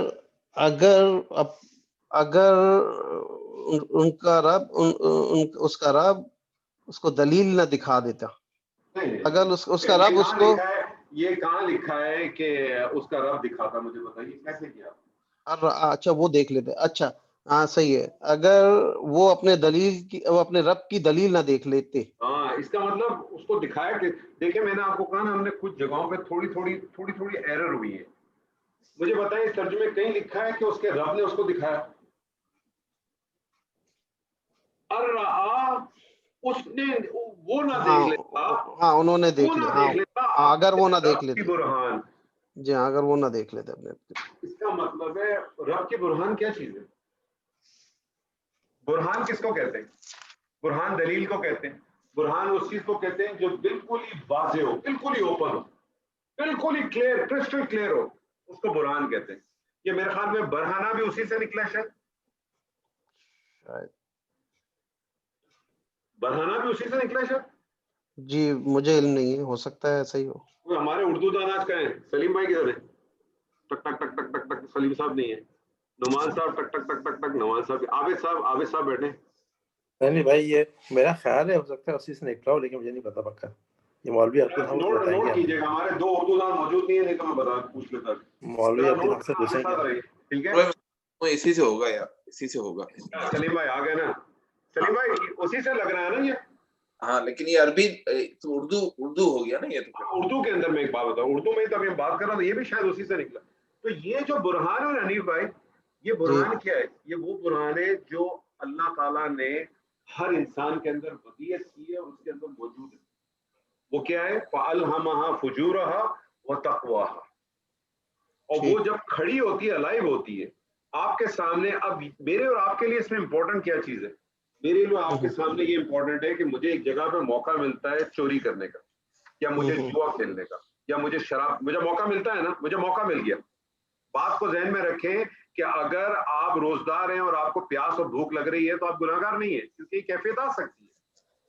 Speaker 7: ان کا رب اس کا رب اس کو دلیل نہ دکھا دیتا, اگر اس کا رب اس کو
Speaker 1: یہ کہاں لکھا ہے کہ اس کا رب دکھاتا, مجھے بتائیے کیسے کیا؟
Speaker 7: اچھا وہ دیکھ لیتے. اچھا ہاں صحیح ہے, اگر وہ اپنے رب کی دلیل نہ دیکھ لیتے.
Speaker 1: ہاں اس کا مطلب اس کو دکھایا کہ دیکھیں میں نے آپ کو کہا نا ہم نے کچھ جگہوں پہ تھوڑی ایرر ہوئی ہے. مجھے بتائیں اس ترجمے کہیں لکھا ہے کہ اس کے رب نے اس کو دکھایا؟ اس نے وہ نہ دیکھ لیتا.
Speaker 7: ہاں انہوں نے دیکھ لیا, اگر وہ نہ دیکھ لیتے.
Speaker 1: برہان,
Speaker 7: جی ہاں اگر وہ نہ دیکھ لیتے اپنے.
Speaker 1: اس کا مطلب ہے رب کی برہان کیا چیز ہے؟ برہان کس کو کہتے ہیں؟ برہان دلیل کو کہتے ہیں. برہان اس چیز کو کہتے ہیں جو بالکل ہی واضح ہو, بالکل ہی اوپن ہو, بالکل ہی کلیئر, کرسٹل کلیئر ہو, اس کو برہان کہتے ہیں. یہ میرے خیال میں برہانہ بھی اسی سے نکلا شاید, برہانہ بھی اسی سے نکلا شاید.
Speaker 7: جی مجھے علم نہیں ہے, ہو سکتا ہے ایسا ہی ہو.
Speaker 1: ہمارے اردو داناج کا ہے. سلیم بھائی کدھر ہے؟ ٹک ٹک ٹک ٹک ٹک ٹک. سلیم صاحب نہیں ہے. نعمان صاحب ٹک ٹک ٹک ٹک ٹک. نعمان صاحب. عابد صاحب بیٹھے.
Speaker 12: نہیں بھائی یہ میرا خیال ہے ہو سکتا ہے اسی سے نکلا ہو, لیکن مجھے نہیں پتا پکا. یہ مولوی عبد الحق بتائیں گے.
Speaker 1: نوٹ کیجیے گا, ہمارے 2 اردو دان موجود نہیں ہے, نہیں تو میں بتا پوچھ لیتا.
Speaker 12: مولوی عبد الحق سے پوچھیں گے.
Speaker 1: ٹھیک ہے,
Speaker 13: وہ اسی سے ہوگا یار, اسی سے ہوگا.
Speaker 1: سلیم بھائی آ گئے نا. سلیم بھائی اسی سے لگ رہا ہے نا یہ.
Speaker 13: ہاں لیکن یہ عربی تو اردو ہو گیا نا یہ تو.
Speaker 1: اردو کے اندر میں ایک بات بتاؤں, اردو میں تب بات کر رہا تھا, یہ بھی شاید اسی سے نکلا. تو یہ جو برہان ہے حنیف بھائی, یہ برہان کیا ہے؟ یہ وہ برہان ہے جو اللہ تعالیٰ نے ہر انسان کے اندر وضعیت کی ہے اور اس کے اندر موجود ہے. وہ کیا ہے؟ فَأَلْهَمَهَا فُجُورَهَا وَتَقْوَاهَا. اور وہ جب کھڑی ہوتی ہے, الائیو ہوتی ہے آپ کے سامنے. اب میرے اور آپ کے لیے اس میں امپورٹنٹ کیا چیز ہے؟ میرے لیے آپ کے سامنے یہ امپورٹنٹ ہے کہ مجھے ایک جگہ پہ موقع ملتا ہے چوری کرنے کا, یا مجھے جوا کھیلنے کا, یا مجھے شراب, مجھے موقع ملتا ہے نا, مجھے موقع مل گیا. بات کو ذہن میں رکھیں کہ اگر آپ روزدار ہیں اور آپ کو پیاس اور بھوک لگ رہی ہے تو آپ گناہگار نہیں ہیں, کیونکہ یہ کیفیت آ سکتی ہے.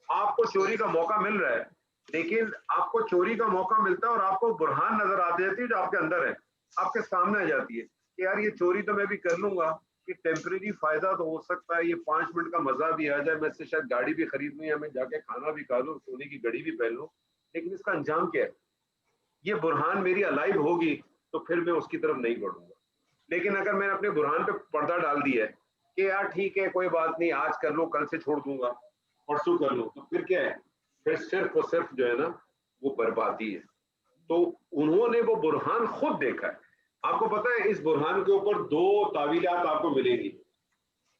Speaker 1: آپ کو چوری کا موقع مل رہا ہے, لیکن آپ کو چوری کا موقع ملتا ہے اور آپ کو برہان نظر آ جاتی ہے جو آپ کے اندر ہے, آپ کے سامنے آ جاتی ہے کہ یار یہ چوری تو میں بھی کر لوں گا, کہ ٹیمپریری فائدہ تو ہو سکتا ہے, یہ 5 منٹ کا مزہ بھی آ جائے, میں اس سے شاید گاڑی بھی خرید لوں, یا میں جا کے کھانا بھی کھا لوں, سونے کی گھڑی بھی پہن لوں, لیکن اس کا انجام کیا ہے؟ یہ برہان میری الائیو ہوگی تو پھر میں اس کی طرف نہیں بڑھوں گا. لیکن اگر میں نے اپنے برہان پہ پردہ ڈال دیا ہے کہ یار ٹھیک ہے کوئی بات نہیں, آج کر لوں, کل سے چھوڑ دوں گا, پرسوں کر لوں, تو پھر کیا ہے؟ پھر صرف اور صرف جو ہے نا وہ بربادی ہے. تو انہوں نے وہ برہان خود دیکھا ہے. آپ کو پتہ ہے اس برہان کے اوپر 2 تعویلات آپ کو ملیں گی،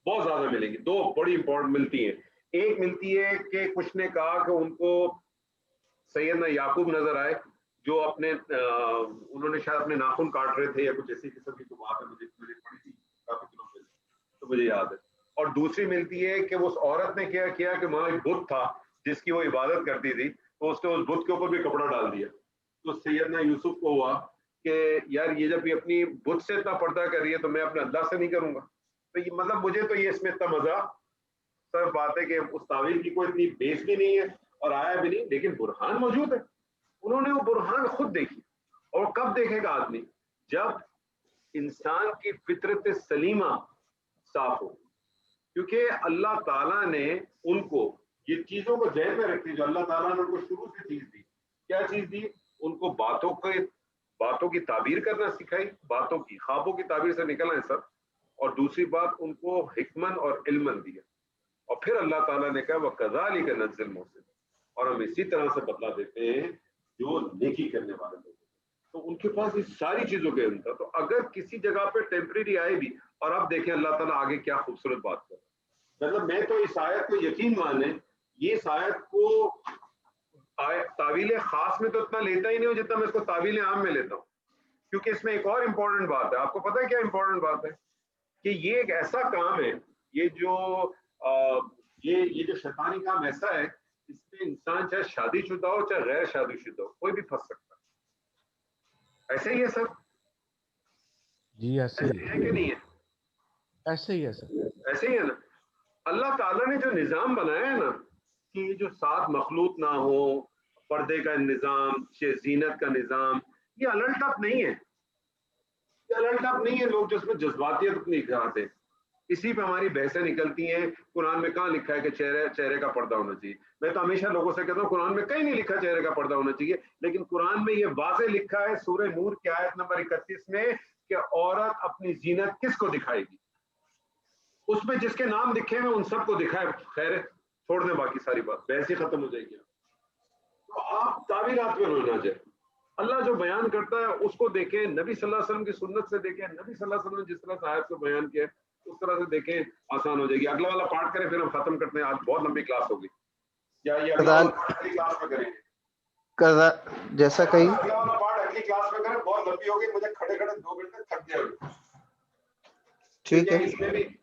Speaker 1: بہت زیادہ ملیں گی، 2 بڑی امپورٹنٹ ملتی ہیں. ایک ملتی ہے کہ کچھ نے کہا کہ ان کو سیدنا یعقوب نظر آئے جو اپنے انہوں نے شاید اپنے ناخن کاٹ رہے تھے یا کچھ ایسی قسم کی تو بات ہے، مجھے پڑھی تھی کافی دنوں پہلے تو مجھے یاد ہے. اور دوسری ملتی ہے کہ اس عورت نے کیا کیا کہ وہاں ایک بت تھا جس کی وہ عبادت کرتی تھی، تو اس نے اس بت کے اوپر بھی کپڑا ڈال دیا. تو سیدنا یوسف کو ہوا کہ یار یہ جب یہ اپنی بت سے اتنا پردہ کر رہی ہے تو میں اپنے اللہ سے نہیں کروں گا. تو یہ مطلب مجھے تو یہ اس میں اتنا مزہ صرف بات ہے کہ اس تعویل کی کوئی اتنی بیس بھی نہیں ہے اور آیا بھی نہیں، لیکن برہان موجود ہے. انہوں نے وہ برہان خود دیکھی. اور کب دیکھے گا آدمی؟ جب انسان کی فطرت سلیمہ صاف ہو، کیونکہ اللہ تعالیٰ نے ان کو یہ چیزوں کو ذہن میں رکھتی جو اللہ تعالیٰ نے ان کو شروع سے چیز دی. کیا چیز دی؟ ان کو باتوں کی تعبیر کرنا سکھائی، باتوں کی خوابوں کی تعبیر سے نکلنا ہے سب. اور دوسری بات ان کو حکمت اور علم دیا. اور پھر اللہ تعالیٰ نے کہا وَكَذَلِكَ نَجْزِي الْمُحْسِنِينَ، اور ہم اسی طرح سے بدلہ دیتے ہیں جو نیکی کرنے والے لوگ. تو ان کے پاس اس ساری چیزوں کے علم تھا. تو اگر کسی جگہ پہ ٹیمپریری آئے بھی، اور اب دیکھیں اللہ تعالیٰ آگے کیا خوبصورت بات کر رہا ہے. مطلب میں تو اس آیت کو یقین مانیں، یہ اس آیت کو تعویل خاص میں تو اتنا لیتا ہی نہیں ہوں جتنا میں اس کو تعویل عام میں لیتا ہوں. کیونکہ اس میں ایک اور امپورٹنٹ بات ہے. آپ کو پتہ ہے کیا امپورٹنٹ بات ہے؟ کہ یہ ایک ایسا کام ہے، یہ جو شیطانی کام ایسا ہے، اس میں انسان چاہے شادی شدہ ہو چاہے غیر شادی شدہ ہو، کوئی بھی پھنس سکتا ہے. ایسے ہی ہے سر؟
Speaker 6: جی ایسے ہی
Speaker 1: ہے کہ نہیں ہے؟
Speaker 6: ایسے ہی ہے سر، ایسے
Speaker 1: ہی ہے نا. اللہ تعالیٰ نے جو نظام بنایا ہے نا کہ جو ساتھ مخلوط نہ ہو، پردے کا نظام، زینت کا نظام، یہ الٹ اپ نہیں ہے. یہ الٹ اپ نہیں ہے. لوگ جس میں جذباتیت اپنی دکھاتے ہیں، اسی پہ ہماری بحثیں نکلتی ہیں. قرآن میں کہاں لکھا ہے کہ چہرے کا پردہ ہونا چاہیے؟ میں تو ہمیشہ لوگوں سے کہتا ہوں قرآن میں کہیں نہیں لکھا چہرے کا پردہ ہونا چاہیے، لیکن قرآن میں یہ واضح لکھا ہے سورہ نور کی آیت نمبر 31 میں کہ عورت اپنی زینت کس کو دکھائے گی. اس میں جس کے نام دکھے ہوئے ان سب کو دکھائے. خیر چھوڑ دیں باقی ساری بات، بحث ہی ختم ہو جائے گی. تو آپ تعبیرات میں نہ جائے. اللہ جو بیان کرتا ہے اس کو دیکھیں، نبی صلی اللہ علیہ وسلم کی سنت سے دیکھیں. نبی صلی اللہ علیہ وسلم نے جس طرح سے آیت کو بیان کیا اس طرح سے دیکھیں، آسان ہو جائے گی. اگلا والا پارٹ کریں پھر ہم ختم کرتے ہیں. آج بہت لمبی کلاس ہوگی. یا یہ اگلا والا پارٹ اگلی کلاس میں کریں گے،
Speaker 7: جیسا کہیں
Speaker 1: اگلا والا پارٹ اگلی کلاس میں کریں. بہت لمبی ہوگی، مجھے کھڑے 2 گھنٹے تھک گیا.
Speaker 7: ٹھیک ہے.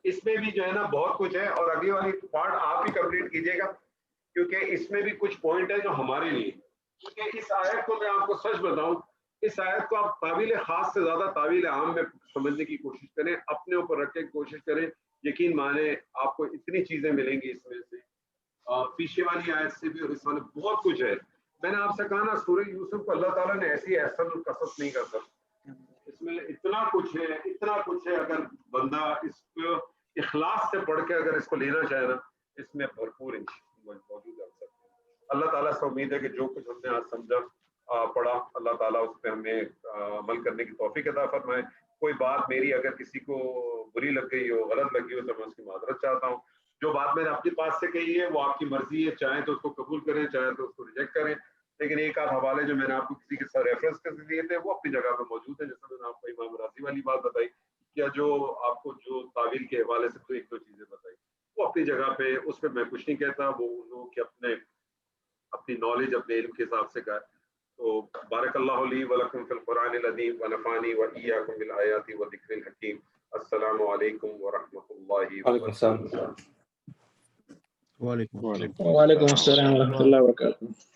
Speaker 1: اس میں بھی جو ہے نا بہت کچھ ہے، اور اگلی والی پارٹ آپ ہی کمپلیٹ کیجیے گا کیونکہ اس میں بھی کچھ پوائنٹ ہے جو ہمارے لیے. کیونکہ اس آیت کو میں آپ کو سچ بتاؤں، اس آیت کو آپ تعویل خاص سے زیادہ تعویل عام میں سمجھنے کی کوشش کریں، اپنے اوپر رکھنے کی کوشش کریں. یقین مانیں آپ کو اتنی چیزیں ملیں گی اس میں سے، پیچھے والی آیت سے بھی اور اس والے بہت کچھ ہے. میں نے آپ سے کہا نا سورہ یوسف کو اللہ تعالیٰ نے ایسی احسن القصص نہیں کرتا. اس میں اتنا کچھ ہے. اگر بندہ اس کو اخلاص سے پڑھ کے اگر اس کو لینا چاہے نا، اس میں بھرپور موجود ہے. اللہ تعالیٰ سے امید ہے کہ جو کچھ ہم نے آج سمجھا پڑھا، اللہ تعالیٰ اس پہ ہمیں عمل کرنے کی توفیق عطا فرمائے. کوئی بات میری اگر کسی کو بری لگ گئی ہو، غلط لگی ہو تو میں اس کی معذرت چاہتا ہوں. جو بات میں نے اپنی پاس سے کہی ہے وہ آپ کی مرضی ہے، چاہیں تو اس کو قبول کریں چاہیں تو اس کو ریجیکٹ کریں. لیکن ایک آدھ حوالے جو میں نے آپ کو کسی کے ساتھ ریفرنس کر دیے تھے وہ اپنی جگہ پہ موجود ہیں. جیسے میں نے آپ کو امام راضی والی بات بتائی، کیا جو آپ کو جو تعویل کے حوالے سے تو 1-2 چیزیں بتائی وہ اپنی جگہ پہ، اس پہ میں کچھ نہیں کہتا. وہ ان لوگوں کے اپنی نالج اپنے علم کے حساب سے کا. تو بارک اللہ لی ولکم فی القرآن العظیم ونفعنی وإیاکم بالآیات والذکر الحکیم. السلام علیکم ورحمۃ اللہ وبرکاتہ.
Speaker 3: وعلیکم السلام
Speaker 10: وعلیکم السلام ورحمۃ اللہ وبرکاتہ.